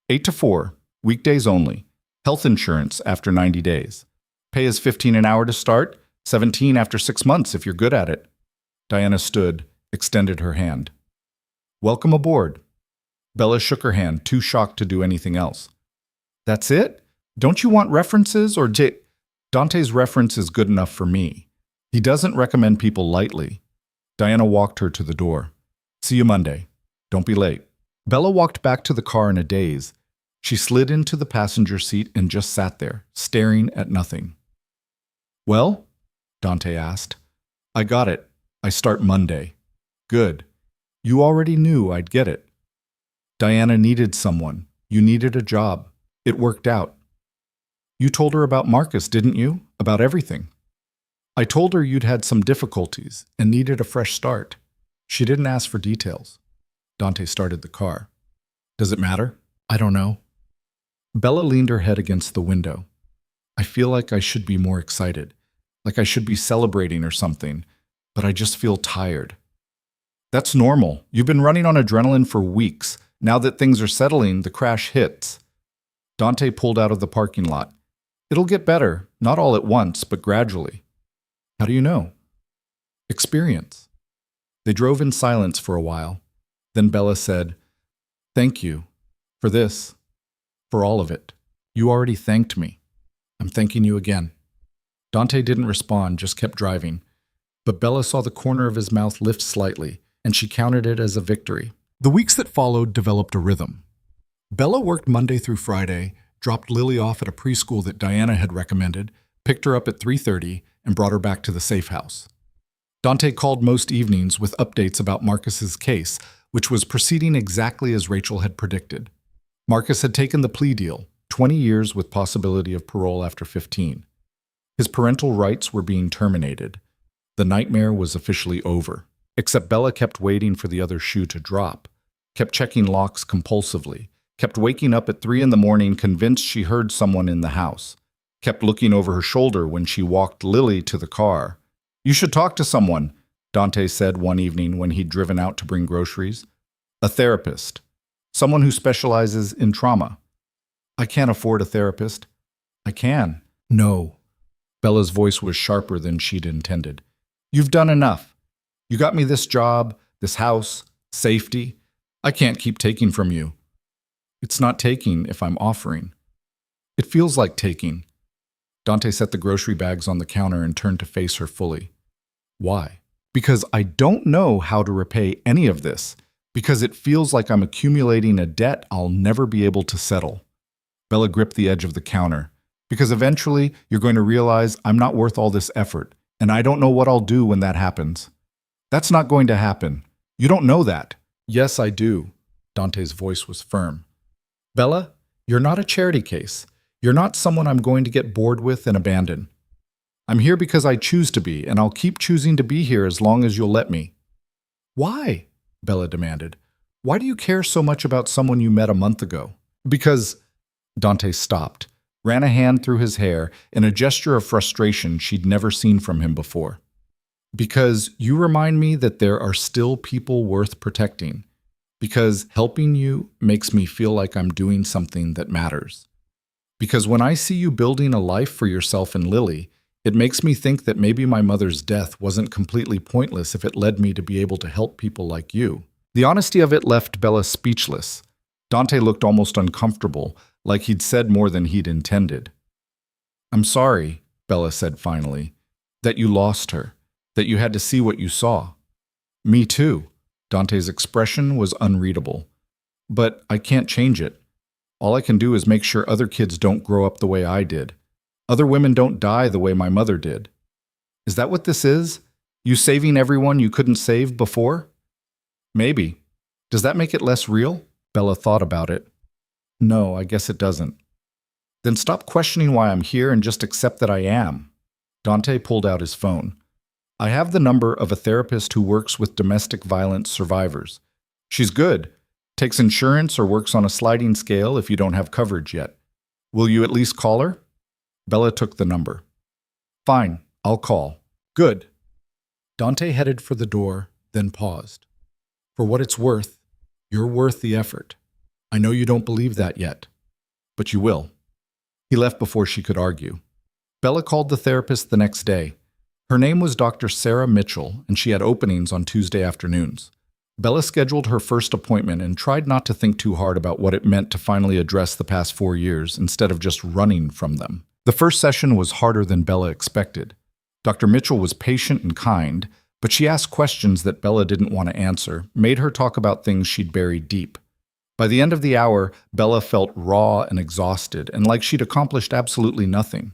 Speaker 1: 8 to 4, weekdays only. Health insurance after 90 days. Pay is $15 an hour to start, $17 after 6 months if you're good at it. Diana stood, extended her hand. Welcome aboard. Bella shook her hand, too shocked to do anything else. That's it? Don't you want references or Dante's reference is good enough for me. He doesn't recommend people lightly. Diana walked her to the door. See you Monday. Don't be late. Bella walked back to the car in a daze. She slid into the passenger seat and just sat there, staring at nothing. Well? Dante asked. I got it. I start Monday. Good. You already knew I'd get it. Diana needed someone. You needed a job. It worked out. You told her about Marcus, didn't you? About everything. I told her you'd had some difficulties and needed a fresh start. She didn't ask for details. Dante started the car. Does it matter? I don't know. Bella leaned her head against the window. I feel like I should be more excited, like I should be celebrating or something, but I just feel tired. That's normal. You've been running on adrenaline for weeks. Now that things are settling, the crash hits. Dante pulled out of the parking lot. It'll get better, not all at once, but gradually. How do you know? Experience. They drove in silence for a while. Then Bella said, Thank you. For this. For all of it. You already thanked me. I'm thanking you again. Dante didn't respond, just kept driving. But Bella saw the corner of his mouth lift slightly, and she counted it as a victory. The weeks that followed developed a rhythm. Bella worked Monday through Friday, dropped Lily off at a preschool that Diana had recommended, picked her up at 3:30, and brought her back to the safe house. Dante called most evenings with updates about Marcus's case, which was proceeding exactly as Rachel had predicted. Marcus had taken the plea deal, 20 years with possibility of parole after 15. His parental rights were being terminated. The nightmare was officially over. Except Bella kept waiting for the other shoe to drop, kept checking locks compulsively, kept waking up at 3 in the morning convinced she heard someone in the house, kept looking over her shoulder when she walked Lily to the car. "You should talk to someone," Dante said one evening when he'd driven out to bring groceries. "A therapist. Someone who specializes in trauma." "I can't afford a therapist." "I can." "No." Bella's voice was sharper than she'd intended. "You've done enough. You got me this job, this house, safety. I can't keep taking from you." "It's not taking if I'm offering." "It feels like taking." Dante set the grocery bags on the counter and turned to face her fully. "Why?" "Because I don't know how to repay any of this. Because it feels like I'm accumulating a debt I'll never be able to settle." Bella gripped the edge of the counter. "Because eventually you're going to realize I'm not worth all this effort, and I don't know what I'll do when that happens." "That's not going to happen. You don't know that." "Yes, I do." Dante's voice was firm. "Bella, you're not a charity case. You're not someone I'm going to get bored with and abandon. I'm here because I choose to be, and I'll keep choosing to be here as long as you'll let me." "Why?" Bella demanded. "Why do you care so much about someone you met a month ago?" "Because—" Dante stopped, ran a hand through his hair in a gesture of frustration she'd never seen from him before. "Because you remind me that there are still people worth protecting. Because helping you makes me feel like I'm doing something that matters. Because when I see you building a life for yourself and Lily, it makes me think that maybe my mother's death wasn't completely pointless if it led me to be able to help people like you." The honesty of it left Bella speechless. Dante looked almost uncomfortable, like he'd said more than he'd intended. "I'm sorry," Bella said finally, "that you lost her, that you had to see what you saw." "Me too." Dante's expression was unreadable. "But I can't change it. All I can do is make sure other kids don't grow up the way I did. Other women don't die the way my mother did." "Is that what this is? You saving everyone you couldn't save before?" "Maybe. Does that make it less real?" Bella thought about it. "No, I guess it doesn't." "Then stop questioning why I'm here and just accept that I am." Dante pulled out his phone. "I have the number of a therapist who works with domestic violence survivors. She's good. Takes insurance or works on a sliding scale if you don't have coverage yet. Will you at least call her?" Bella took the number. "Fine, I'll call." "Good." Dante headed for the door, then paused. "For what it's worth, you're worth the effort. I know you don't believe that yet, but you will." He left before she could argue. Bella called the therapist the next day. Her name was Dr. Sarah Mitchell, and she had openings on Tuesday afternoons. Bella scheduled her first appointment and tried not to think too hard about what it meant to finally address the past 4 years instead of just running from them. The first session was harder than Bella expected. Dr. Mitchell was patient and kind, but she asked questions that Bella didn't want to answer, made her talk about things she'd buried deep. By the end of the hour, Bella felt raw and exhausted, and like she'd accomplished absolutely nothing.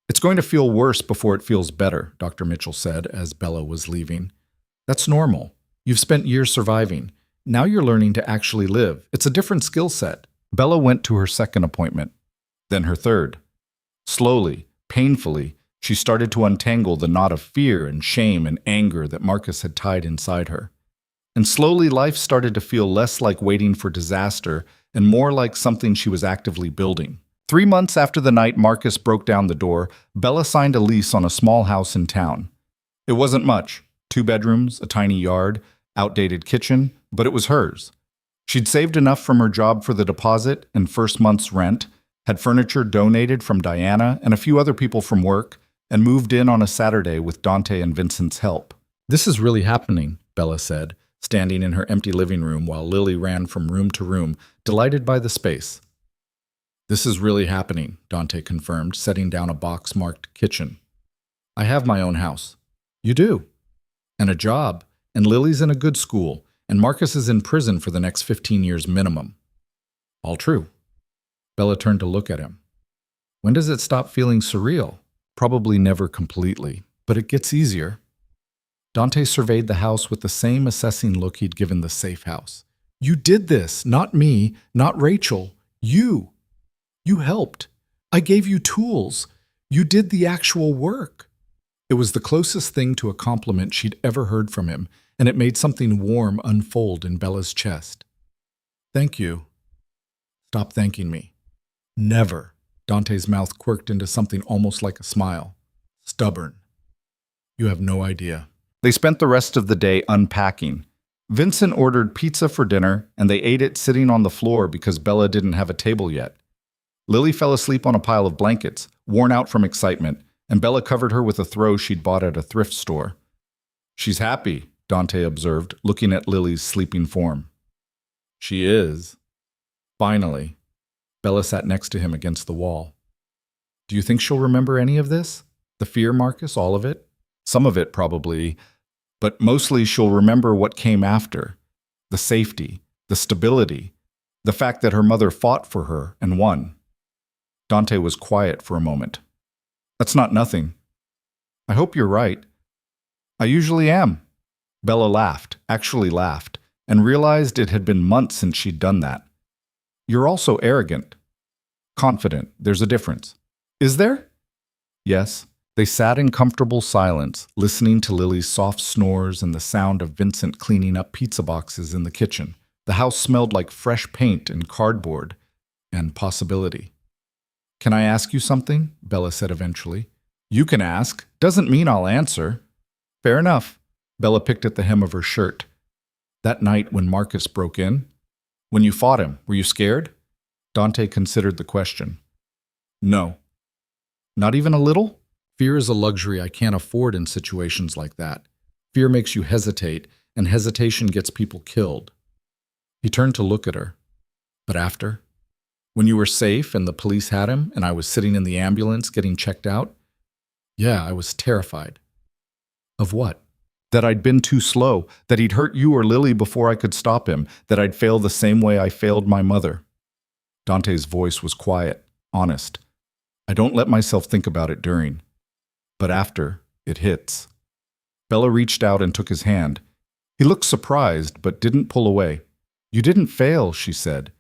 Speaker 1: "It's going to feel worse before it feels better," Dr. Mitchell said as Bella was leaving. "That's normal. You've spent years surviving. Now you're learning to actually live. It's a different skill set." Bella went to her second appointment, then her third. Slowly, painfully, she started to untangle the knot of fear and shame and anger that Marcus had tied inside her. And slowly life started to feel less like waiting for disaster and more like something she was actively building. 3 months after the night Marcus broke down the door, Bella signed a lease on a small house in town. It wasn't much, 2 bedrooms, a tiny yard, outdated kitchen, but it was hers. She'd saved enough from her job for the deposit and first month's rent, had furniture donated from Diana and a few other people from work, and moved in on a Saturday with Dante and Vincent's help. "This is really happening," Bella said, standing in her empty living room while Lily ran from room to room, delighted by the space. "This is really happening," Dante confirmed, setting down a box marked kitchen. "I have my own house." "You do?" "And a job, and Lily's in a good school, and Marcus is in prison for the next 15 years minimum. All true. Bella turned to look at him. When does it stop feeling surreal? Probably never completely, but it gets easier. Dante surveyed the house with the same assessing look he'd given the safe house. You did this, not me, not Rachel. You. You helped. I gave you tools. You did the actual work. It was the closest thing to a compliment she'd ever heard from him, and it made something warm unfold in Bella's chest. Thank you. Stop thanking me. Never. Dante's mouth quirked into something almost like a smile. Stubborn. You have no idea. They spent the rest of the day unpacking. Vincent ordered pizza for dinner, and they ate it sitting on the floor because Bella didn't have a table yet. Lily fell asleep on a pile of blankets, worn out from excitement, and Bella covered her with a throw she'd bought at a thrift store. She's happy, Dante observed, looking at Lily's sleeping form. She is. Finally. Bella sat next to him against the wall. Do you think she'll remember any of this? The fear, Marcus, all of it? Some of it, probably, but mostly she'll remember what came after. The safety, the stability, the fact that her mother fought for her and won. Dante was quiet for a moment. That's not nothing. I hope you're right. I usually am. Bella laughed, actually laughed, and realized it had been months since she'd done that. You're also arrogant. Confident, there's a difference. Is there? Yes. They sat in comfortable silence, listening to Lily's soft snores and the sound of Vincent cleaning up pizza boxes in the kitchen. The house smelled like fresh paint and cardboard and possibility. Can I ask you something? Bella said eventually. You can ask. Doesn't mean I'll answer. Fair enough. Bella picked at the hem of her shirt. That night when Marcus broke in? When you fought him, were you scared? Dante considered the question. No. Not even a little? Fear is a luxury I can't afford in situations like that. Fear makes you hesitate, and hesitation gets people killed. He turned to look at her. But after? When you were safe and the police had him, and I was sitting in the ambulance getting checked out? Yeah, I was terrified. Of what? That I'd been too slow, that he'd hurt you or Lily before I could stop him, that I'd fail the same way I failed my mother. Dante's voice was quiet, honest. I don't let myself think about it during. But after, it hits. Bella reached out and took his hand. He looked surprised, but didn't pull away. You didn't fail, she said.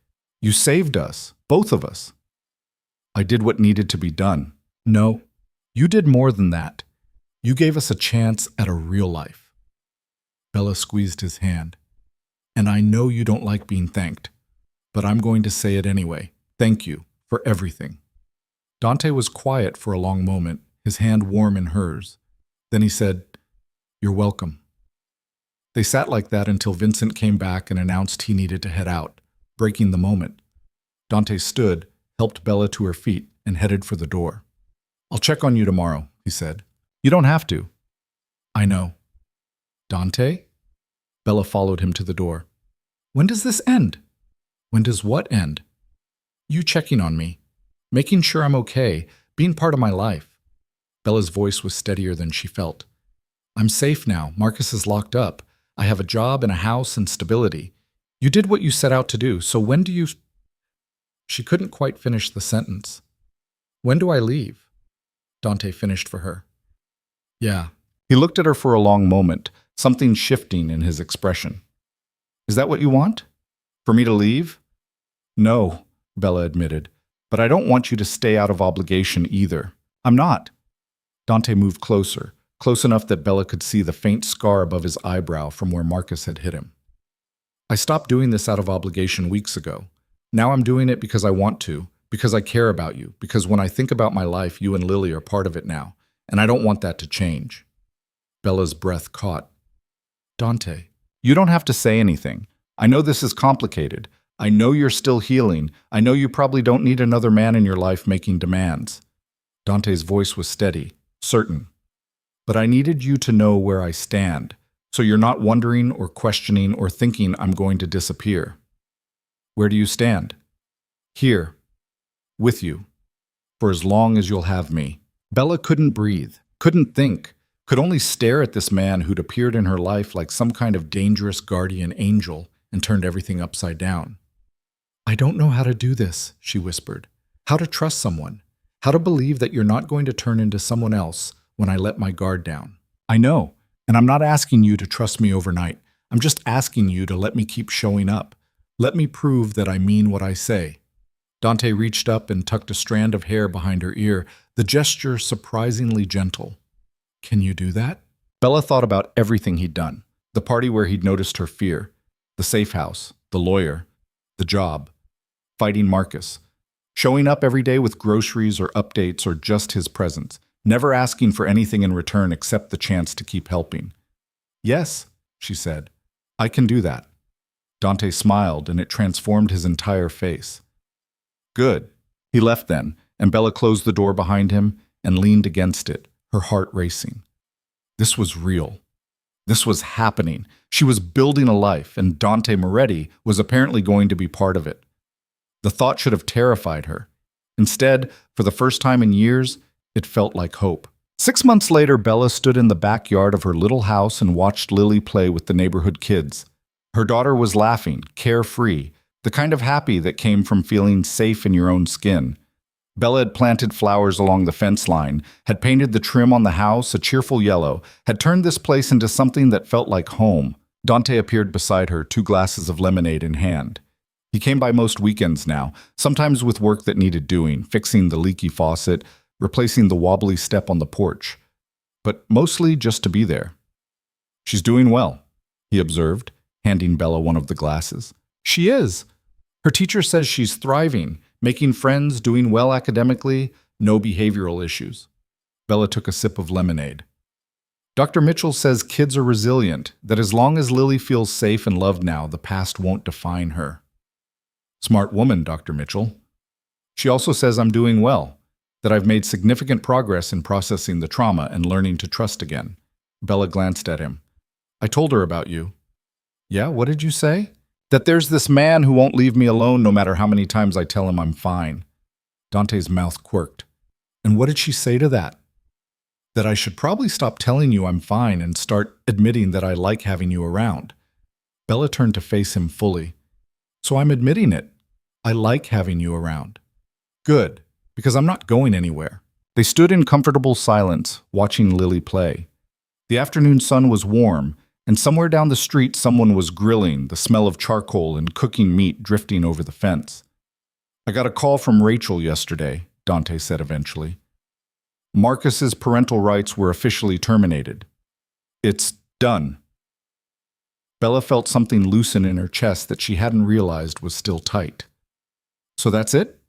Speaker 1: You saved us, both of us. I did what needed to be done. No, you did more than that. You gave us a chance at a real life. Bella squeezed his hand. And I know you don't like being thanked, but I'm going to say it anyway. Thank you for everything. Dante was quiet for a long moment, his hand warm in hers. Then he said, You're welcome. They sat like that until Vincent came back and announced he needed to head out, breaking the moment. Dante stood, helped Bella to her feet, and headed for the door. I'll check on you tomorrow, he said. You don't have to. I know. Dante? Bella followed him to the door. When does this end? When does what end? You checking on me, making sure I'm okay, being part of my life. Bella's voice was steadier than she felt. I'm safe now. Marcus is locked up. I have a job and a house and stability. You did what you set out to do, so when do you... She couldn't quite finish the sentence. When do I leave? Dante finished for her. Yeah. He looked at her for a long moment, something shifting in his expression. Is that what you want? For me to leave? No, Bella admitted, but I don't want you to stay out of obligation either. I'm not. Dante moved closer, close enough that Bella could see the faint scar above his eyebrow from where Marcus had hit him. I stopped doing this out of obligation weeks ago. Now I'm doing it because I want to, because I care about you, because when I think about my life, you and Lily are part of it now, and I don't want that to change. Bella's breath caught. Dante, you don't have to say anything. I know this is complicated. I know you're still healing. I know you probably don't need another man in your life making demands. Dante's voice was steady, certain. But I needed you to know where I stand, so you're not wondering or questioning or thinking I'm going to disappear. Where do you stand? Here. With you. For as long as you'll have me. Bella couldn't breathe, couldn't think, could only stare at this man who'd appeared in her life like some kind of dangerous guardian angel and turned everything upside down. "I don't know how to do this," she whispered. "How to trust someone. How to believe that you're not going to turn into someone else when I let my guard down. I know, and I'm not asking you to trust me overnight. I'm just asking you to let me keep showing up. Let me prove that I mean what I say." Dante reached up and tucked a strand of hair behind her ear, the gesture surprisingly gentle. "Can you do that?" Bella thought about everything he'd done. The party where he'd noticed her fear, the safe house, the lawyer, the job, fighting Marcus, showing up every day with groceries or updates or just his presence, never asking for anything in return except the chance to keep helping. "Yes," she said, "I can do that." Dante smiled, and it transformed his entire face. "Good." He left then, and Bella closed the door behind him and leaned against it, her heart racing. This was real. This was happening. She was building a life, and Dante Moretti was apparently going to be part of it. The thought should have terrified her. Instead, for the first time in years, it felt like hope. 6 months later, Bella stood in the backyard of her little house and watched Lily play with the neighborhood kids. Her daughter was laughing, carefree, the kind of happy that came from feeling safe in your own skin. Bella had planted flowers along the fence line, had painted the trim on the house a cheerful yellow, had turned this place into something that felt like home. Dante appeared beside her, 2 glasses of lemonade in hand. He came by most weekends now, sometimes with work that needed doing, fixing the leaky faucet, replacing the wobbly step on the porch, but mostly just to be there. "She's doing well," he observed, handing Bella one of the glasses. "She is. Her teacher says she's thriving, making friends, doing well academically, no behavioral issues." Bella took a sip of lemonade. "Dr. Mitchell says kids are resilient, that as long as Lily feels safe and loved now, the past won't define her." "Smart woman, Dr. Mitchell. She also says I'm doing well, that I've made significant progress in processing the trauma and learning to trust again." Bella glanced at him. "I told her about you." "Yeah, what did you say?" "That there's this man who won't leave me alone no matter how many times I tell him I'm fine." Dante's mouth quirked. "And what did she say to that?" "That I should probably stop telling you I'm fine and start admitting that I like having you around." Bella turned to face him fully. "So I'm admitting it. I like having you around." "Good, because I'm not going anywhere." They stood in comfortable silence, watching Lily play. The afternoon sun was warm, and somewhere down the street someone was grilling, the smell of charcoal and cooking meat drifting over the fence. "I got a call from Rachel yesterday," Dante said eventually. "Marcus's parental rights were officially terminated. It's done." Bella felt something loosen in her chest that she hadn't realized was still tight. "So that's it?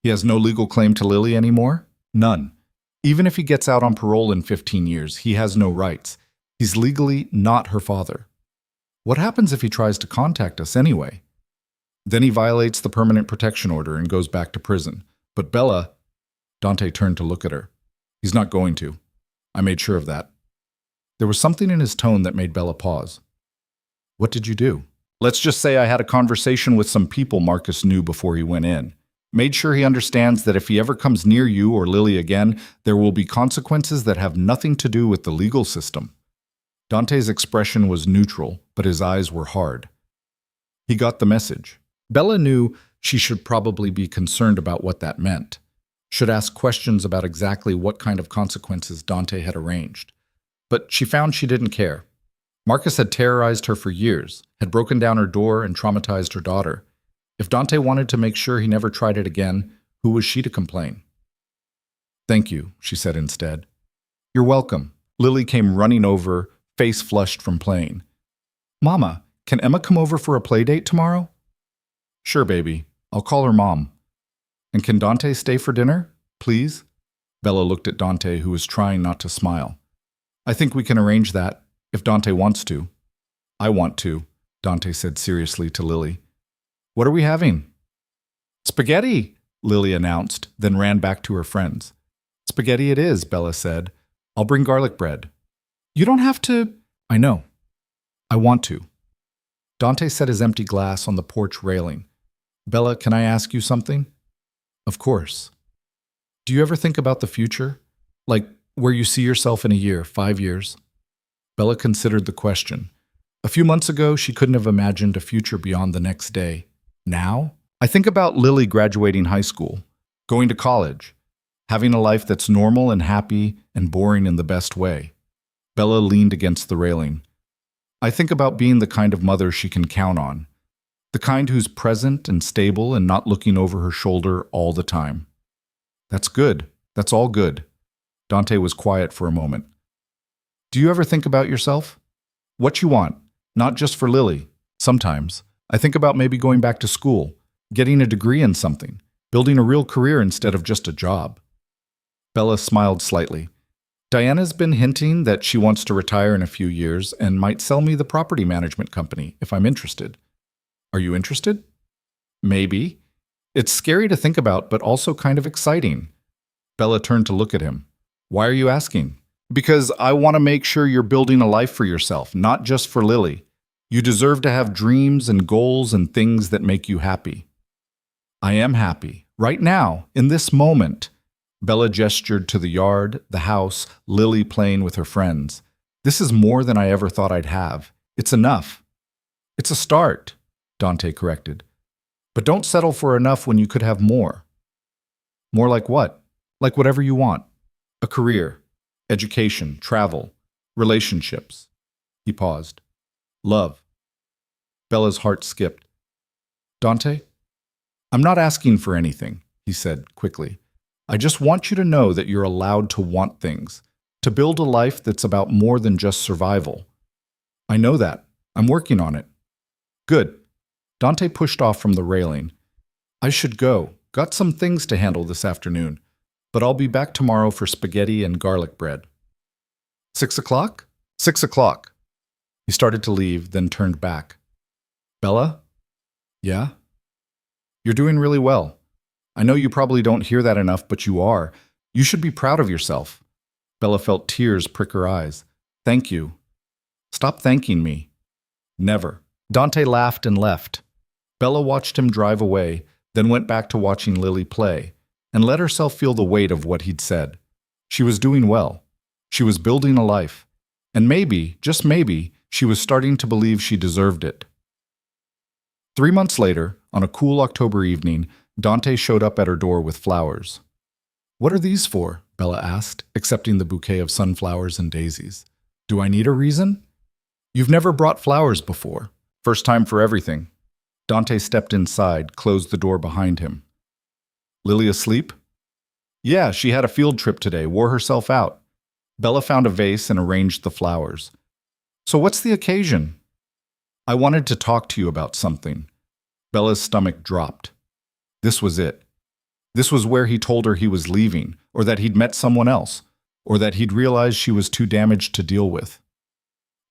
Speaker 1: He has no legal claim to Lily anymore?" "None. Even if he gets out on parole in 15 years, he has no rights. He's legally not her father." "What happens if he tries to contact us anyway?" "Then he violates the permanent protection order and goes back to prison. But Bella—" Dante turned to look at her. "He's not going to. I made sure of that." There was something in his tone that made Bella pause. "What did you do?" "Let's just say I had a conversation with some people Marcus knew before he went in. Made sure he understands that if he ever comes near you or Lily again, there will be consequences that have nothing to do with the legal system." Dante's expression was neutral, but his eyes were hard. He got the message. Bella knew she should probably be concerned about what that meant, should ask questions about exactly what kind of consequences Dante had arranged. But she found she didn't care. Marcus had terrorized her for years, had broken down her door and traumatized her daughter. If Dante wanted to make sure he never tried it again, who was she to complain? "Thank you," she said instead. "You're welcome." Lily came running over, face flushed from playing. "Mama, can Emma come over for a play date tomorrow?" "Sure, baby. I'll call her mom." "And can Dante stay for dinner, please?" Bella looked at Dante, who was trying not to smile. "I think we can arrange that, if Dante wants to." "I want to," Dante said seriously to Lily. "What are we having?" "Spaghetti," Lily announced, then ran back to her friends. "Spaghetti it is," Bella said. "I'll bring garlic bread." "You don't have to—" "I know. I want to." Dante set his empty glass on the porch railing. "Bella, can I ask you something?" "Of course." "Do you ever think about the future? Like, Where you see yourself in a year, 5 years? Bella considered the question. A few months ago, she couldn't have imagined a future beyond the next day. Now? I think about Lily graduating high school, going to college, having a life that's normal and happy and boring in the best way. Bella leaned against the railing. I think about being the kind of mother she can count on, the kind who's present and stable and not looking over her shoulder all the time. That's good. That's all good. Dante was quiet for a moment. Do you ever think about yourself? What you want, not just for Lily. Sometimes. I think about maybe going back to school, getting a degree in something, building a real career instead of just a job. Bella smiled slightly. Diana's been hinting that she wants to retire in a few years and might sell me the property management company if I'm interested. Are you interested? Maybe. It's scary to think about, but also kind of exciting. Bella turned to look at him. Why are you asking? Because I want to make sure you're building a life for yourself, not just for Lily. You deserve to have dreams and goals and things that make you happy. I am happy. Right now, in this moment. Bella gestured to the yard, the house, Lily playing with her friends. This is more than I ever thought I'd have. It's enough. It's a start, Dante corrected. But don't settle for enough when you could have more. More like what? Like whatever you want. A career, education, travel, relationships. He paused. Love. Bella's heart skipped. Dante? I'm not asking for anything, he said quickly. I just want you to know that you're allowed to want things, to build a life that's about more than just survival. I know that. I'm working on it. Good. Dante pushed off from the railing. I should go. Got some things to handle this afternoon, but I'll be back tomorrow for spaghetti and garlic bread. 6 o'clock? 6 o'clock. He started to leave, then turned back. Bella? Yeah? You're doing really well. I know you probably don't hear that enough, but you are. You should be proud of yourself. Bella felt tears prick her eyes. Thank you. Stop thanking me. Never. Dante laughed and left. Bella watched him drive away, then went back to watching Lily play, and let herself feel the weight of what he'd said. She was doing well. She was building a life. And maybe, just maybe, she was starting to believe she deserved it. 3 months later, on a cool October evening, Dante showed up at her door with flowers. What are these for? Bella asked, accepting the bouquet of sunflowers and daisies. Do I need a reason? You've never brought flowers before. First time for everything. Dante stepped inside, closed the door behind him. Lily asleep? Yeah, she had a field trip today, wore herself out. Bella found a vase and arranged the flowers. So what's the occasion? I wanted to talk to you about something. Bella's stomach dropped. This was it. This was where he told her he was leaving, or that he'd met someone else, or that he'd realized she was too damaged to deal with.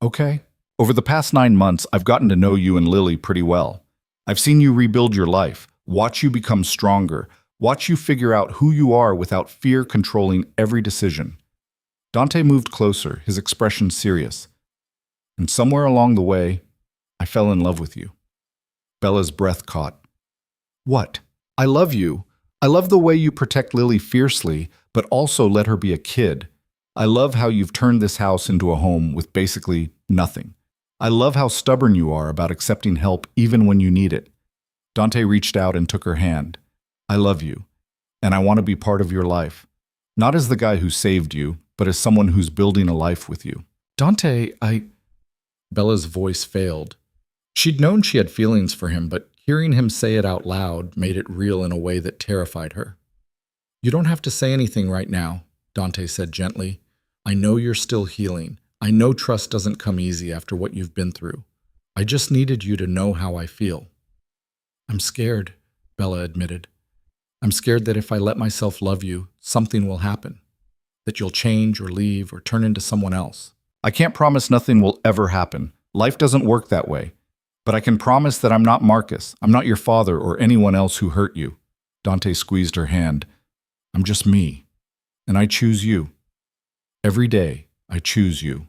Speaker 1: Okay. Over the past 9 months, I've gotten to know you and Lily pretty well. I've seen you rebuild your life, watch you become stronger, watch you figure out who you are without fear controlling every decision. Dante moved closer, his expression serious. And somewhere along the way, I fell in love with you. Bella's breath caught. What? I love you. I love the way you protect Lily fiercely, but also let her be a kid. I love how you've turned this house into a home with basically nothing. I love how stubborn you are about accepting help even when you need it. Dante reached out and took her hand. I love you, and I want to be part of your life. Not as the guy who saved you, but as someone who's building a life with you. Dante, Bella's voice failed. She'd known she had feelings for him, but hearing him say it out loud made it real in a way that terrified her. You don't have to say anything right now, Dante said gently. I know you're still healing. I know trust doesn't come easy after what you've been through. I just needed you to know how I feel. I'm scared, Bella admitted. I'm scared that if I let myself love you, something will happen. That you'll change or leave or turn into someone else. I can't promise nothing will ever happen. Life doesn't work that way. But I can promise that I'm not Marcus. I'm not your father or anyone else who hurt you. Dante squeezed her hand. I'm just me. And I choose you. Every day, I choose you.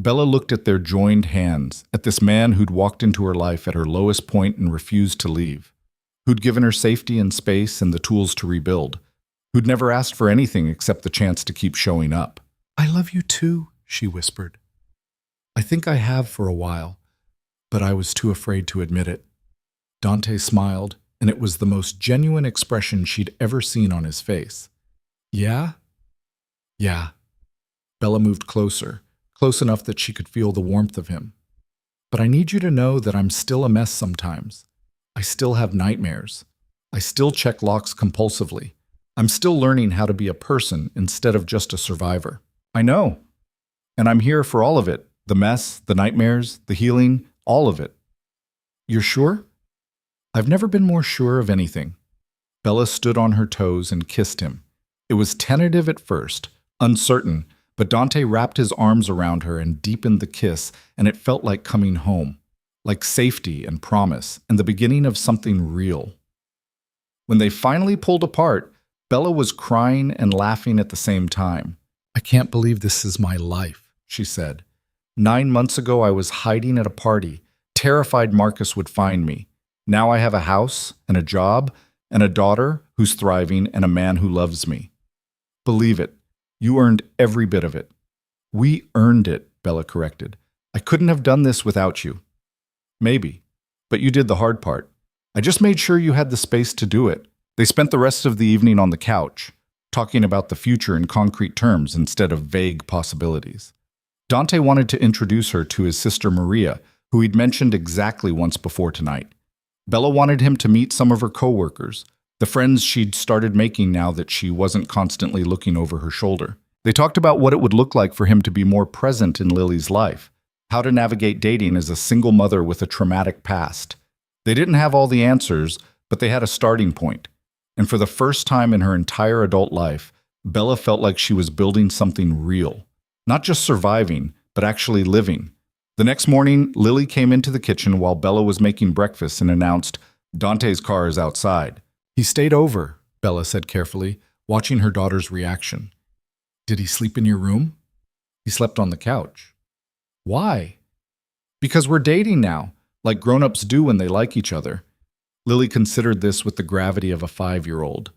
Speaker 1: Bella looked at their joined hands, at this man who'd walked into her life at her lowest point and refused to leave, who'd given her safety and space and the tools to rebuild. who'd never asked for anything except the chance to keep showing up. "I love you too," she whispered. "I think I have for a while, but I was too afraid to admit it." Dante smiled, and it was the most genuine expression she'd ever seen on his face. "Yeah?" "Yeah." Bella moved closer, close enough that she could feel the warmth of him. "But I need you to know that I'm still a mess sometimes. I still have nightmares. I still check locks compulsively. I'm still learning how to be a person instead of just a survivor." "I know. And I'm here for all of it. The mess, the nightmares, the healing, all of it." "You're sure?" "I've never been more sure of anything." Bella stood on her toes and kissed him. It was tentative at first, uncertain, but Dante wrapped his arms around her and deepened the kiss, and it felt like coming home, like safety and promise, and the beginning of something real. When they finally pulled apart, Bella was crying and laughing at the same time. "I can't believe this is my life," she said. 9 months ago, I was hiding at a party, terrified Marcus would find me. Now I have a house and a job and a daughter who's thriving and a man who loves me. Believe it, you earned every bit of it." "We earned it," Bella corrected. "I couldn't have done this without you." "Maybe, but you did the hard part. I just made sure you had the space to do it." They spent the rest of the evening on the couch, talking about the future in concrete terms instead of vague possibilities. Dante wanted to introduce her to his sister Maria, who he'd mentioned exactly once before tonight. Bella wanted him to meet some of her coworkers, the friends she'd started making now that she wasn't constantly looking over her shoulder. They talked about what it would look like for him to be more present in Lily's life, how to navigate dating as a single mother with a traumatic past. They didn't have all the answers, but they had a starting point. And for the first time in her entire adult life, Bella felt like she was building something real. Not just surviving, but actually living. The next morning, Lily came into the kitchen while Bella was making breakfast and announced, "Dante's car is outside." "He stayed over," Bella said carefully, watching her daughter's reaction. "Did he sleep in your room?" "He slept on the couch." "Why?" "Because we're dating now, like grown-ups do when they like each other." Lily considered this with the gravity of a 5-year-old.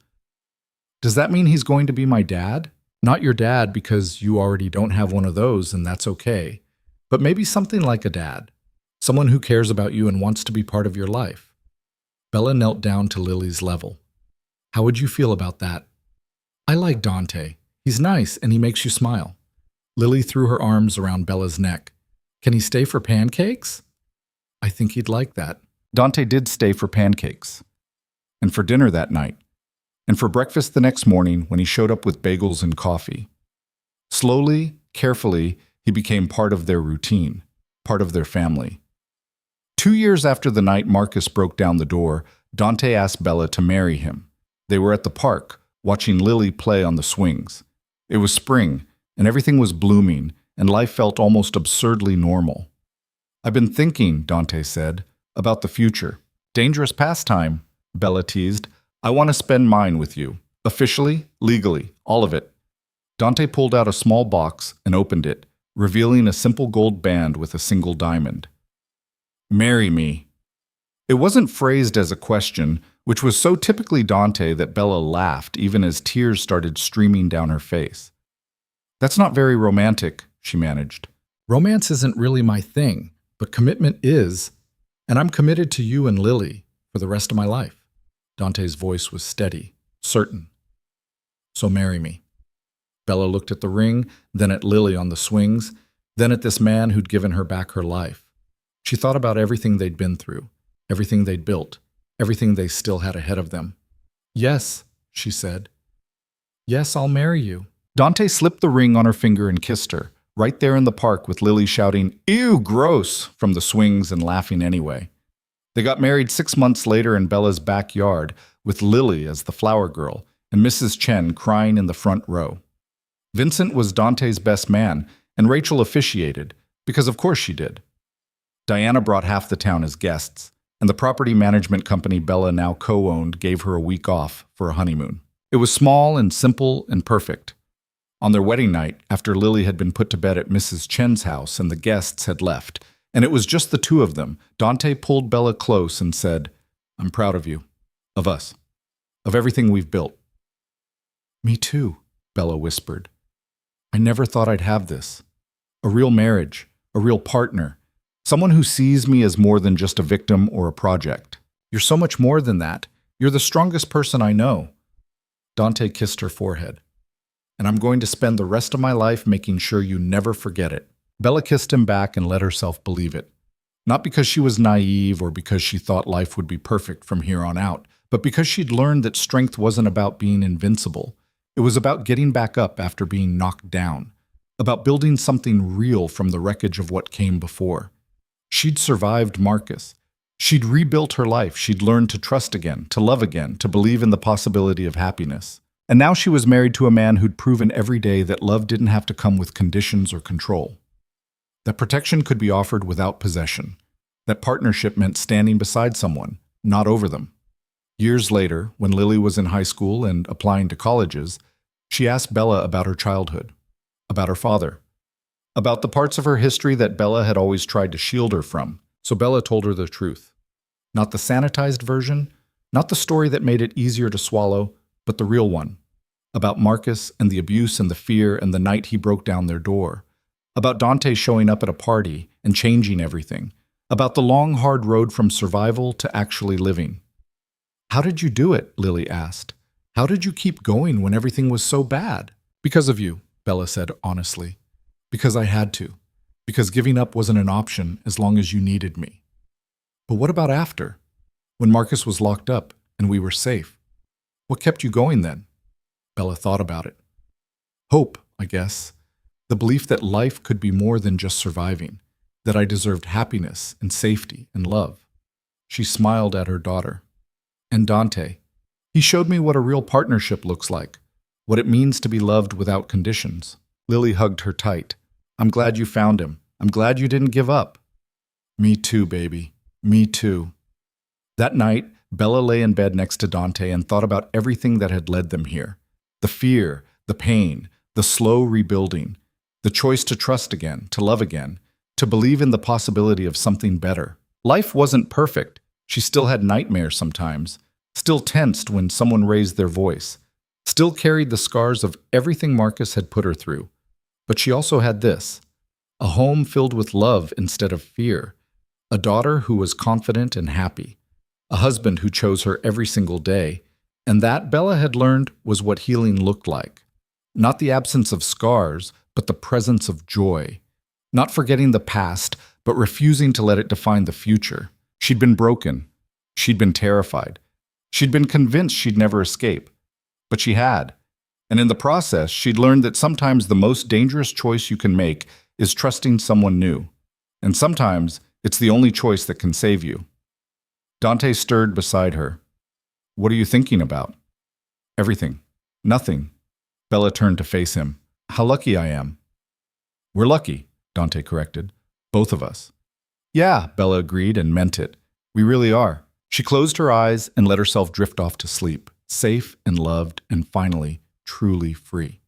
Speaker 1: "Does that mean he's going to be my dad? Not your dad because you already don't have one of those and that's okay, but maybe something like a dad, someone who cares about you and wants to be part of your life." Bella knelt down to Lily's level. "How would you feel about that?" "I like Dante. He's nice and he makes you smile." Lily threw her arms around Bella's neck. "Can he stay for pancakes?" "I think he'd like that." Dante did stay for pancakes, and for dinner that night, and for breakfast the next morning when he showed up with bagels and coffee. Slowly, carefully, he became part of their routine, part of their family. 2 years after the night Marcus broke down the door, Dante asked Bella to marry him. They were at the park, watching Lily play on the swings. It was spring, and everything was blooming, and life felt almost absurdly normal. "I've been thinking," Dante said, "about the future." "Dangerous pastime," Bella teased. "I want to spend mine with you. Officially, legally, all of it." Dante pulled out a small box and opened it, revealing a simple gold band with a single diamond. "Marry me." It wasn't phrased as a question, which was so typically Dante that Bella laughed even as tears started streaming down her face. "That's not very romantic," she managed. "Romance isn't really my thing, but commitment is, and I'm committed to you and Lily for the rest of my life." Dante's voice was steady, certain. "So marry me." Bella looked at the ring, then at Lily on the swings, then at this man who'd given her back her life. She thought about everything they'd been through, everything they'd built, everything they still had ahead of them. "Yes," she said. "Yes, I'll marry you." Dante slipped the ring on her finger and kissed her, right there in the park with Lily shouting, "Ew, gross!" from the swings and laughing anyway. They got married 6 months later in Bella's backyard with Lily as the flower girl and Mrs. Chen crying in the front row. Vincent was Dante's best man, and Rachel officiated, because of course she did. Diana brought half the town as guests, and the property management company Bella now co-owned gave her a week off for a honeymoon. It was small and simple and perfect. On their wedding night, after Lily had been put to bed at Mrs. Chen's house and the guests had left, and it was just the two of them, Dante pulled Bella close and said, "I'm proud of you, of us, of everything we've built." Me too, Bella whispered. I never thought I'd have this. A real marriage, a real partner, someone who sees me as more than just a victim or a project. You're so much more than that. You're the strongest person I know. Dante kissed her forehead. And I'm going to spend the rest of my life making sure you never forget it. Bella kissed him back and let herself believe it. Not because she was naive or because she thought life would be perfect from here on out, but because she'd learned that strength wasn't about being invincible. It was about getting back up after being knocked down, about building something real from the wreckage of what came before. She'd survived Marcus. She'd rebuilt her life. She'd learned to trust again, to love again, to believe in the possibility of happiness. And now she was married to a man who'd proven every day that love didn't have to come with conditions or control. That protection could be offered without possession. That partnership meant standing beside someone, not over them. Years later, when Lily was in high school and applying to colleges, she asked Bella about her childhood, about her father, about the parts of her history that Bella had always tried to shield her from. So Bella told her the truth. Not the sanitized version, not the story that made it easier to swallow, but the real one. About Marcus and the abuse and the fear and the night he broke down their door. About Dante showing up at a party and changing everything. About the long, hard road from survival to actually living. How did you do it? Lily asked. How did you keep going when everything was so bad? Because of you, Bella said honestly. Because I had to. Because giving up wasn't an option as long as you needed me. But what about after? When Marcus was locked up and we were safe? What kept you going then? Bella thought about it. Hope, I guess. The belief that life could be more than just surviving. That I deserved happiness and safety and love. She smiled at her daughter. And Dante. He showed me what a real partnership looks like. What it means to be loved without conditions. Lily hugged her tight. I'm glad you found him. I'm glad you didn't give up. Me too, baby. Me too. That night, Bella lay in bed next to Dante and thought about everything that had led them here. The fear, the pain, the slow rebuilding, the choice to trust again, to love again, to believe in the possibility of something better. Life wasn't perfect. She still had nightmares sometimes, still tensed when someone raised their voice, still carried the scars of everything Marcus had put her through. But she also had this, a home filled with love instead of fear, a daughter who was confident and happy, a husband who chose her every single day, and that, Bella had learned, was what healing looked like. Not the absence of scars, but the presence of joy. Not forgetting the past, but refusing to let it define the future. She'd been broken. She'd been terrified. She'd been convinced she'd never escape. But she had. And in the process, she'd learned that sometimes the most dangerous choice you can make is trusting someone new. And sometimes it's the only choice that can save you. Dante stirred beside her. What are you thinking about? Everything. Nothing. Bella turned to face him. How lucky I am. We're lucky, Dante corrected. Both of us. Yeah, Bella agreed and meant it. We really are. She closed her eyes and let herself drift off to sleep, safe and loved and finally, truly free.